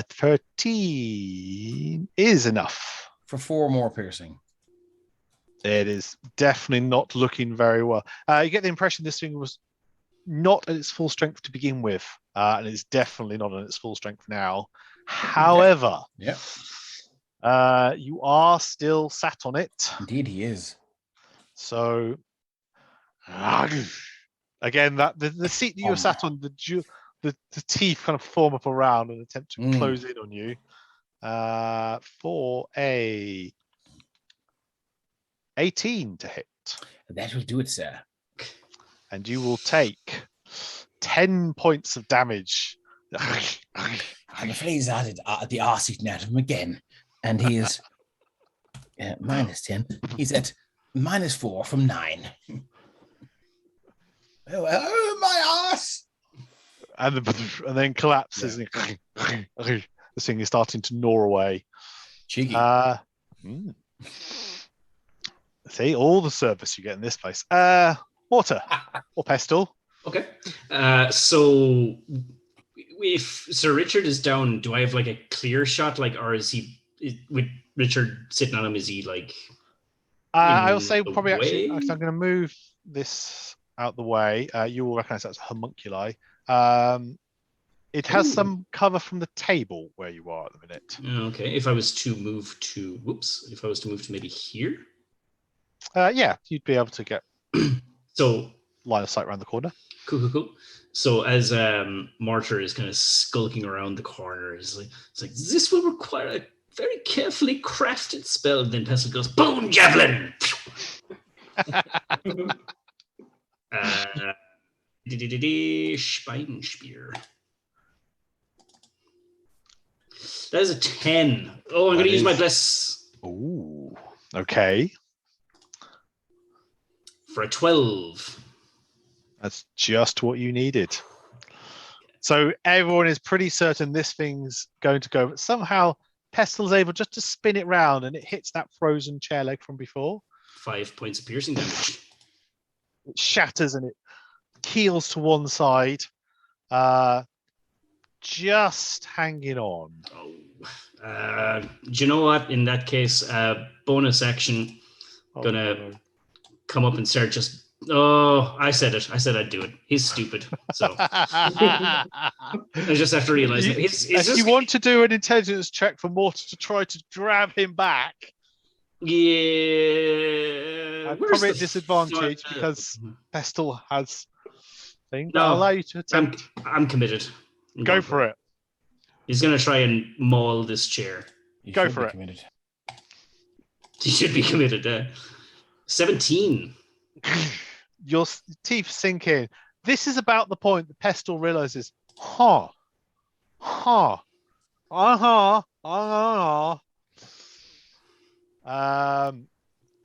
13 is enough. For 4 more piercing. It is definitely not looking very well. You get the impression this thing was not at its full strength to begin with, and it's definitely not at its full strength now. However, yeah. You are still sat on it. Indeed, he is. So, again, that the seat that you're sat on, the teeth kind of form up around and attempt to close in on you. For a 18 to hit. That will do it, sir. And you will take 10 points of damage. I'm afraid he's added the arse eaten out of him again. And he is minus 10. He's at minus 4 from 9. Oh, my arse! And then collapses. Yeah. This thing is starting to gnaw away. Cheeky. See, all the service you get in this place. Water or pestle. Okay. So if Sir Richard is down, do I have like a clear shot? Or with Richard sitting on him, is he like? I'll say probably way? actually, I'm going to move this out the way. You will recognize that's a homunculi. It has some cover from the table where you are at the minute. Okay. If I was to move to maybe here. Yeah, you'd be able to get so line of sight around the corner. Cool. So as Mortar is kind of skulking around the corner, it's like this will require a very carefully crafted spell. And then Pestle goes, "Boom, javelin!" Speinspear. That is a 10. Oh, I'm going to use my bless. Ooh, okay. For a 12. That's just what you needed. So everyone is pretty certain this thing's going to go, but somehow Pestle's able just to spin it round and it hits that frozen chair leg from before. 5 points of piercing damage. It shatters and it keels to one side, just hanging on. Oh, Do you know what? In that case, bonus action, gonna no. come up and start just. Oh, I said it. I said I'd do it. He's stupid. So I just have to realize that he's If just. you want to do an intelligence check for Mortar to try to grab him back, Where's probably the at disadvantage fu- because Pestle has thing. But No, I'll allow you to attempt. I'm committed. I'm Go going for it. He's gonna try and maul this chair. You Go should for be it. committed. He should be committed. 17. Your teeth sink in. This is about the point that Pestle realizes, uh-huh.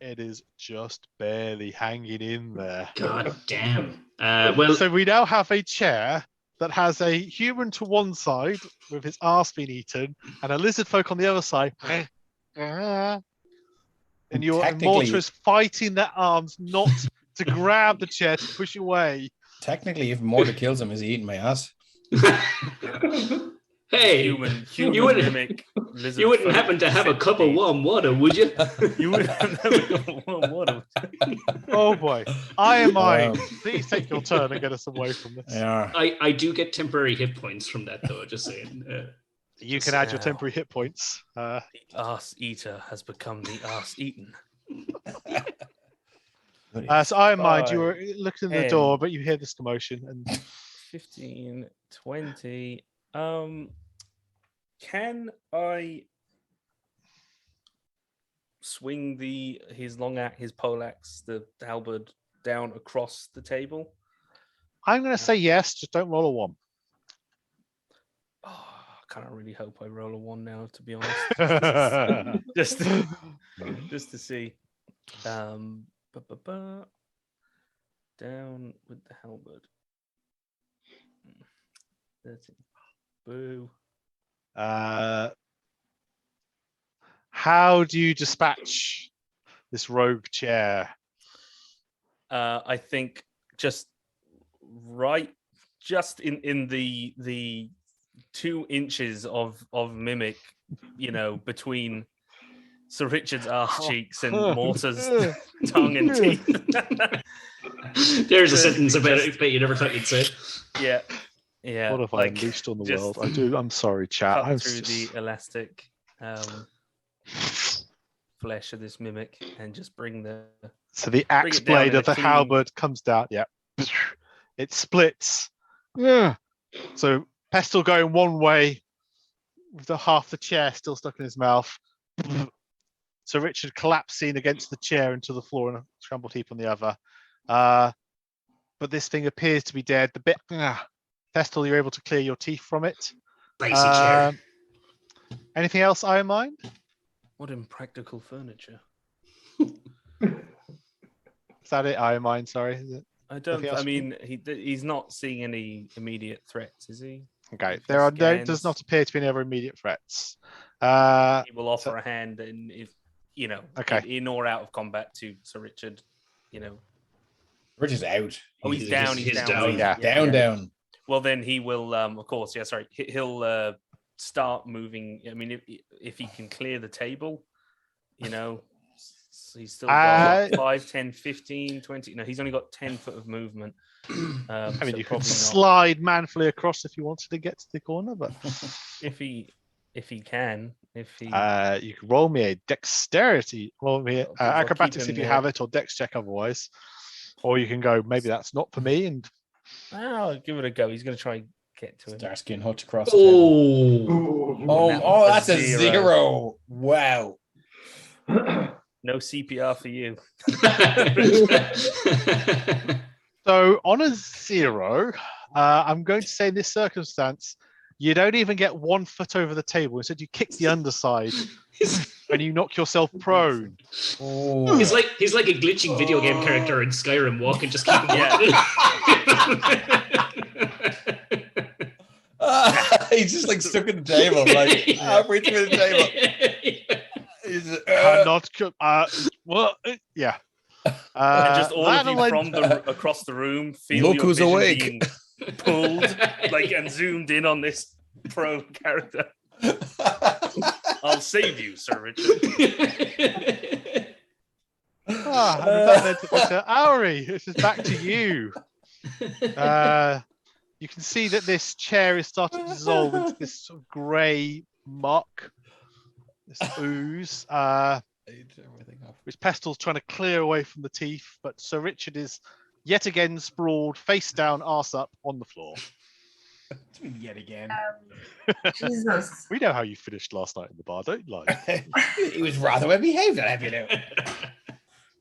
It is just barely hanging in there. God damn. Well, So we now have a chair that has a human to one side with his arse being eaten and a lizard folk on the other side. And your Technically- Mortar is fighting their arms not to grab the chair to push away. Technically, if Mortar kills him, is he eating my ass? hey, Human you wouldn't- mimic lizard. you wouldn't folk happen to have a cup of centipede. warm water, would you? You wouldn't have a cup of warm water. Oh boy. I am mine. Wow. Please take your turn and get us away from this. Yeah. I do get temporary hit points from that, though, just saying. You can add your Wow. temporary hit points. The arse eater has become the arse eaten. So I am mind. You 5, were looking at the 10. door, but you hear this commotion. And 15, 20. Can I swing his poleaxe, the halberd, down across the table? I'm going to say yes. Just don't roll a 1. Oh, I kind of really hope I roll a 1 now, to be honest. just to see. Down with the halberd. 13. Boo. How do you dispatch this rogue chair? I think just in the 2 inches of mimic, between Sir Richard's arse cheeks and Mortar's tongue and teeth. There's a sentence about it that you never thought you'd say. Yeah. What have I unleashed on the just world? I'm sorry, chat. cut I'm through just... the elastic flesh of this mimic and just bring the So the axe it down blade in of a the clean- halberd comes down. Yeah. It splits. Yeah. So Pestle going one way with half the chair still stuck in his mouth. So Richard collapsing against the chair into the floor and a scrambled heap on the other. But this thing appears to be dead. The bit Pestle, you're able to clear your teeth from it. Spicy chair. Anything else I mind? what impractical furniture. Is that it? I mind, sorry. Is it? I don't. Nothing else I from you? mean, he's not seeing any immediate threats, is he? Okay. Just There are scans. does not appear to be any other immediate threats. He will offer so- a hand, and if Okay. in or out of combat to Sir Richard, Richard's out. Oh, he's down. he's He's down. down. Yeah. Down. Well, then he will. Of course, yeah. Sorry, he'll start moving. I mean, if he can clear the table, he's still got 5, 10, 15, 20. No, he's only got 10 foot of movement. I mean, so you could probably not. slide manfully across if you wanted to get to the corner, but If he can. If he. you can roll me a dexterity, roll me I'll keep acrobatics him if you near. have it, or dex check otherwise. Or you can go, maybe that's not for me, and I'll give it a go. He's going to try and get to it. Starsky and Hutch across the table. Oh, Oh, that's a 0. 0. Wow. No CPR for you. so on a 0, I'm going to say in this circumstance, you don't even get 1 foot over the table. Instead, you kick the underside and you knock yourself prone. Oh. He's like a glitching video game character in Skyrim, walking, just keep He's just like stuck in the table, like halfway through the table. He's, Cannot. Yeah. And just all of you Madeline- from across the room feel Look your who's vision awake. being pulled, and zoomed in on this prone character. I'll save you, Sir Richard. And with that, then to Auri, this is back to you. You can see that this chair is starting to dissolve into this sort of grey muck, this ooze, which Pestil's trying to clear away from the teeth, but Sir Richard is yet again sprawled, face down, arse up on the floor. Yet again. Jesus. We know how you finished last night in the bar, don't you lie? He was rather well behaved, I have you know.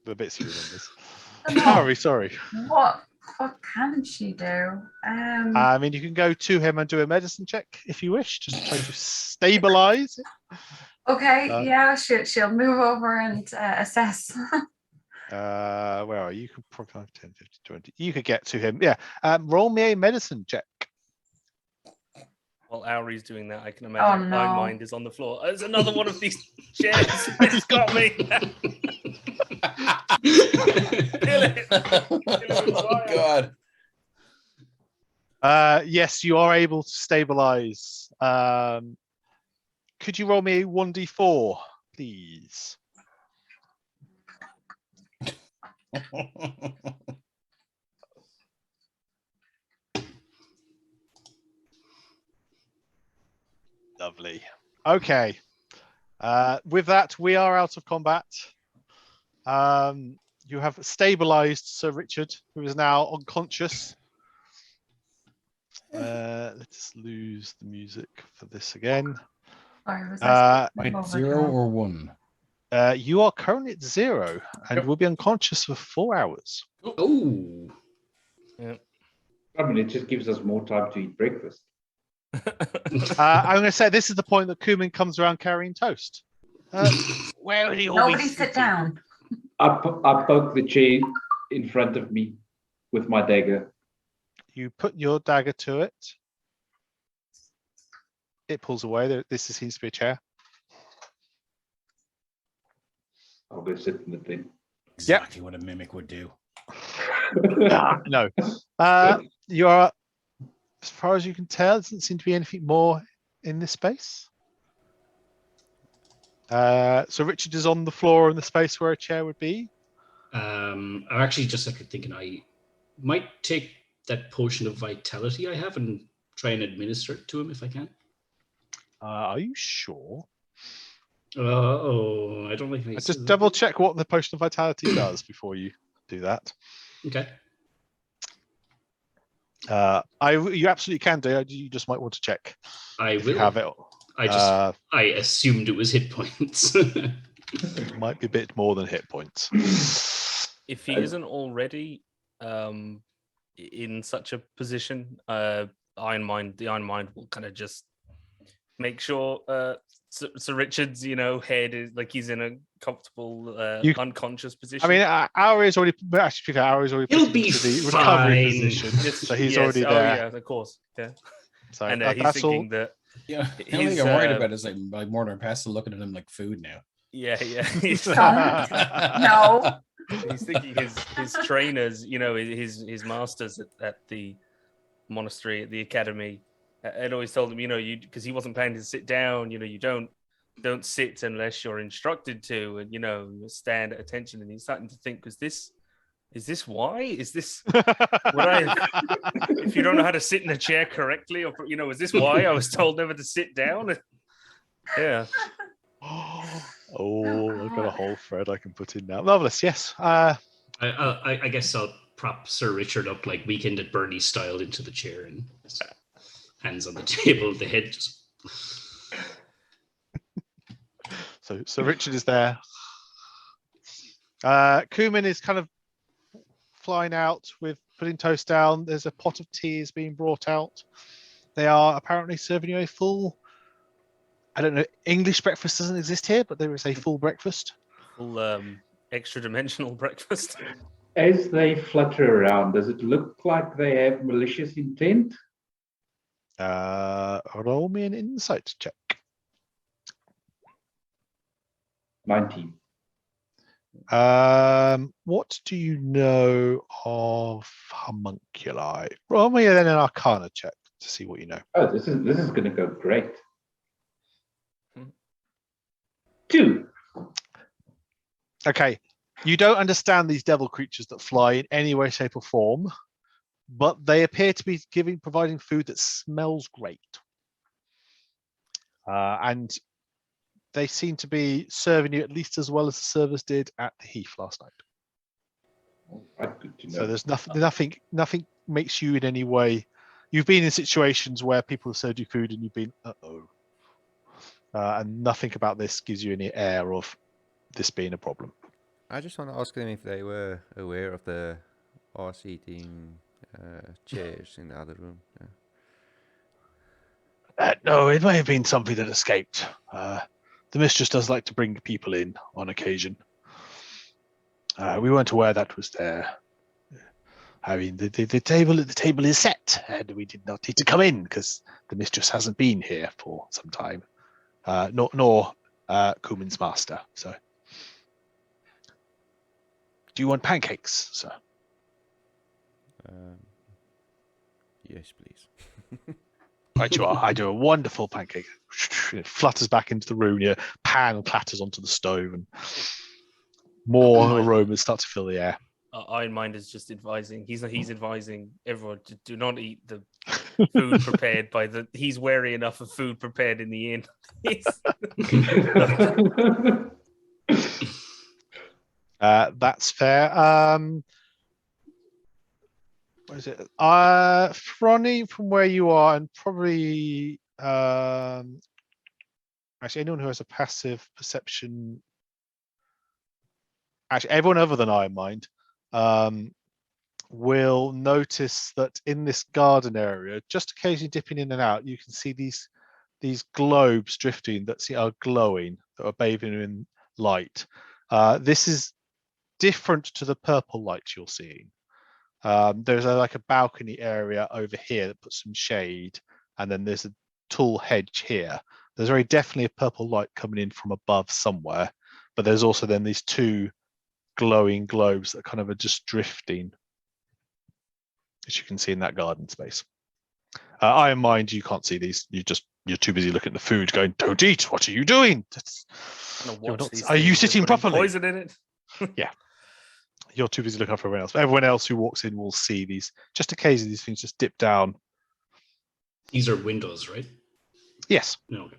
The bits you remember. No. Sorry. What can she do? I mean, you can go to him and do a medicine check if you wish, just to try to stabilize it. Okay, yeah, she'll move over and assess. Where are you? You can probably 5, 10, 15, 20. You could get to him. Yeah. Roll me a medicine check. While Auri's doing that, I can imagine my no. mind is on the floor. There's another one of these chairs. It's got me. Kill it. Oh, God. Yes, you are able to stabilize. Could you roll me a 1d4, please? Lovely. Okay. With that, we are out of combat. You have stabilized Sir Richard, who is now unconscious. Let's lose the music for this again. Sorry, was I supposed to move 0 over to him? or 1? You are currently at 0 and will be unconscious for 4 hours. Oh. I mean, it just gives us more time to eat breakfast. I'm going to say this is the point that Kumin comes around carrying toast. Where are you always Nobody sit sitting? down. I poke the chair in front of me with my dagger. You put your dagger to it. It pulls away. This seems to be a chair. I'll go sit in the thing. Exactly what a mimic would do. No. You are, as far as you can tell, there doesn't seem to be anything more in this space. So Richard is on the floor in the space where a chair would be. I'm actually just after thinking I might take that potion of vitality I have and try and administer it to him if I can. Are you sure? I don't think I Just double check what the potion of vitality does before you do that. Okay. You absolutely can do. You just might want to check. I if will. You have it. I assumed it was hit points. It might be a bit more than hit points. If he isn't already in such a position, the Iron Mind will kind of just make sure Sir Richard's, head is like he's in a comfortable, unconscious position. I mean, Auri's already put He'll him be into the recovery fine. position, so he's already there. Oh yeah, of course. Yeah. So And he's that's thinking all. that. Yeah, the only thing I'm worried about is like Mortar and Pestle looking at him like food now. Yeah. He's, No. he's thinking his trainers, his masters at the monastery, at the academy, had always told him, because he wasn't planning to sit down. You don't sit unless you're instructed to, and stand at attention. And he's starting to think, is this why? Is this if you don't know how to sit in a chair correctly, or is this why I was told never to sit down? Yeah. Oh, I've got a whole thread I can put in now. Marvelous, yes. I guess I'll prop Sir Richard up like Weekend at Bernie's style into the chair and hands on the table, the head just... So Richard is there. Kumin is kind of flying out with putting toast down. There's a pot of tea is being brought out. They are apparently serving you a full, I don't know, English breakfast doesn't exist here, but there is a full breakfast. Full extra dimensional breakfast. As they flutter around, does it look like they have malicious intent? Roll me an insight check. 19. What do you know of homunculi? Roll me then an arcana check. to see what you know. Oh, this is going to go great. 2. Okay, you don't understand these devil creatures that fly in any way, shape, or form, but they appear to be providing food that smells great, and they seem to be serving you at least as well as the servers did at the Heath last night. Right, good to know. So there's nothing makes you in any way. You've been in situations where people have served you food and you've been and nothing about this gives you any air of this being a problem. I just want to ask them if they were aware of the arse-eating chairs in the other room. No, it may have been something that escaped. The mistress does like to bring people in on occasion. We weren't aware that was there. I mean, the table is set, and we did not need to come in because the mistress hasn't been here for some time. Nor Kumin's master. So, do you want pancakes, sir? Yes, please. Right, you are. I do a wonderful pancake. It flutters back into the room. Your pan clatters onto the stove, and more aromas start to fill the air. Iron Mind is just advising. He's advising everyone to do not eat the food prepared by the. He's wary enough of food prepared in the inn. That's fair. What is it? Fronny, from where you are, and probably actually anyone who has a passive perception. Actually, everyone other than Iron Mind will notice that in this garden area, just occasionally dipping in and out, you can see these globes drifting that are glowing, that are bathing in light. This is different to the purple light you're seeing. There's like a balcony area over here that puts some shade, and then there's a tall hedge here. There's very definitely a purple light coming in from above somewhere, but there's also then these two glowing globes that kind of are just drifting, as you can see in that garden space. Iron Mind, you can't see these. You're too busy looking at the food, going, "Don't eat! What are you doing? Are you sitting properly? Poison in it." Yeah. You're too busy looking out for everyone else. But everyone else who walks in will see these. Just occasionally, these things just dip down. These are windows, right? Yes. No.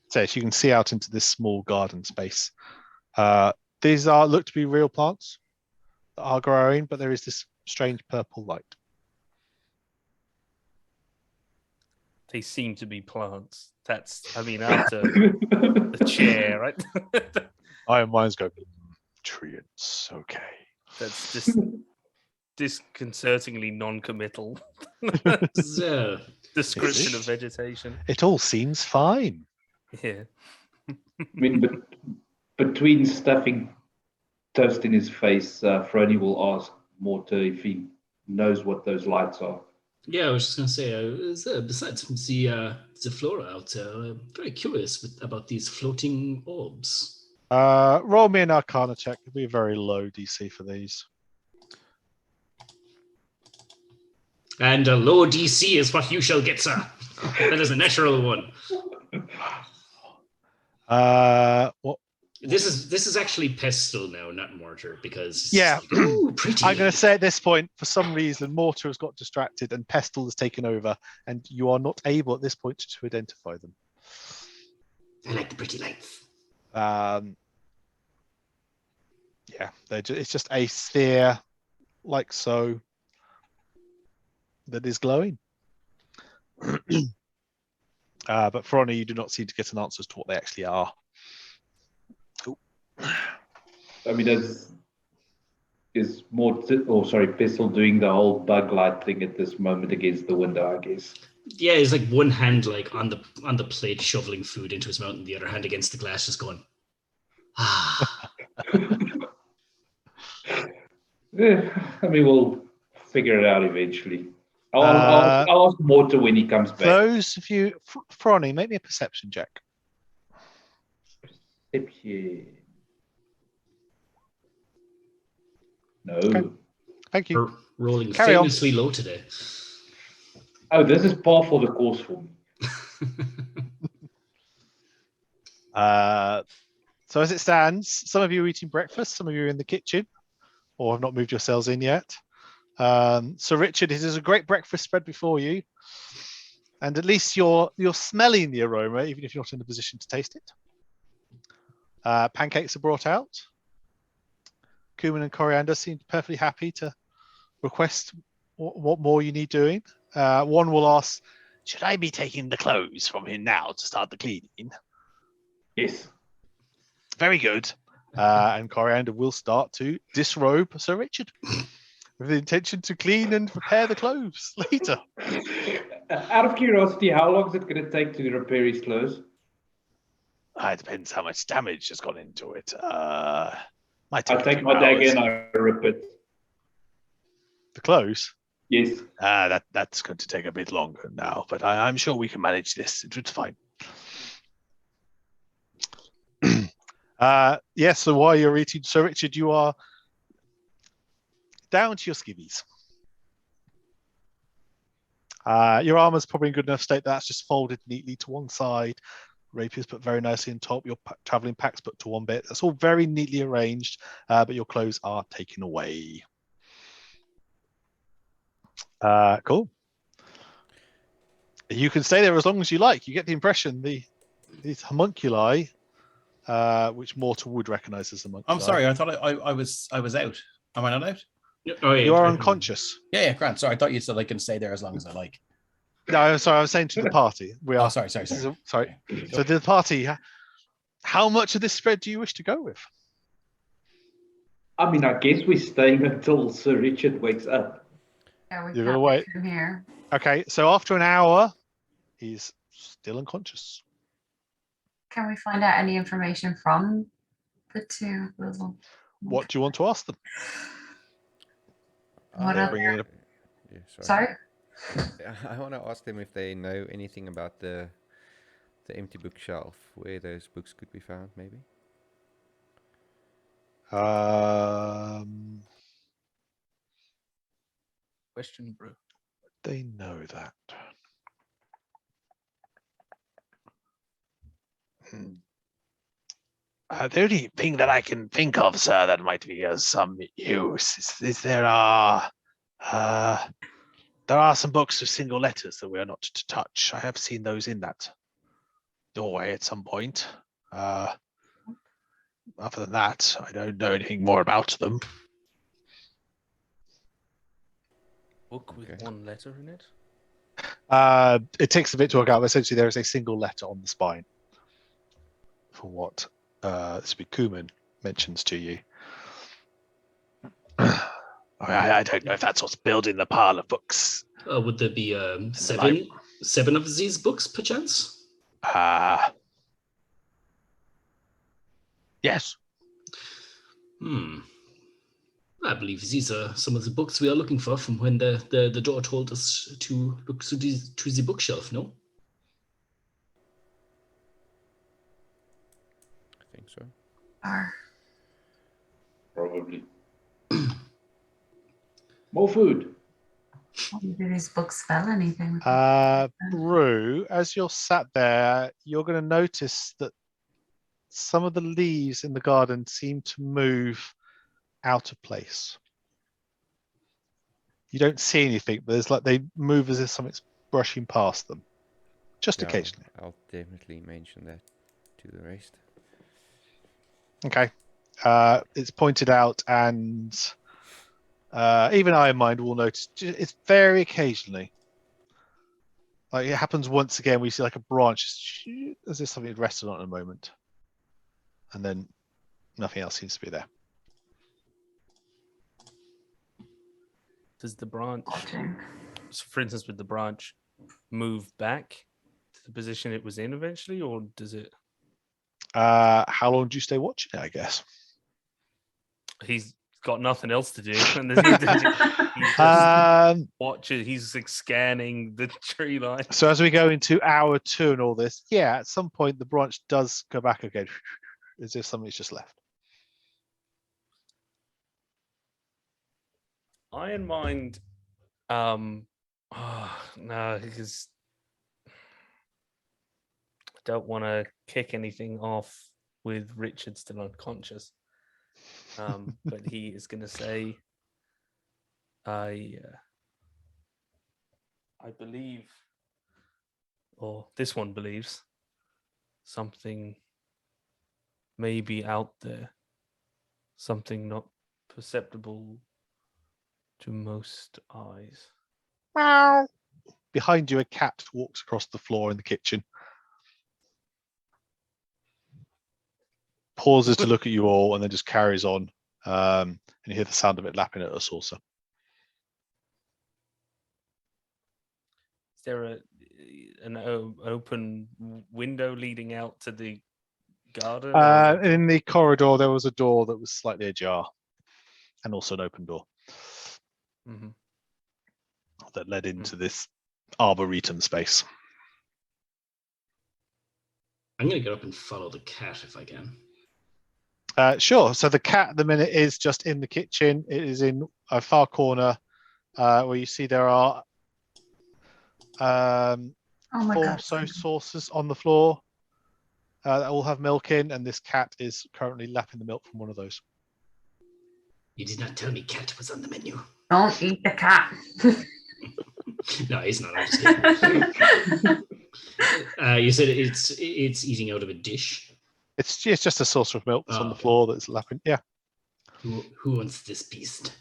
So you can see out into this small garden space. These look to be real plants that are growing, but there is this strange purple light. They seem to be plants. After the chair, right? Iron Mind's going, nutrients, okay. That's just disconcertingly non-committal description of vegetation. It all seems fine. Yeah. I mean, but between stuffing toast in his face, Frony will ask Mortar if he knows what those lights are. Yeah, I was just going to say, besides the flora out there, I'm very curious about these floating orbs. Roll me an Arcana check. It'll be a very low DC for these. And a low DC is what you shall get, sir. That is a natural one. What? This is actually pestle now, not mortar, because Yeah. ooh, pretty. I'm going to say at this point, for some reason, Mortar has got distracted and Pestle has taken over, and you are not able at this point to identify them. I like the pretty lights. Yeah, it's just a sphere, like so, that is glowing. But for Honor, you do not seem to get an answer as to what they actually are. Cool. I mean, is Pistol doing the whole bug light thing at this moment against the window, I guess. Yeah, it's like one hand like on the plate shoveling food into his mouth, and the other hand against the glass, just going, ah. I mean, we'll figure it out eventually. I'll ask Mortar when he comes back. Those of you, Fronny, make me a perception check. Perception. No. Okay. Thank you. We're rolling Carry on. famously low today. Oh, this is par for the course for me. So as it stands, some of you are eating breakfast, some of you are in the kitchen, or have not moved yourselves in yet. So Richard, it is a great breakfast spread before you, and at least you're smelling the aroma, even if you're not in a position to taste it. Pancakes are brought out. Cumin and coriander seem perfectly happy to request what more you need doing. One will ask, should I be taking the clothes from him now to start the cleaning? Yes. Very good. And coriander will start to disrobe Sir Richard with the intention to clean and prepare the clothes later. Out of curiosity, how long is it going to take to repair his clothes? It depends how much damage has gone into it. Might I take a take few my dagger hours. and I rip it. The clothes? Yes. That's going to take a bit longer now, but I'm sure we can manage this. It's fine. Yes, so while you're eating, Sir Richard, you are down to your skivvies. Your armor's probably in good enough state that's just folded neatly to one side. Rapiers put very nicely on top. Your traveling packs put to one bit. That's all very neatly arranged, but your clothes are taken away. Cool. You can stay there as long as you like. You get the impression these homunculi, which mortal would recognize as homunculi. I'm sorry, I thought I was out. Am I not out? Oh, yeah, You are unconscious. Yeah, Grant. Sorry, I thought you said I can stay there as long as I like. No, I'm sorry. I was saying to the party. We are. Oh, sorry. Sorry. So the party. How much of this spread do you wish to go with? I mean, I guess we're staying until Sir Richard wakes up. Yeah, we You're can't gonna wait. from here. Okay. So after an hour, he's still unconscious. Can we find out any information from the two little? What do you want to ask them? What They're other- bringing in a- Yeah, Sorry. I want to ask them if they know anything about the empty bookshelf, where those books could be found, maybe. Question, bro. They know that. The only thing that I can think of, sir, that might be of some use is there are some books with single letters that we are not to touch. I have seen those in that doorway at some point. Other than that, I don't know anything more about them. Book with Okay. one letter in it. It takes a bit to work out, but essentially there is a single letter on the spine for what Cumin mentions to you. I don't know if that's what's building the pile of books. Would there be seven of these books, perchance? Yes. I believe these are some of the books we are looking for from when the door told us to look to the bookshelf, no? I think so. Probably. More food. Do these books spell anything? Brew, as you're sat there, you're going to notice that some of the leaves in the garden seem to move out of place. You don't see anything, but it's like they move as if something's brushing past them. Just Yeah, occasionally. I'll definitely mention that to the rest. Okay. It's pointed out, and even I in mind will notice it's very occasionally. Like it happens once again, we see like a branch as if something had rested on it a moment. And then nothing else seems to be there. Does the branch, Watching. so for instance, with the branch, move back to the position it was in eventually, or does it? How long do you stay watching it, I guess? He's got nothing else to do, and he just watches. He's like scanning the tree line. So as we go into hour 2 and all this, yeah, at some point the branch does go back again, as if something's just left. I in mind, no, because I don't want to kick anything off with Richard still unconscious. But he is going to say, I believe, or this one believes, something may be out there, something not perceptible to most eyes. Behind you, a cat walks across the floor in the kitchen. Pauses to look at you all and then just carries on. And you hear the sound of it lapping at a saucer. Is there an open window leading out to the garden? In the corridor, there was a door that was slightly ajar, and also an open door that led into this arboretum space. I'm going to get up and follow the cat if I can. Sure. So the cat at the minute is just in the kitchen. It is in a far corner where you see there are four saucers on the floor that all have milk in, and this cat is currently lapping the milk from one of those. You did not tell me cat was on the menu. Don't eat the cat. No, he's not. I'm just kidding. You said it's eating out of a dish. It's just a saucer of milk that's on the floor that's lapping. Yeah. Who wants this beast?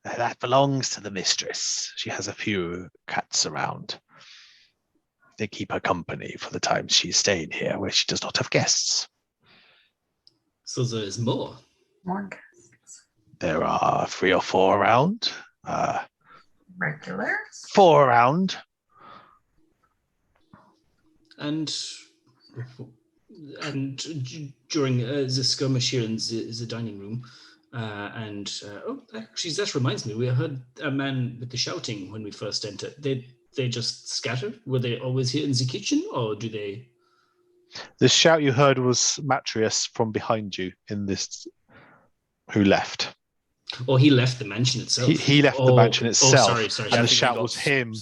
That belongs to the mistress. She has a few cats around. They keep her company for the time she's staying here, where she does not have guests. So there is more. More guests. There are 3 or 4 around. Regulars? 4 around. And during the skirmish here in the dining room, actually that reminds me, we heard a man with the shouting when we first entered. They just scattered? Were they always here in the kitchen, or do they? The shout you heard was Matrius from behind you in this, who left. Oh, he left the mansion itself. He left the mansion itself. Sorry. And the shout was him.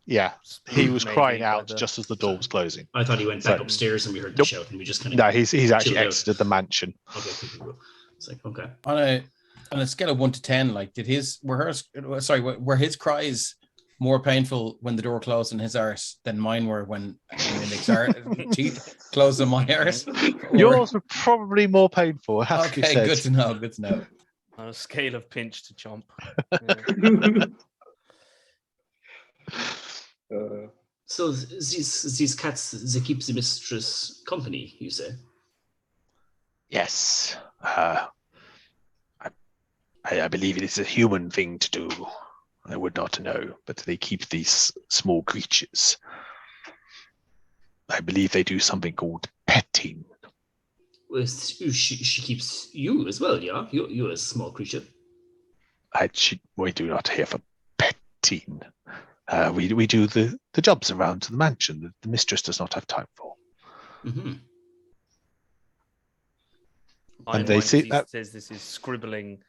Yeah, he was crying out just as the door was closing. I thought he went back upstairs and we heard the shout, and we just kind of. No, he's actually exited the mansion. Okay, cool. It's like, okay. On a scale of 1 to 10, like were his cries more painful when the door closed in his arse than mine were when Nick's teeth closed in my arse? Yours were probably more painful. Okay, good to know. On a scale of pinch to chomp. So these cats, they keep the mistress company, you say? Yes. I believe it is a human thing to do. I would not know, but they keep these small creatures. I believe they do something called petting. Well, she keeps you as well, yeah? You're a small creature. We do not here for petting. We do the jobs around to the mansion that the mistress does not have time for. Mm-hmm. And they see that says this is scribbling.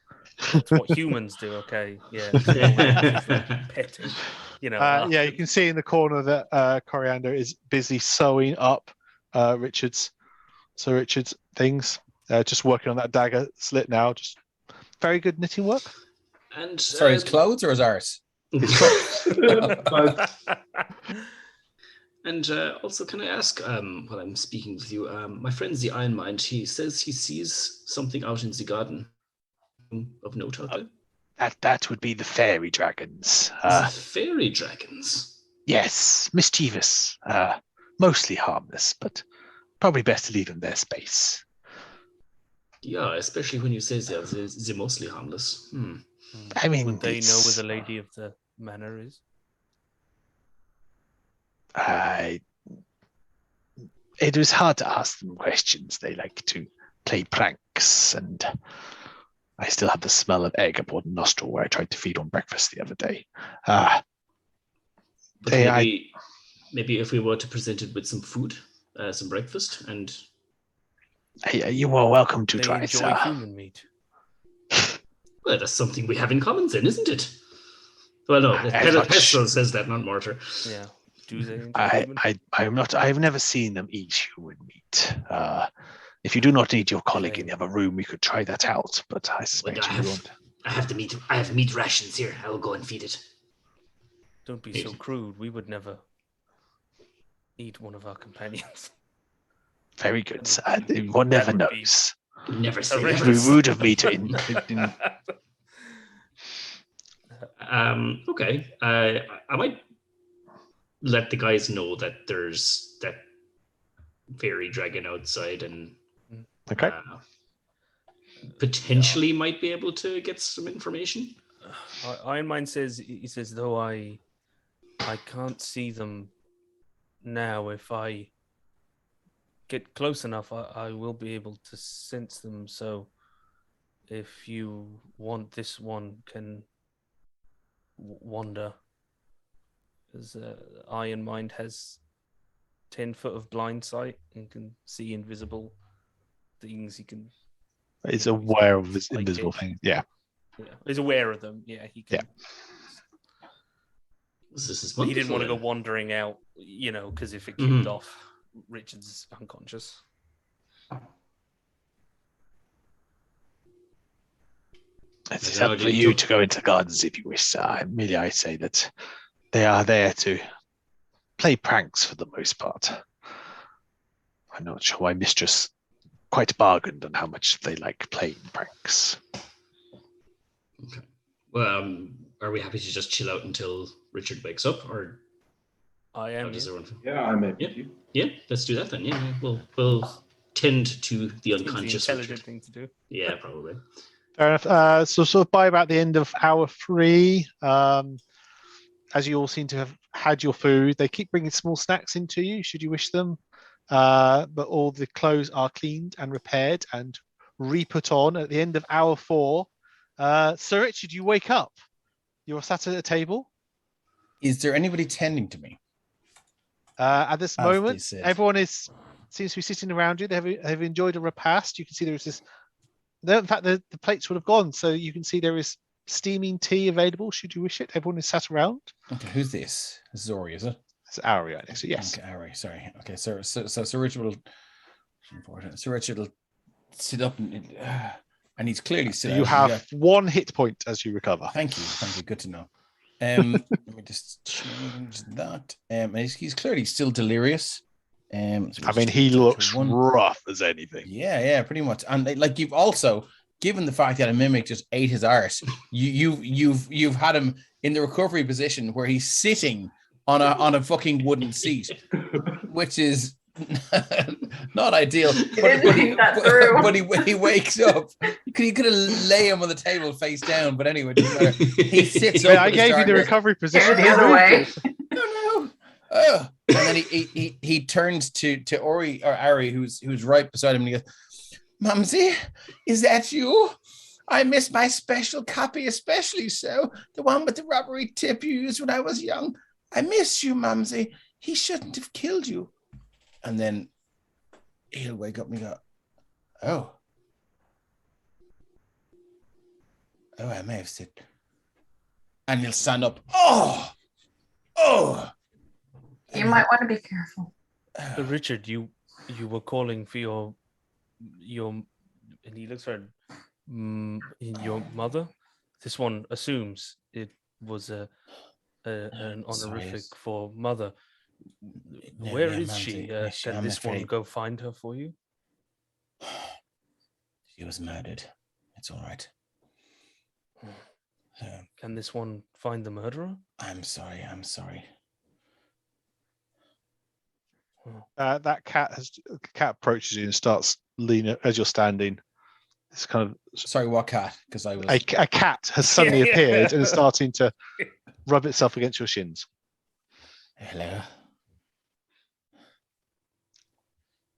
That's what humans do. Okay, yeah. Petting, you know. You can see in the corner that Coriander is busy sewing up Sir Richard's things. Just working on that dagger slit now. Just very good knitting work. And sorry, his clothes or his arse? And also, can I ask, while I'm speaking with you, my friend the Iron Mind, he says he sees something out in the garden of note out there? That would be the fairy dragons. The fairy dragons? Yes, mischievous, mostly harmless, but probably best to leave them their space. Yeah, especially when you say they're mostly harmless. I mean, would they know where the lady of the manor is? It was hard to ask them questions. They like to play pranks, and I still have the smell of egg aboard a nostril where I tried to feed on breakfast the other day. Maybe if we were to present it with some food, some breakfast, and you are welcome to they try, enjoy sir. human meat. Well, that's something we have in common then, isn't it? Well, no, Pestle says that, not Mortar. Yeah. Do they enjoy human meat? I've never seen them eat human meat. it. If you do not need your colleague in Okay. the other room, we could try that out. But I But suspect I you won't. have meat rations here. I will go and feed it. Don't be so crude. We would never eat one of our companions. Very good. One never would be knows. Never say It horrendous. would be never. rude of me to. Okay. I might let the guys know that there's that fairy dragon outside, and Okay. potentially might be able to get some information. Iron Mind says, he says, though I can't see them now. If I get close enough, I will be able to sense them. So if you want, this one can wander. Because Iron Mind has 10 foot of blind sight and can see invisible things. He can. He's aware of his Like invisible it. thing. Yeah. Yeah, he's aware of them. Yeah, he can. Yeah. This is But he didn't want to go wonderful, wandering out, because if it Mhm. kicked off, Richard's unconscious. It's No, up for you to go into gardens if you wish, sir. I say that they are there to play pranks for the most part. I'm not sure my mistress quite bargained on how much they like playing pranks. Okay. Well, are we happy to just chill out until Richard wakes up, or I how am. does Yeah. everyone feel? Yeah, I'm happy Yep. to. Yeah, let's do that then. Yeah, we'll tend to the Seems the unconscious intelligent Richard. thing to do. Yeah, probably. Fair enough. So sort of by about the end of hour 3, as you all seem to have had your food, they keep bringing small snacks into you, should you wish them. But all the clothes are cleaned and repaired and re-put on at the end of hour 4. Sir Richard, you wake up. You're sat at a table. Is there anybody tending to me? At this As they moment, said. everyone seems to be sitting around you. They have enjoyed a repast. You can see there is this. In fact, the plates would have gone, so you can see there is steaming tea available. Should you wish it, everyone is sat around. Okay, who's this? Zori, is it? It's Ari, right next to you. Yes. Okay, Ari, sorry. Okay, so Richard will. Important. So Richard will sit up and he's clearly still. You out. have 1 hit point as you recover. Thank you. Good to know. Let me just change that. And he's clearly still delirious. So I mean, he looks rough as anything. Yeah, pretty much. And like you've also, given the fact that a mimic just ate his arse, you've had him in the recovery position where he's sitting on a fucking wooden seat, which is not ideal. But he wakes up. You could have lay him on the table face down, but anyway, it doesn't matter. He sits up. I gave you the recovery position. The other way. No. And then he turns to Ori or Ari, who's right beside him, and he goes, "Mumsy, is that you? I miss my special copy, especially so. The one with the rubbery tip you used when I was young. I miss you, Mumsy. He shouldn't have killed you." And then he'll wake up and go, Oh, I may have said. And he'll stand up. Oh. You might want to be careful. Richard, you were calling for your, and he looks for your mother. This one assumes it was an honorific for mother. Where is she? Can this one go find her for you? She was murdered. It's all right. Can this one find the murderer? I'm sorry. That cat approaches you and starts leaning as you're standing. It's kind of sorry. What cat? Because I was a cat has suddenly appeared and is starting to rub itself against your shins. Hello.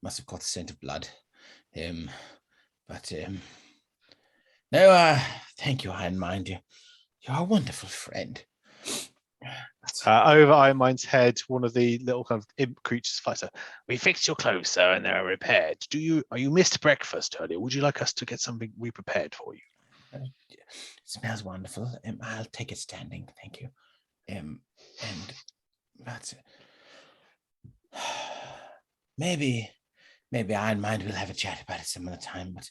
Must have caught the scent of blood. No. Thank you, Iron Mind. You're a wonderful friend. Over Iron Mind's head, one of the little kind of imp creatures flies out. We fixed your clothes, sir, and they're repaired. Are you missed breakfast earlier? Would you like us to get something re-prepared for you? It smells wonderful. I'll take it standing, thank you. And that's it. Maybe maybe I and mine will have a chat about it some other time. But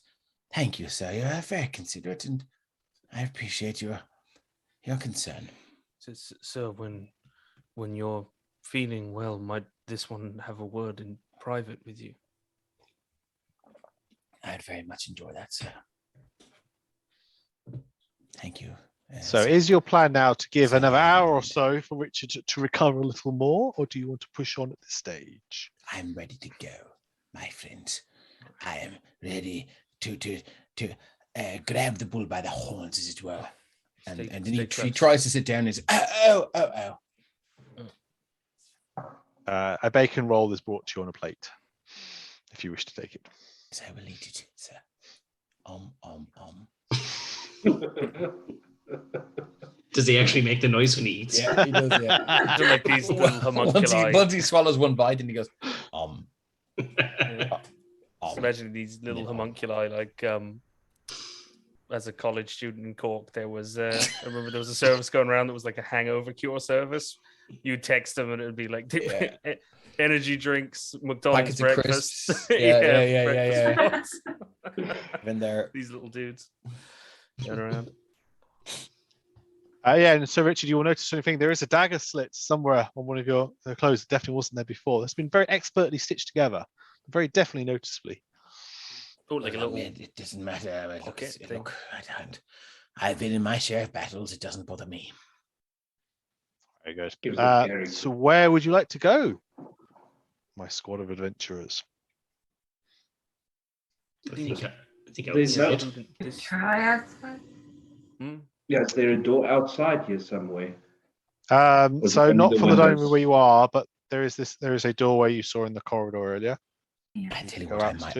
thank you, sir. You're very considerate, and I appreciate your concern. So when you're feeling well, might this one have a word in private with you? I'd very much enjoy that, sir. Thank you. So is your plan now to give another hour or so for Richard to recover a little more, or do you want to push on at this stage? I'm ready to go, my friends. I am ready to grab the bull by the horns, as it were. And then he tries to sit down and says, oh. A bacon roll is brought to you on a plate, if you wish to take it. So I will eat it, sir. Does he actually make the noise when he eats? Yeah, he does, yeah. Do like these little homunculi. Once he swallows one bite and he goes, Just imagine these little homunculi, like as a college student in Cork, there was I remember there was a service going around that was like a hangover cure service. You'd text them and it would be like energy drinks, McDonald's breakfast. Yeah. Been there. These little dudes going around. And so Richard, you will notice anything. There is a dagger slit somewhere on one of your clothes. It definitely wasn't there before. It's been very expertly stitched together, very definitely noticeably. Oh, like a little. It doesn't matter. Look, I've been in my share of battles. It doesn't bother me. Very good. So where would you like to go, my squad of adventurers? I think I would say it. Try outside. Yeah, is there a door outside here somewhere? So not from the dining room where you are, but there is a doorway you saw in the corridor earlier. Yeah. I tell you what, I might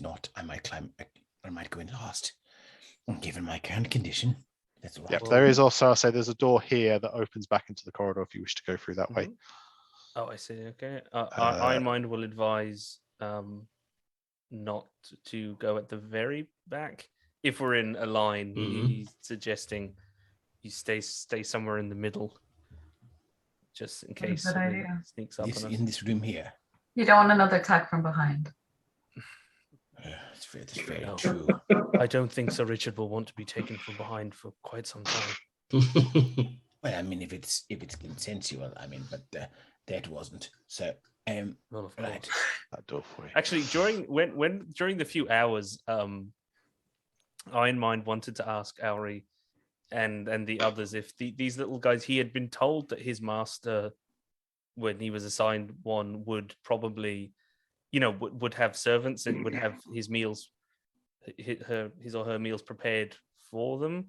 not. I might climb. I might go in last. Given my current condition, that's all. Yep. There is also, I'll say, there's a door here that opens back into the corridor if you wish to go through that way. Oh, I see. Okay. Iron Mind will advise not to go at the very back. If we're in a line, he's suggesting you stay somewhere in the middle, just in case something sneaks up on us. In this room here. You don't want another attack from behind. It's very true. I don't think Sir Richard will want to be taken from behind for quite some time. Well, I mean, if it's consensual, I mean, but that wasn't. So, well, of course. right. That door for you. Actually, during the few hours, Iron Mind wanted to ask Auri and the others if these little guys, he had been told that his master, when he was assigned one, would probably, would have servants and would have his meals, his or her meals prepared for them.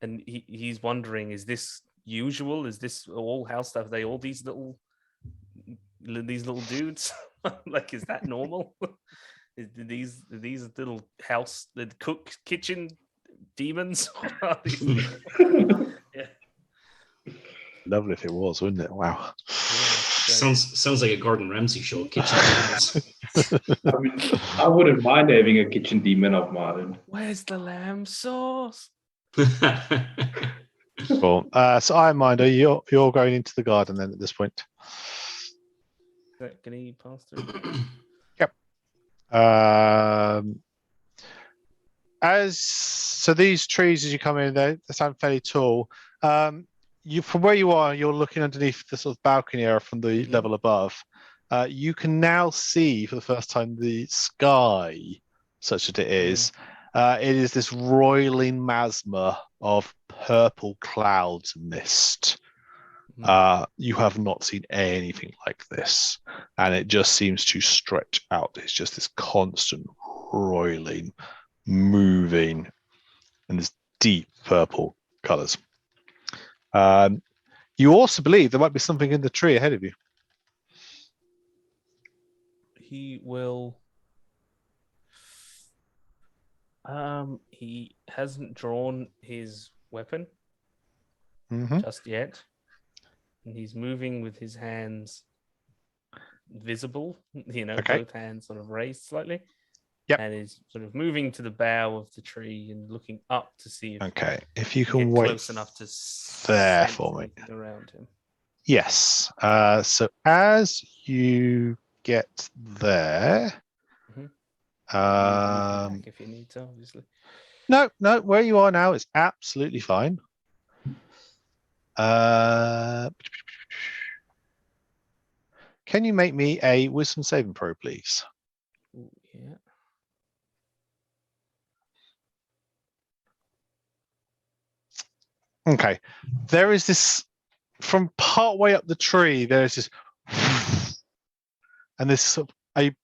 And he's wondering, is this usual? Is this all house stuff? Are they all these little dudes? Like, is that normal? These little house, the kitchen demons? Yeah. Lovely if it was, wouldn't it? Wow. Sounds like a Gordon Ramsay show. Kitchen demons. I mean, I wouldn't mind having a kitchen demon of mine. Where's the lamb sauce? Cool. So Iron Mind, you're going into the garden then at this point. Can he pass through? Yep. So these trees, as you come in, they sound fairly tall. You, from where you are, you're looking underneath the sort of balcony area from the level above. You can now see for the first time the sky, such that it is. It is this roiling masma of purple clouds and mist. You have not seen anything like this, and it just seems to stretch out. It's just this constant roiling, moving, and this deep purple colors. You also believe there might be something in the tree ahead of you. He will. He hasn't drawn his weapon just yet. And he's moving with his hands visible, both hands sort of raised slightly. Yep. And is sort of moving to the bough of the tree and looking up to see if you can get wait close enough to there for me around him. Yes. So as you get there. Mhm. Back Um, if you need to, obviously. no, where you are now is absolutely fine. Can you make me a wisdom saving throw, please? Ooh, yeah. Okay. There is this from part way up the tree. There is this, and this sort of a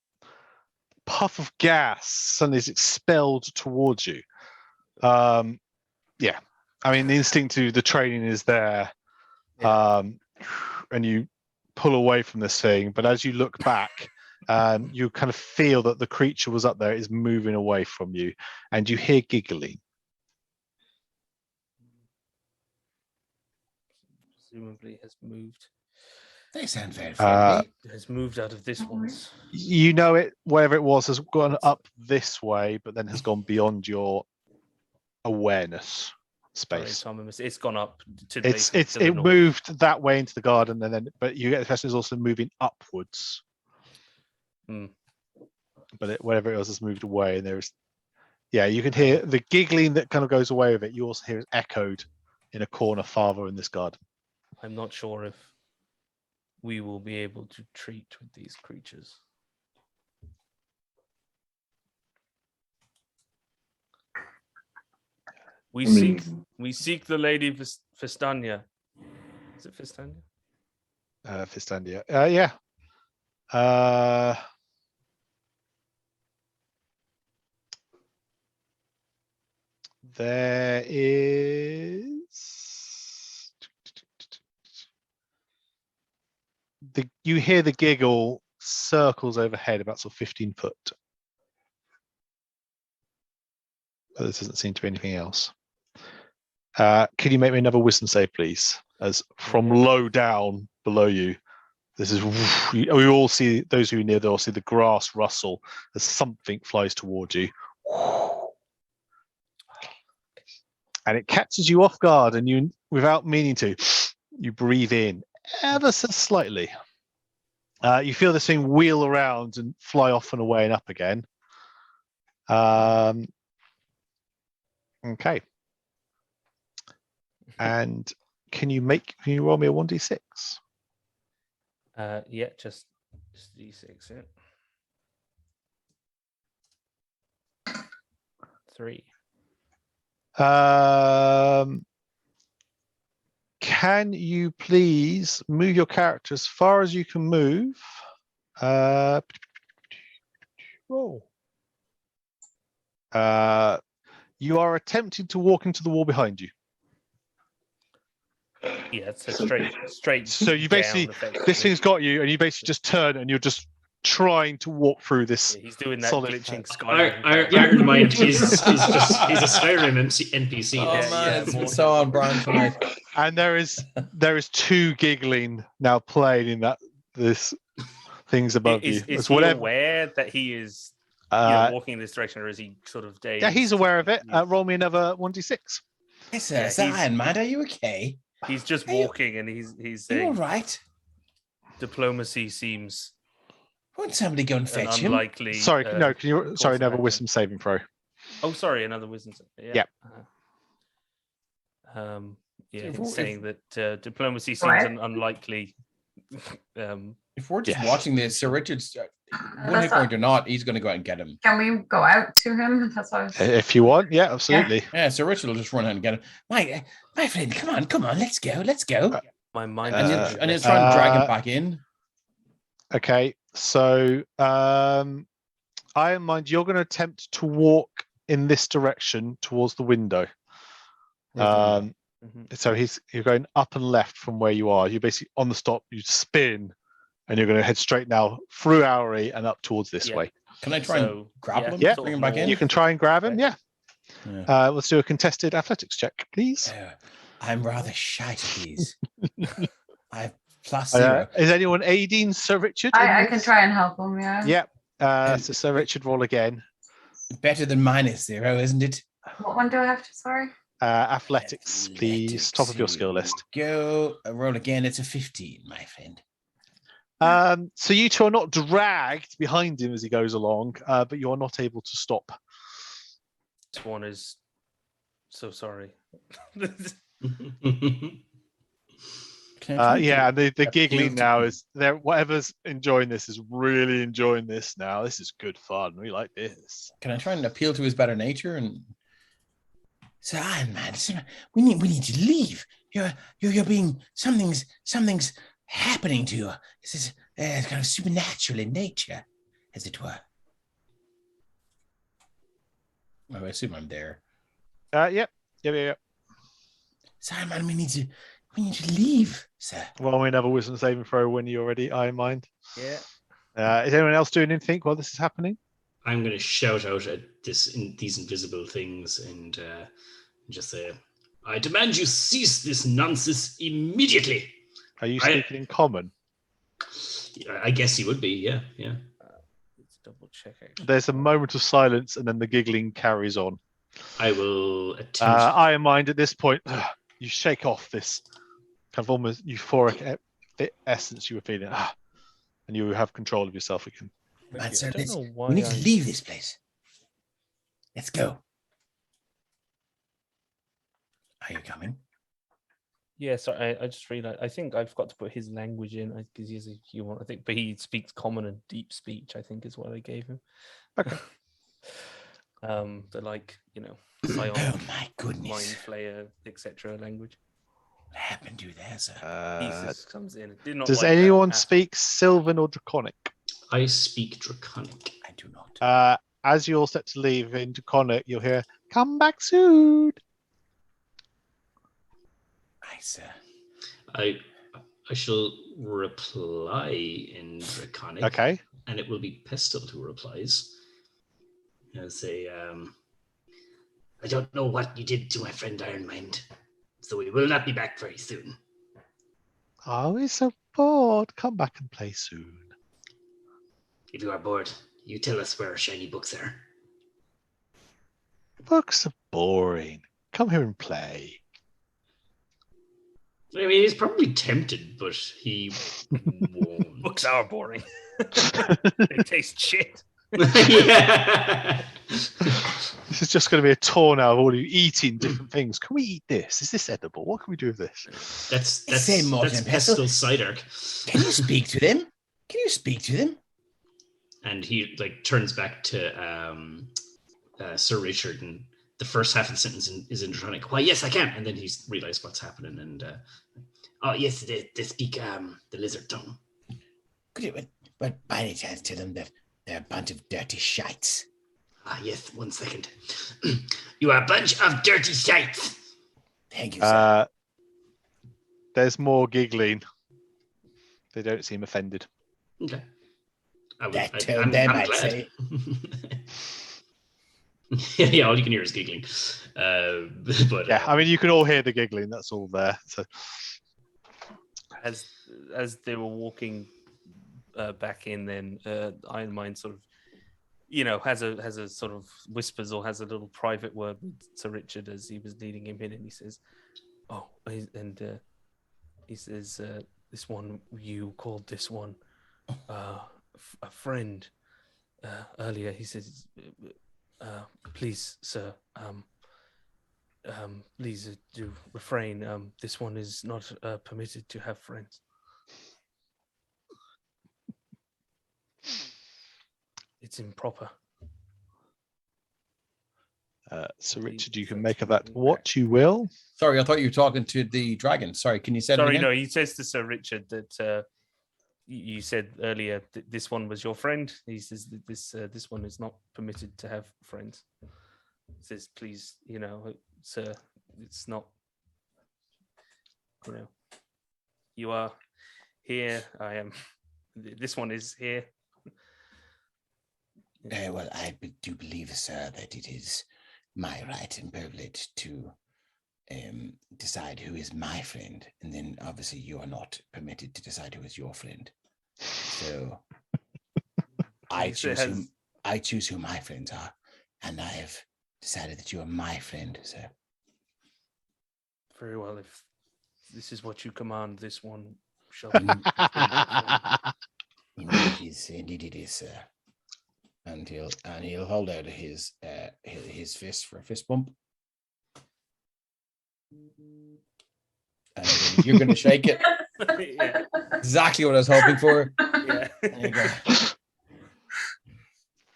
puff of gas suddenly is expelled towards you. Yeah, I mean the instinct to the training is there, and you pull away from this thing. But as you look back, you kind of feel that the creature was up there is moving away from you, and you hear giggling. Presumably has moved. They sound very friendly. Has moved out of this one's. You know it, wherever it was, has gone up this way, but then has gone beyond your awareness space. Sorry, Tom, it's gone up to It moved that way into the garden, and then but you get the person is also moving upwards. But whatever it was has moved away, and there's you can hear the giggling that kind of goes away with it. You also hear it echoed in a corner farther in this garden. I'm not sure if we will be able to treat with these creatures. We seek the Lady Fistania. Is it Fistania? Fistandia. Yeah. There is you hear the giggle circles overhead about sort of 15 foot. But there doesn't seem to be anything else. Can you make me another wisdom save, please? As from low down below you, this is we all see, those who are near, they all see the grass rustle as something flies towards you. And it catches you off guard, and you, without meaning to, you breathe in ever so slightly. You feel this thing wheel around and fly off and away and up again. Okay. And can you roll me a 1d6? Yeah, just d6. Yeah. 3. Can you please move your character as far as you can move? Roll. You are attempting to walk into the wall behind you. Yeah, it's a straight. So you basically, this thing's got you, and you basically just turn, and you're just trying to walk through this. Yeah, he's doing that solid glitching Iron Skyrim. Mind is just he's a Skyrim NPC. Oh Yeah, man, yeah, it's so on brand tonight. And there is two giggling now playing in this things above Is you. It's he whatever. aware that he is walking in this direction, or is he sort of dazed? Yeah, he's aware of it. Roll me another 1d6. Yes, sir. Is that Iron Man? Are you okay? He's just walking, and he's Are you saying, all right? diplomacy seems Won't somebody go and an fetch him? unlikely. Sorry, no. Can you? Sorry, of another action. wisdom saving throw. Oh, sorry, another wisdom. Yeah. Yeah, If he's saying that diplomacy seems What? an unlikely. If we're just Yes. watching this, Sir Richard's one That's hit point or not, he's going to go out and get him. Can we go out to him? That's what I was. If you want, yeah, absolutely. Yeah, Sir Richard will just run out and get him. My friend, come on, let's go. My mind. And is he'll try and drag him back in. Okay, so Iron Mind, you're going to attempt to walk in this direction towards the window. So you're going up and left from where you are. You're basically on the stop. You spin, and you're going to head straight now through Owry and up towards this way. Can I try and grapple him? Yeah. Bring him back in? You can try and grab him. Yeah. Let's do a contested athletics check, please. I'm rather shy, please. I have +0. Is anyone aiding Sir Richard? I can try and help him. Yeah. Yep. So Sir Richard, roll again. Better than -0, isn't it? What one do I have to? Sorry. Athletics, please. Top of your skill list. Go roll again. It's a 15, my friend. So you two are not dragged behind him as he goes along, but you are not able to stop. This one is so sorry. Yeah, and the giggling appeal to- now is there. Whatever's enjoying this is really enjoying this now. This is good fun. We like this. Can I try and appeal to his better nature and say, Iron Man, we need to leave. You're being something's happening to you. This is kind of supernatural in nature, as it were. Oh, I assume I'm there. Yep. So, Iron Man, we need to leave, sir. Well, we have a wisdom saving throw when you're ready. I mind. Yeah. Is anyone else doing anything while this is happening? I'm going to shout out at these invisible things and just say, I demand you cease this nonsense immediately. Are you speaking in common? I guess he would be, yeah. Let's double check. Actually. There's a moment of silence, and then the giggling carries on. I will attempt. Iron Mind, at this point, you shake off this kind of almost euphoric essence you were feeling, and you have control of yourself again. Man, sir, I don't know why we need to leave this place. Let's go. Are you coming? Yeah, sorry, I just realized. I think I forgot to put his language in because he's a human. I think, but he speaks common and deep speech. I think is what I gave him. Okay. The Oh psionic, my goodness! mind flayer, etc. language. What happened to you there, sir? He just comes in. Did not Does like that anyone at all. speak Sylvan or Draconic? I speak Draconic. I do not. As you're set to leave in Draconic, you'll hear, "Come back soon." Aye, sir. I shall reply in Draconic. Okay. And it will be Pistol who replies. I'll say, I don't know what you did to my friend Ironmind, so we will not be back very soon. Oh, he's so bored. Come back and play soon. If you are bored, you tell us where our shiny books are. Books are boring. Come here and play. I mean, he's probably tempted, but he won't. Books are boring. They taste shit. Yeah. This is just going to be a tour now of all you eating different things. Can we eat this? Is this edible? What can we do with this? Say, Morton that's Pestle. Pistol's side arc. Can you speak to them? And he turns back to Sir Richard, and the first half of the sentence is in Draconic. Why, yes, I can. And then he's realized what's happening, and oh yes, they speak the lizard tongue. Could you, but by any chance, tell them that they're a bunch of dirty shites? Ah yes, 1 second. You are a bunch of dirty shites. Thank you, sir. There's more giggling. They don't seem offended. Okay. I'm I'd say. Yeah, all you can hear is giggling. But Yeah, I mean, you can all hear the giggling. That's all there. So, As they were walking back in, then Iron Mind sort of, has a sort of whispers or has a little private word with Sir Richard as he was leading him in, and he says, he says, this one you called this one a friend earlier. He says, please, sir, please do refrain. This one is not permitted to have friends. It's improper. so Richard, you can make of that what you will. Sorry, I thought you were talking to the dragon. Sorry, can you say that Sorry, again? no, he says to Sir Richard that you said earlier that this one was your friend. He says that this one is not permitted to have friends. He says, please, sir, it's not, you are here. I am. This one is here. Well, I do believe, sir, that it is my right and privilege to decide who is my friend, and then obviously you are not permitted to decide who is your friend. So I choose who my friends are, and I have decided that you are my friend, sir. Very well. If this is what you command, this one shall be. indeed it is, sir. And he'll hold out his fist for a fist bump. And you're gonna shake it. Yeah. Exactly what I was hoping for. Yeah. There you go.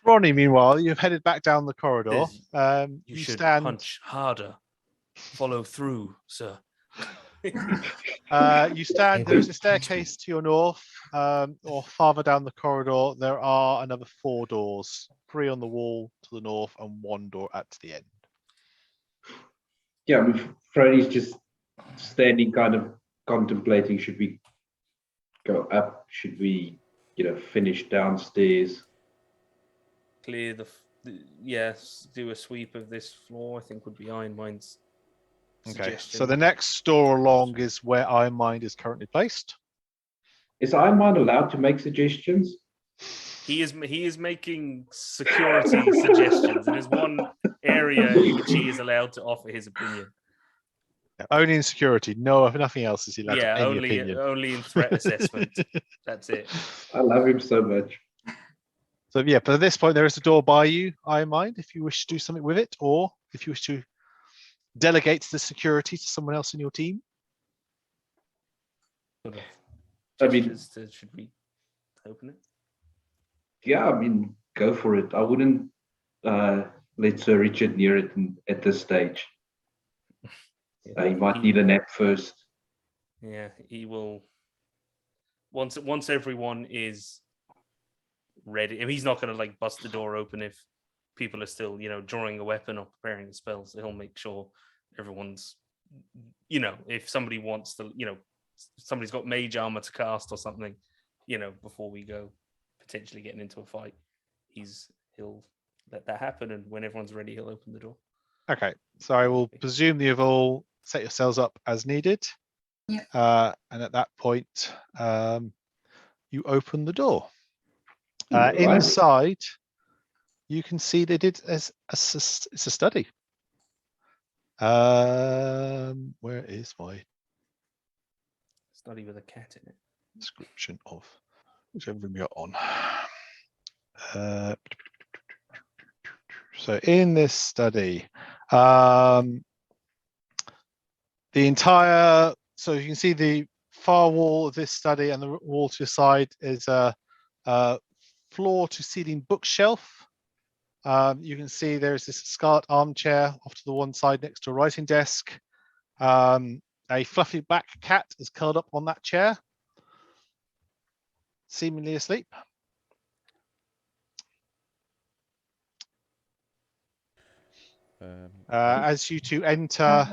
Ronnie, meanwhile, you've headed back down the corridor. There's- You You should stand. punch harder. Follow through, sir. You stand. There is a staircase to your north, or farther down the corridor. There are another 4 doors, 3 on the wall to the north, and 1 door at the end. Yeah, I mean, Freddy's just standing, kind of contemplating. Should we go up? Should we, finish downstairs? Clear yes, do a sweep of this floor, I think would be Iron Mind's Okay. suggestion. So the next door along is where Iron Mind is currently placed. Is Iron Mind allowed to make suggestions? He is making security suggestions. It is one area in which he is allowed to offer his opinion. Only in security. No, nothing else is allowed to Yeah, have any opinion. only in threat assessment. That's it. I love him so much. So yeah, but at this point there is a door by you, Iron Mind, if you wish to do something with it, or if you wish to delegate the security to someone else in your team. Sort of I mean- gestures should we open it? Yeah, I mean, go for it. I wouldn't let Sir Richard near it at this stage. He might need a nap first. Yeah, he will. Once everyone is ready, and he's not going to like bust the door open if people are still, drawing a weapon or preparing spells. So he'll make sure everyone's, if somebody wants to, somebody's got mage armor to cast or something, before we go potentially getting into a fight, he'll let that happen, and when everyone's ready, he'll open the door. Okay, so I will presume that you've all set yourselves up as needed. Yeah. And at that point, you open the door. Right. Inside, you can see they did it's a study. Where is my Study with a cat in it. description of whichever room you're on? So in this study, the entire, so you can see the far wall of this study and the wall to your side is a floor to ceiling bookshelf. You can see there's this scarlet armchair off to the one side next to a writing desk. A fluffy black cat is curled up on that chair, seemingly asleep. As you two enter,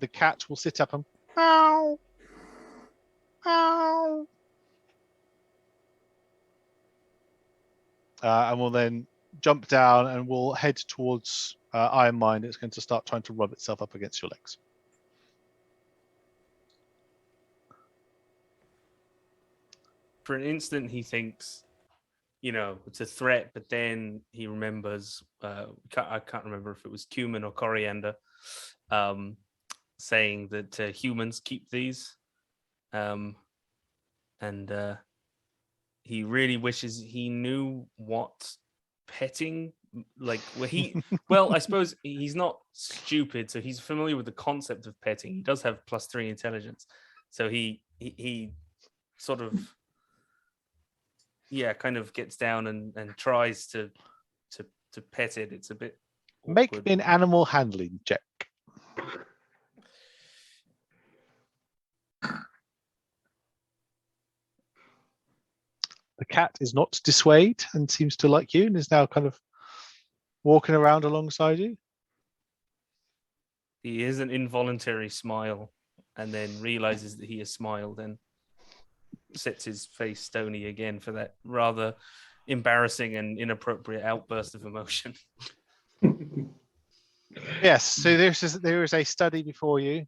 the cat will sit up and meow, meow, and will then jump down and will head towards Iron Mind. It's going to start trying to rub itself up against your legs. For an instant, he thinks, it's a threat, but then he remembers, I can't remember if it was cumin or coriander, saying that humans keep these. And he really wishes he knew what petting, well, I suppose he's not stupid, so he's familiar with the concept of petting. He does have +3 intelligence. So he sort of, kind of gets down and tries to pet it. It's a bit Make awkward. me an animal handling check. The cat is not dissuade and seems to like you and is now kind of walking around alongside you. He is an involuntary smile, and then realizes that he has smiled and sets his face stony again for that rather embarrassing and inappropriate outburst of emotion. Yes, so there is a study before you.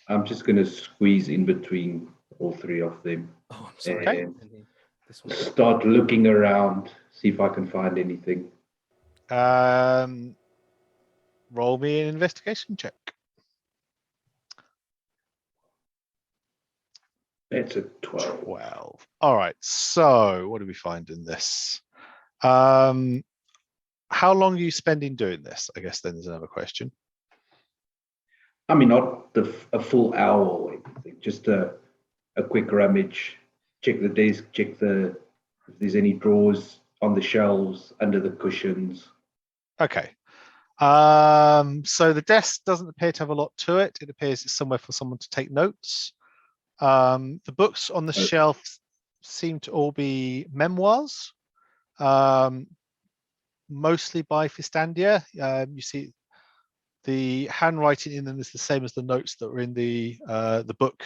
I'm just going to squeeze in between all 3 of them. Oh, I'm sorry. Okay. And This one. start looking around, see if I can find anything. Roll me an investigation check. That's a 12. 12. All right. So what do we find in this? How long are you spending doing this? I guess then there's another question. I mean, not a full hour or anything, just a quick rummage, check the desk, check if there's any drawers on the shelves, under the cushions. Okay. So the desk doesn't appear to have a lot to it. It appears it's somewhere for someone to take notes. The books on the shelf seem to all be memoirs, mostly by Fistandia. You see the handwriting in them is the same as the notes that were in the book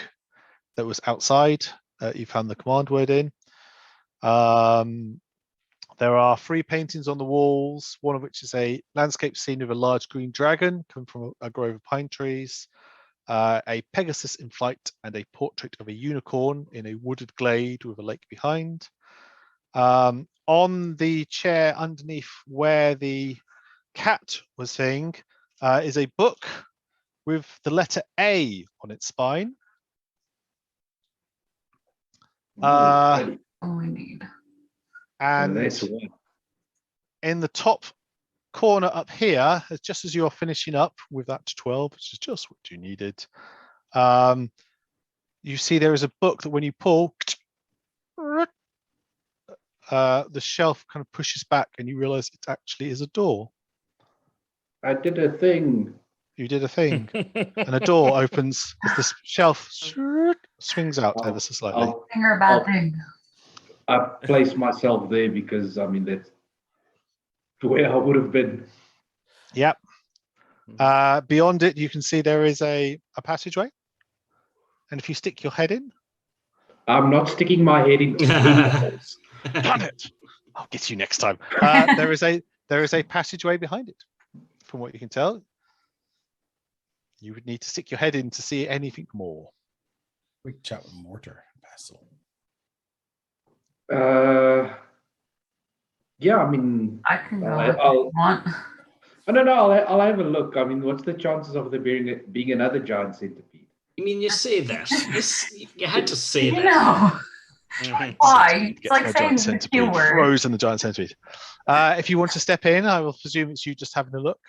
that was outside. You found the command word in. There are 3 paintings on the walls, one of which is a landscape scene with a large green dragon coming from a grove of pine trees, a Pegasus in flight, and a portrait of a unicorn in a wooded glade with a lake behind. On the chair underneath where the cat was sitting is a book with the letter A on its spine. Alrighty. All we need. And That's one. in the top corner up here, just as you are finishing up with that 12, which is just what you needed, you see there is a book that when you pull, the shelf kind of pushes back and you realize it actually is a door. I did a thing. You did a thing. And a door opens as the shelf swings out ever so slightly. Thing or a bad thing? I placed myself there because, I mean, that's where I would have been. Yep. Beyond it, you can see there is a passageway. And if you stick your head in, I'm not sticking my head into the holes. damn it! I'll get you next time. There is a passageway behind it. From what you can tell, you would need to stick your head in to see anything more. Quick chat with Mortar. Basil. Yeah, I mean, I can go I'll- if you want. I don't know. I'll have a look. I mean, what's the chances of there being another giant centipede? I mean, you say that. You had to say You that. know. Giant Why? centipede It's gets like my saying giant the centipede. Q word. Frozen the giant centipede. If you want to step in, I will presume it's you just having a look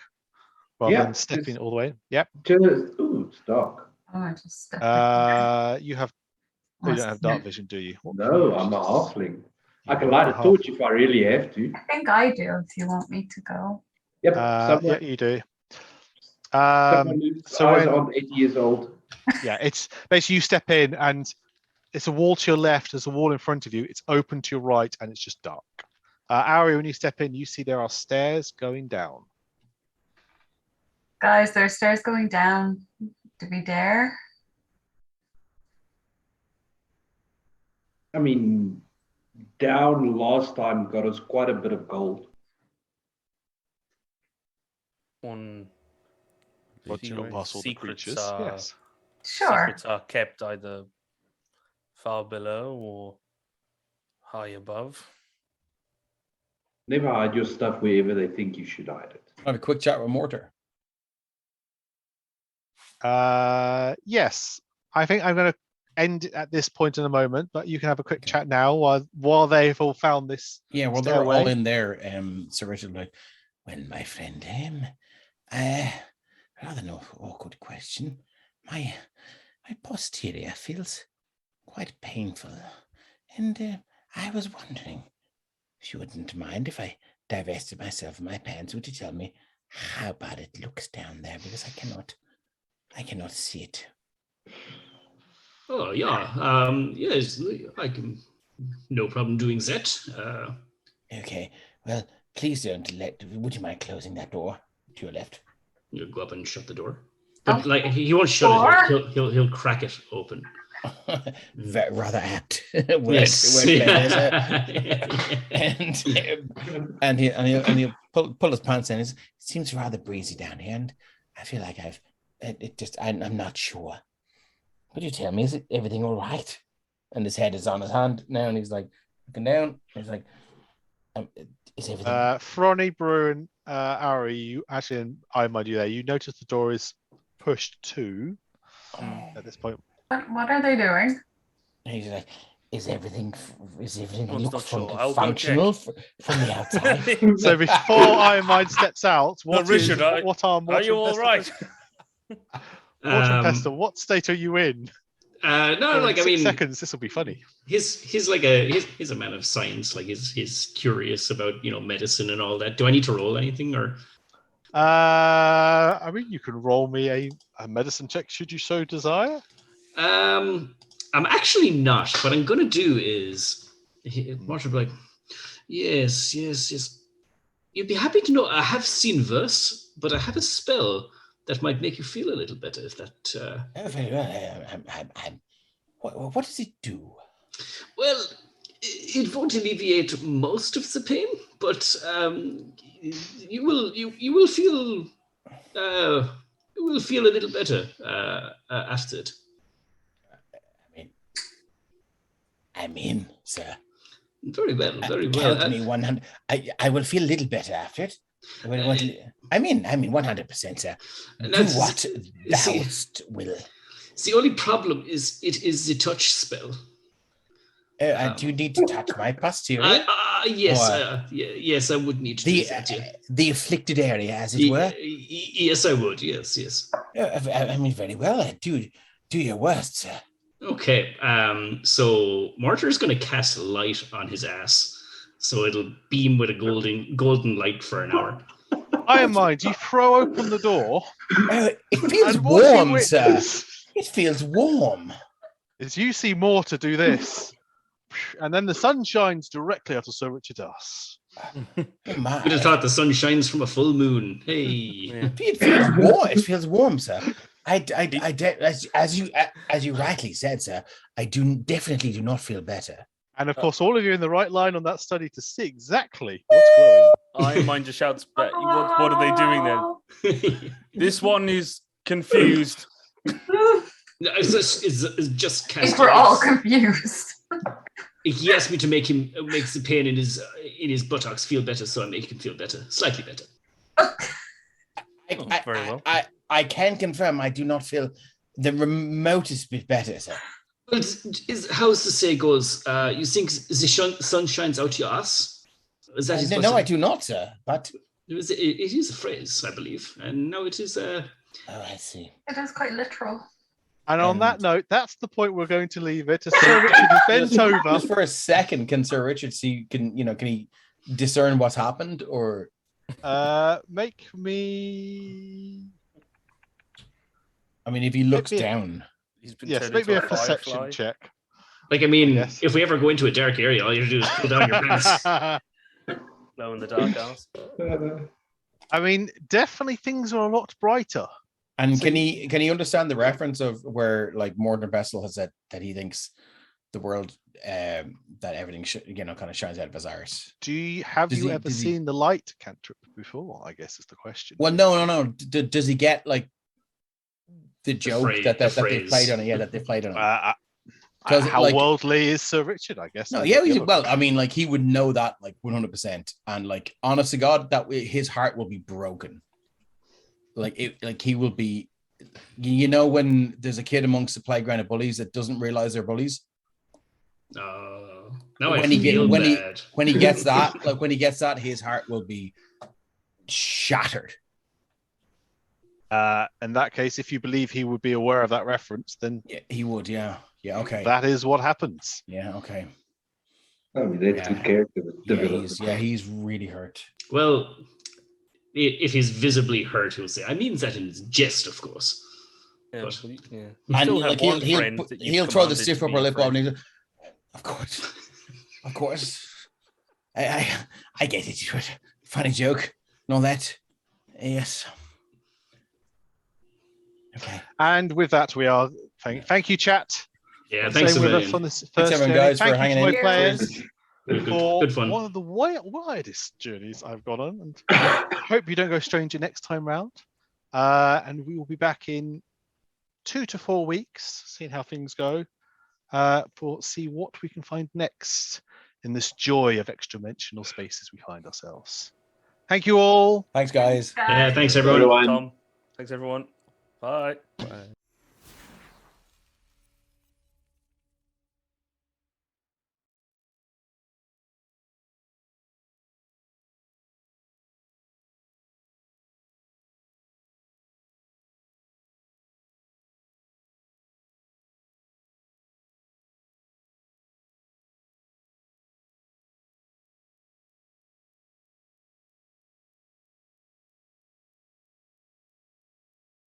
rather Yeah, than stepping just- all the way. Yep. Ooh, it's dark. Oh, I just stepped You have. Oh, you don't have dark vision, do you? What can No, you I'm a use? halfling. I You can are light a a half- torch if I really have to. I think I do if you want me to go. Yep, Yeah, someone, you do. someone whose so eyes when- aren't 80 years old. Yeah, it's basically you step in and it's a wall to your left, there's a wall in front of you, it's open to your right, and it's just dark. Ari, when you step in, you see there are stairs going down. Guys, there's stairs going down. Do we dare? I mean, down last time got us quite a bit of gold. On Once you got Secrets. past all the Secrets creatures. are- Yes. Sure. secrets are kept either far below or high above. Never hide your stuff wherever they think you should hide it. I have a quick chat with Mortar. Yes. I think I'm going to end it at this point in a moment, but you can have a quick Okay. chat now while they've all found this. Yeah, well, they're all Stairway. in there. Sir Richard, like, well, my friend, rather no awkward question. My posterior feels quite painful, and I was wondering if you wouldn't mind if I divested myself of my pants. Would you tell me how bad it looks down there? Because I cannot see it. Oh yeah. Yes, I can. No problem doing that. Okay, well, please don't would you mind closing that door to your left? You go up and shut the door. But Oh, like he won't shut door? it. He'll crack it open. Rather apt. Yes. And he'll pull his pants in. It seems rather breezy down here, and I feel like I'm not sure. Could you tell me, is everything all right? And his head is on his hand now, and he's like looking down. He's like, is everything? Fronny, Brew, and Ari, you actually, I mind you there. You notice the door is pushed to at this point. What are they doing? He's like, is everything One's look not sure. I'll go functional from the outside? So before Iron Mind steps out, what Richard, what are Mortar Are you and all Pestle? right? Mortar and Pestle, what state are you in? No, So in like I 6 mean, seconds, this will be funny. he's like he's a man of science. Like he's curious about medicine and all that. Do I need to roll anything or? I mean, you can roll me a medicine check should you so desire. I'm actually not. What I'm gonna do is, Marshall will be like, yes. You'd be happy to know I have seen verse, but I have a spell that might make you feel a little better. If that. Very well. What does it do? Well, it won't alleviate most of the pain, but you will feel a little better after it. I mean, sir. Very well. Count me 100. I will feel a little better after it. I mean 100%, sir. Do what thou will. The only problem is it is the touch spell. Do you need to touch my posterior? Yes, yes, I would need to do that. Yeah. The afflicted area, as it were. Yes, I would. Yes. I mean, very well. Do your worst, sir. Okay. So Mortar is going to cast light on his ass, so it'll beam with a golden light for an hour. Iron Mind, you throw open the door. It feels warm, sir. It feels warm. As you see Mortar do this, and then the sun shines directly out of Sir Richard's ass. You'd have thought the sun shines from a full moon. Hey, It feels warm. It feels warm, sir. As you rightly said, sir, I definitely do not feel better. And of course, all of you in the right line on that study to see exactly what's glowing. Iron Mind just shouts back. What are they doing then? This one is confused. It's just cast. We're all confused. He asked me to make the pain in his buttocks feel better, so I make him feel better, slightly better. Very well. I can confirm I do not feel the remotest bit better, sir. Well, how's the say goes? You think the sun shines out your ass? Is that no, I do not, sir. But it is a phrase, I believe, and now it is. Oh, I see. It is quite literal. And on that note, that's the point we're going to leave it. As Sir Richard is bent over. Just for a second, can Sir Richard see? Can he discern what's happened, or make me? I mean, if he looks down, make me a perception check. Like, I mean, if we ever go into a dark area, all you have to do is pull down your pants. Glow in the dark house. I mean, definitely things are a lot brighter. And can he understand the reference of where, like, Mortar Pestle has said that he thinks the world that everything kind of shines out of his arse? Have you ever seen the light cantrip before? I guess is the question. Well, no. Does he get like the joke that they played on it? Yeah, that they played on it. How worldly is Sir Richard? I guess. No, yeah. Well, I mean, like, he would know that, like, 100%, and, like, honest to God, that his heart will be broken. Like he will be, when there's a kid amongst the playground of bullies that doesn't realize they're bullies. When he gets that, his heart will be shattered. In that case, if you believe he would be aware of that reference, then he would. Yeah. Okay. That is what happens. Yeah. Okay. I mean, that's good character development. He's really hurt. Well, if he's visibly hurt, he'll say, "I mean that in jest, of course." Yeah, but, and like he'll throw the stiff upper lip on. And of course, I get it. Funny joke, and all that. Yes. Okay. And with that, we are thank you, chat. Yeah, thanks with us on this first everyone, guys, for hanging in. Players. Good fun. One of the widest journeys I've gone on, and I hope you don't go stranger next time round. And we will be back in 2 to 4 weeks, seeing how things go, see what we can find next in this joy of extra-dimensional spaces we find ourselves. Thank you all. Thanks, guys. Yeah, thanks everyone. Tom. Thanks everyone. Bye. Bye.